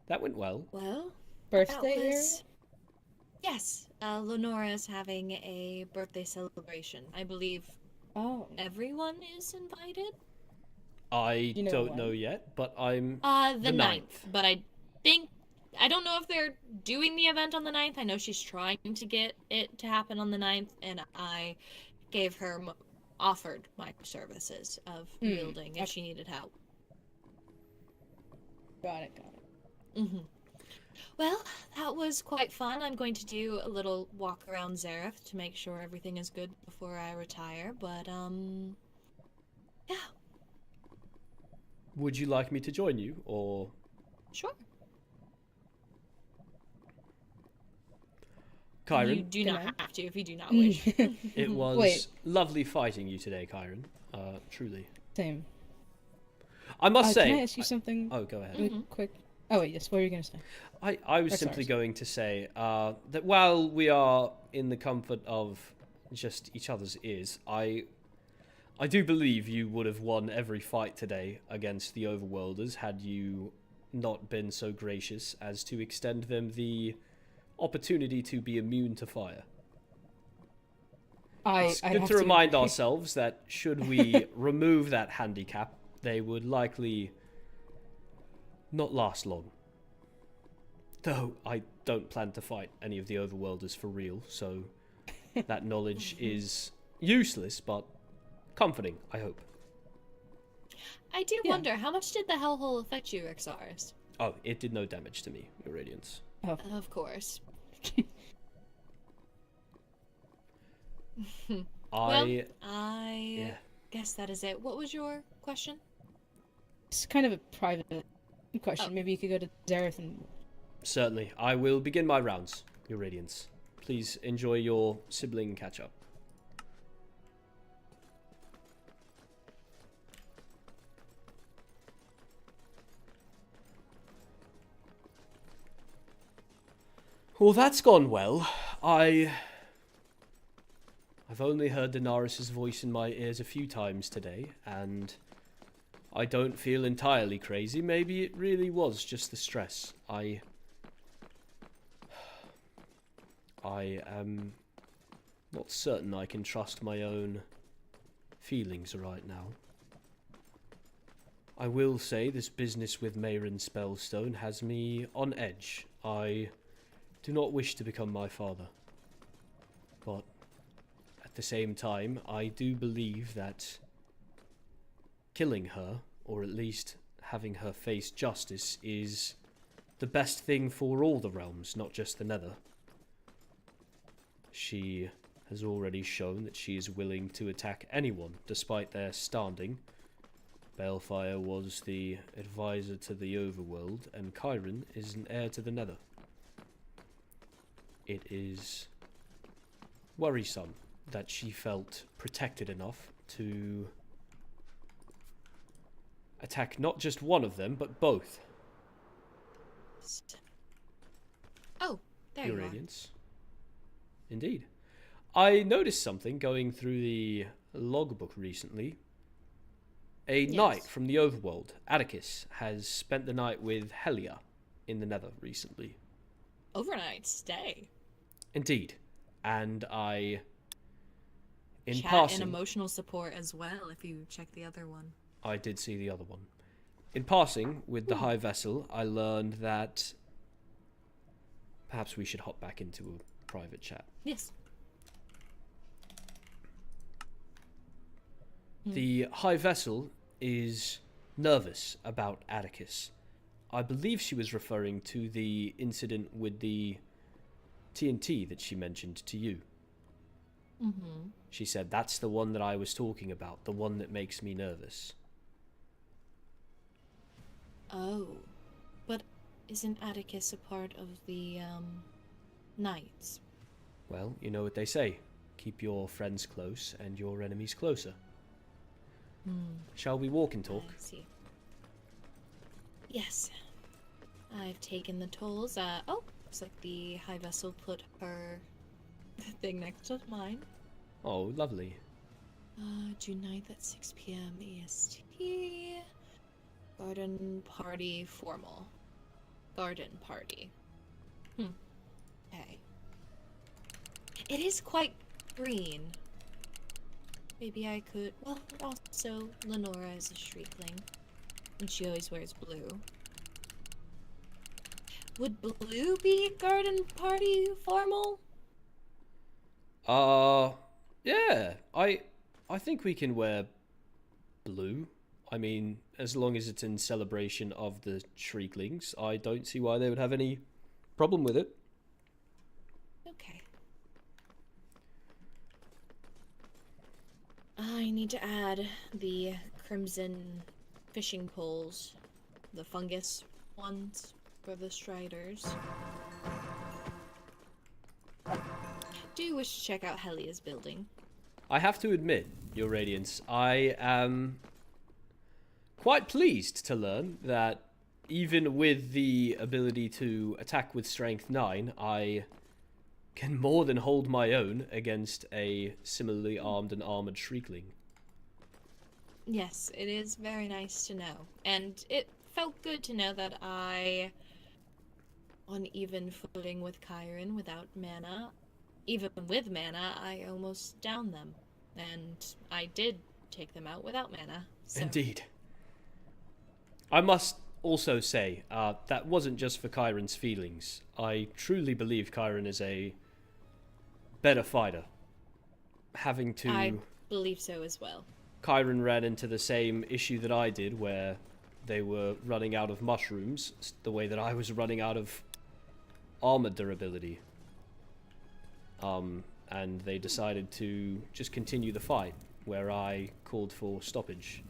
That went well. Well, Birthday that area? was... Yes, Lenora's having a birthday celebration. I believe everyone is invited. I You know don't when? know yet, but I'm The 9th. But I don't know if they're doing the event on the 9th. I know she's trying to get it to happen on the 9th, and I gave her offered my services of wielding if she needed help. Got it. Mm-hmm. Well, that was quite fun. I'm going to do a little walk around Zareth to make sure everything is good before I retire, but, yeah. Would you like me to join you, or... Sure. Kyron? You do not have to if you do not wish. It was Wait. lovely fighting you today, Kyron. Truly. Same. I must say... Can I ask you something? Oh, go ahead. Really quick. Oh wait, yes. What were you gonna say? I was simply going to say that while we are in the comfort of just each other's ears, I do believe you would have won every fight today against the Overworlders had you not been so gracious as to extend them the opportunity to be immune to fire. It's good to remind ourselves that should we remove that handicap, they would likely not last long. Though I don't plan to fight any of the Overworlders for real, so that knowledge is useless, but comforting, I hope. I do wonder, how much did the hellhole affect you, Rexaris? Oh, it did no damage to me, Your Radiance. Oh. Of course. I guess that is it. What was your question? It's kind of a private question. Maybe you could go to Zareth and... Certainly. I will begin my rounds, Your Radiance. Please enjoy your sibling catch-up. Well, that's gone well. I've only heard Daenerys' voice in my ears a few times today, and I don't feel entirely crazy. Maybe it really was just the stress. I am not certain I can trust my own feelings right now. I will say this business with Mayron Spellstone has me on edge. I do not wish to become my father. But at the same time, I do believe that killing her, or at least having her face justice, is the best thing for all the realms, not just the Nether. She has already shown that she is willing to attack anyone, despite their standing. Balefire was the advisor to the Overworld, and Chiron is an heir to the Nether. It is worrisome that she felt protected enough to attack not just one of them, but both. Oh, there Your you Radiance. Indeed. I noticed something going through the logbook recently. A knight from the overworld, Atticus, has spent the night with Helia in the Nether recently. Overnight stay. Indeed. And in Chat passing, and emotional support as well, if you check the other one. I did see the other one. In passing, with the High Vessel, I learned that perhaps we should hop back into a private chat. Yes. The High Vessel is nervous about Atticus. I believe she was referring to the incident with the TNT that she mentioned to you. Mm-hmm. She said, that's the one that I was talking about, the one that makes me nervous. Oh. But isn't Atticus a part of the, Knights? Well, you know what they say. Keep your friends close and your enemies closer. Shall we walk and talk? I see. Yes. I've taken the tolls. Oh, looks like the High Vessel put her thing next to mine. Oh, lovely. June 9th at 6 p.m. EST. Garden party formal. Garden party. Okay. It is quite green. Maybe I could... Well, also, Lenora is a shriekling. And she always wears blue. Would blue be garden party formal? Yeah. I think we can wear blue. I mean, as long as it's in celebration of the Shrieklings, I don't see why they would have any problem with it. Okay. I need to add the crimson fishing poles, the fungus ones for the striders. Do wish to check out Helia's building. I have to admit, Your Radiance, I am quite pleased to learn that even with the ability to attack with Strength 9, I can more than hold my own against a similarly armed and armored Shriekling. Yes, it is very nice to know. And it felt good to know that I, on even footing with Chiron without mana, even with mana, I almost downed them. And I did take them out without mana. So. Indeed. I must also say, that wasn't just for Chiron's feelings. I truly believe Chiron is a better fighter. Having to... I believe so as well. Chiron ran into the same issue that I did, where they were running out of mushrooms, the way that I was running out of armor durability. And they decided to just continue the fight, where I called for stoppage.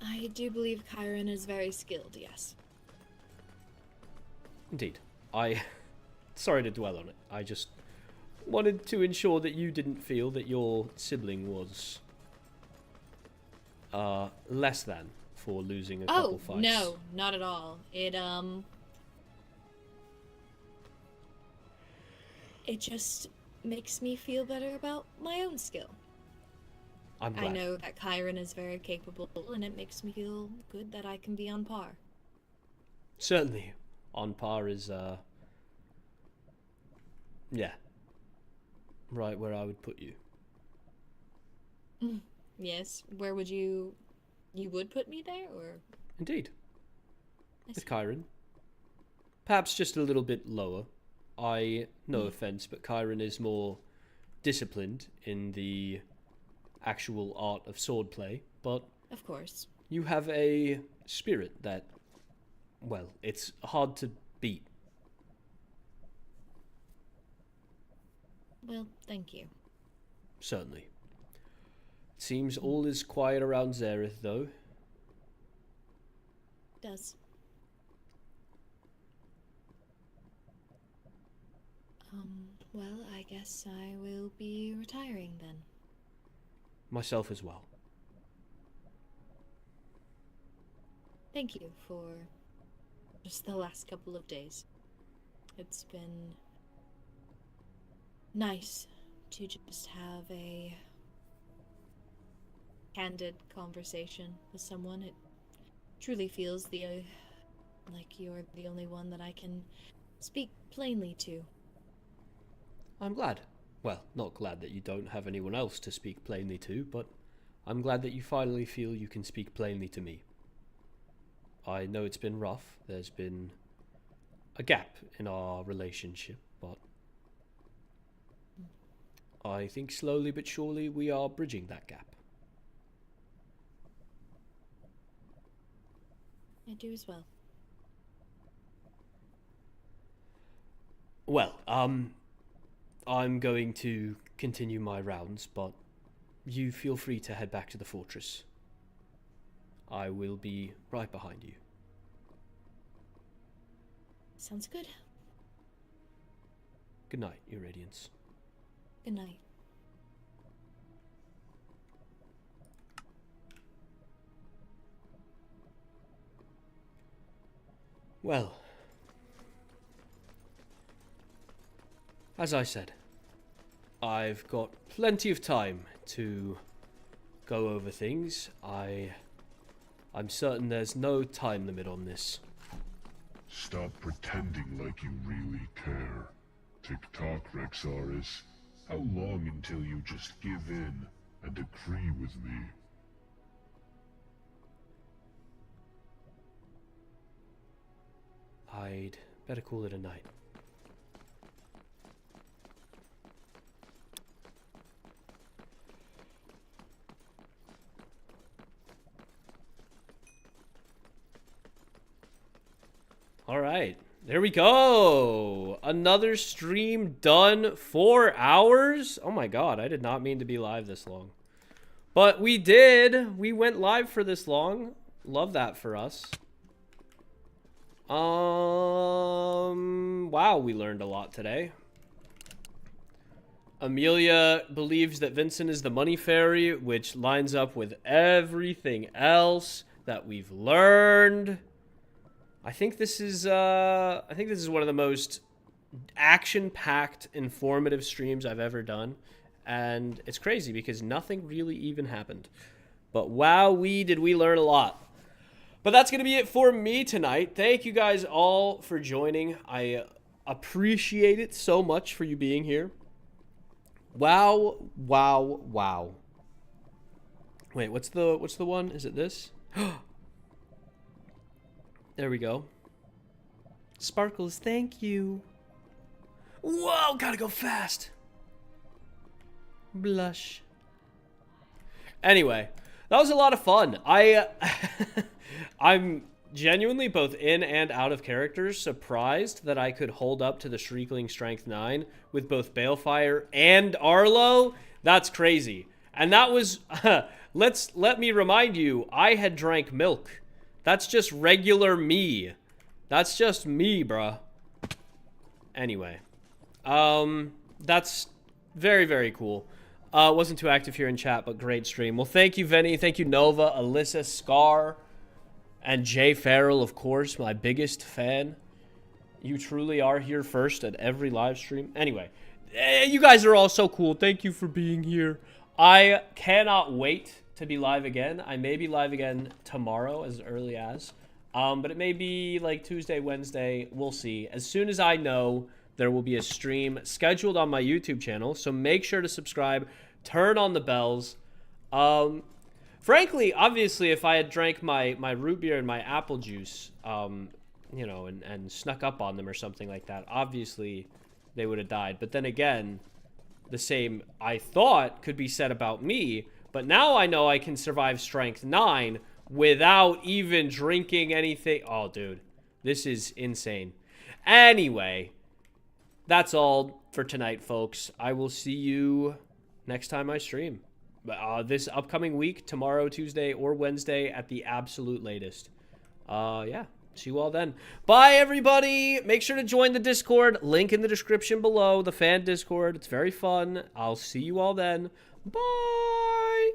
I do believe Chiron is very skilled, yes. Indeed. Sorry to dwell on it. I just wanted to ensure that you didn't feel that your sibling was less than for losing a couple fights. No, not at all. It just makes me feel better about my own skill. I'm glad. I know that Chiron is very capable, and it makes me feel good that I can be on par. Certainly. On par is, yeah. Right where I would put you. Yes, where would you would put me there, or? Indeed. With Chiron. Perhaps just a little bit lower. No offense, but Chiron is more disciplined in the actual art of swordplay, but of course, you have a spirit that, well, it's hard to beat. Well, thank you. Certainly. It seems all is quiet around Zareth, though. Does. Well, I guess I will be retiring then. Myself as well. Thank you for just the last couple of days. It's been nice to just have a candid conversation with someone. It truly feels like you're the only one that I can speak plainly to. I'm glad. Well, not glad that you don't have anyone else to speak plainly to, but I'm glad that you finally feel you can speak plainly to me. I know it's been rough. There's been a gap in our relationship, but I think slowly but surely we are bridging that gap. I do as well. Well, I'm going to continue my rounds, but you feel free to head back to the fortress. I will be right behind you. Sounds good. Good night, Your Radiance. Good night. Well, as I said, I've got plenty of time to go over things. I'm certain there's no time limit on this. Stop pretending like you really care. Tick-tock, Rexaris. How long until you just give in and agree with me? I'd better call it a night. All right, there we go. Another stream done. 4 hours. Oh my god, I did not mean to be live this long. But we did. We went live for this long. Love that for us. Wow, we learned a lot today. Amelia believes that Vincent is the money fairy, which lines up with everything else that we've learned. I think this is one of the most action-packed, informative streams I've ever done. And it's crazy because nothing really even happened. But wow, did we learn a lot. But that's going to be it for me tonight. Thank you guys all for joining. I appreciate it so much for you being here. Wow, wow, wow. Wait, what's the one? Is it this? There we go. Sparkles, thank you. Whoa, gotta go fast. Blush. Anyway, that was a lot of fun. I'm genuinely both in and out of character surprised that I could hold up to the Shriekling Strength 9 with both Balefire and Arlo. That's crazy. And that was, let me remind you, I had drank milk. That's just regular me. That's just me, bruh. Anyway. That's very, very cool. Wasn't too active here in chat, but great stream. Well, thank you, Venny. Thank you, Nova, Alyssa, Scar, and Jay Farrell, of course, my biggest fan. You truly are here first at every live stream. Anyway, you guys are all so cool. Thank you for being here. I cannot wait to be live again. I may be live again tomorrow, as early as. But it may be like Tuesday, Wednesday. We'll see. As soon as I know, there will be a stream scheduled on my YouTube channel. So make sure to subscribe. Turn on the bells. Frankly, obviously, if I had drank my root beer and my apple juice, you know, and snuck up on them or something like that, obviously they would have died. But then again, the same, I thought, could be said about me. But now I know I can survive Strength 9 without even drinking anything. Oh, dude, this is insane. Anyway, that's all for tonight, folks. I will see you next time I stream. This upcoming week, tomorrow, Tuesday, or Wednesday at the absolute latest. Yeah. See you all then. Bye, everybody. Make sure to join the Discord. Link in the description below. The fan Discord. It's very fun. I'll see you all then. Bye.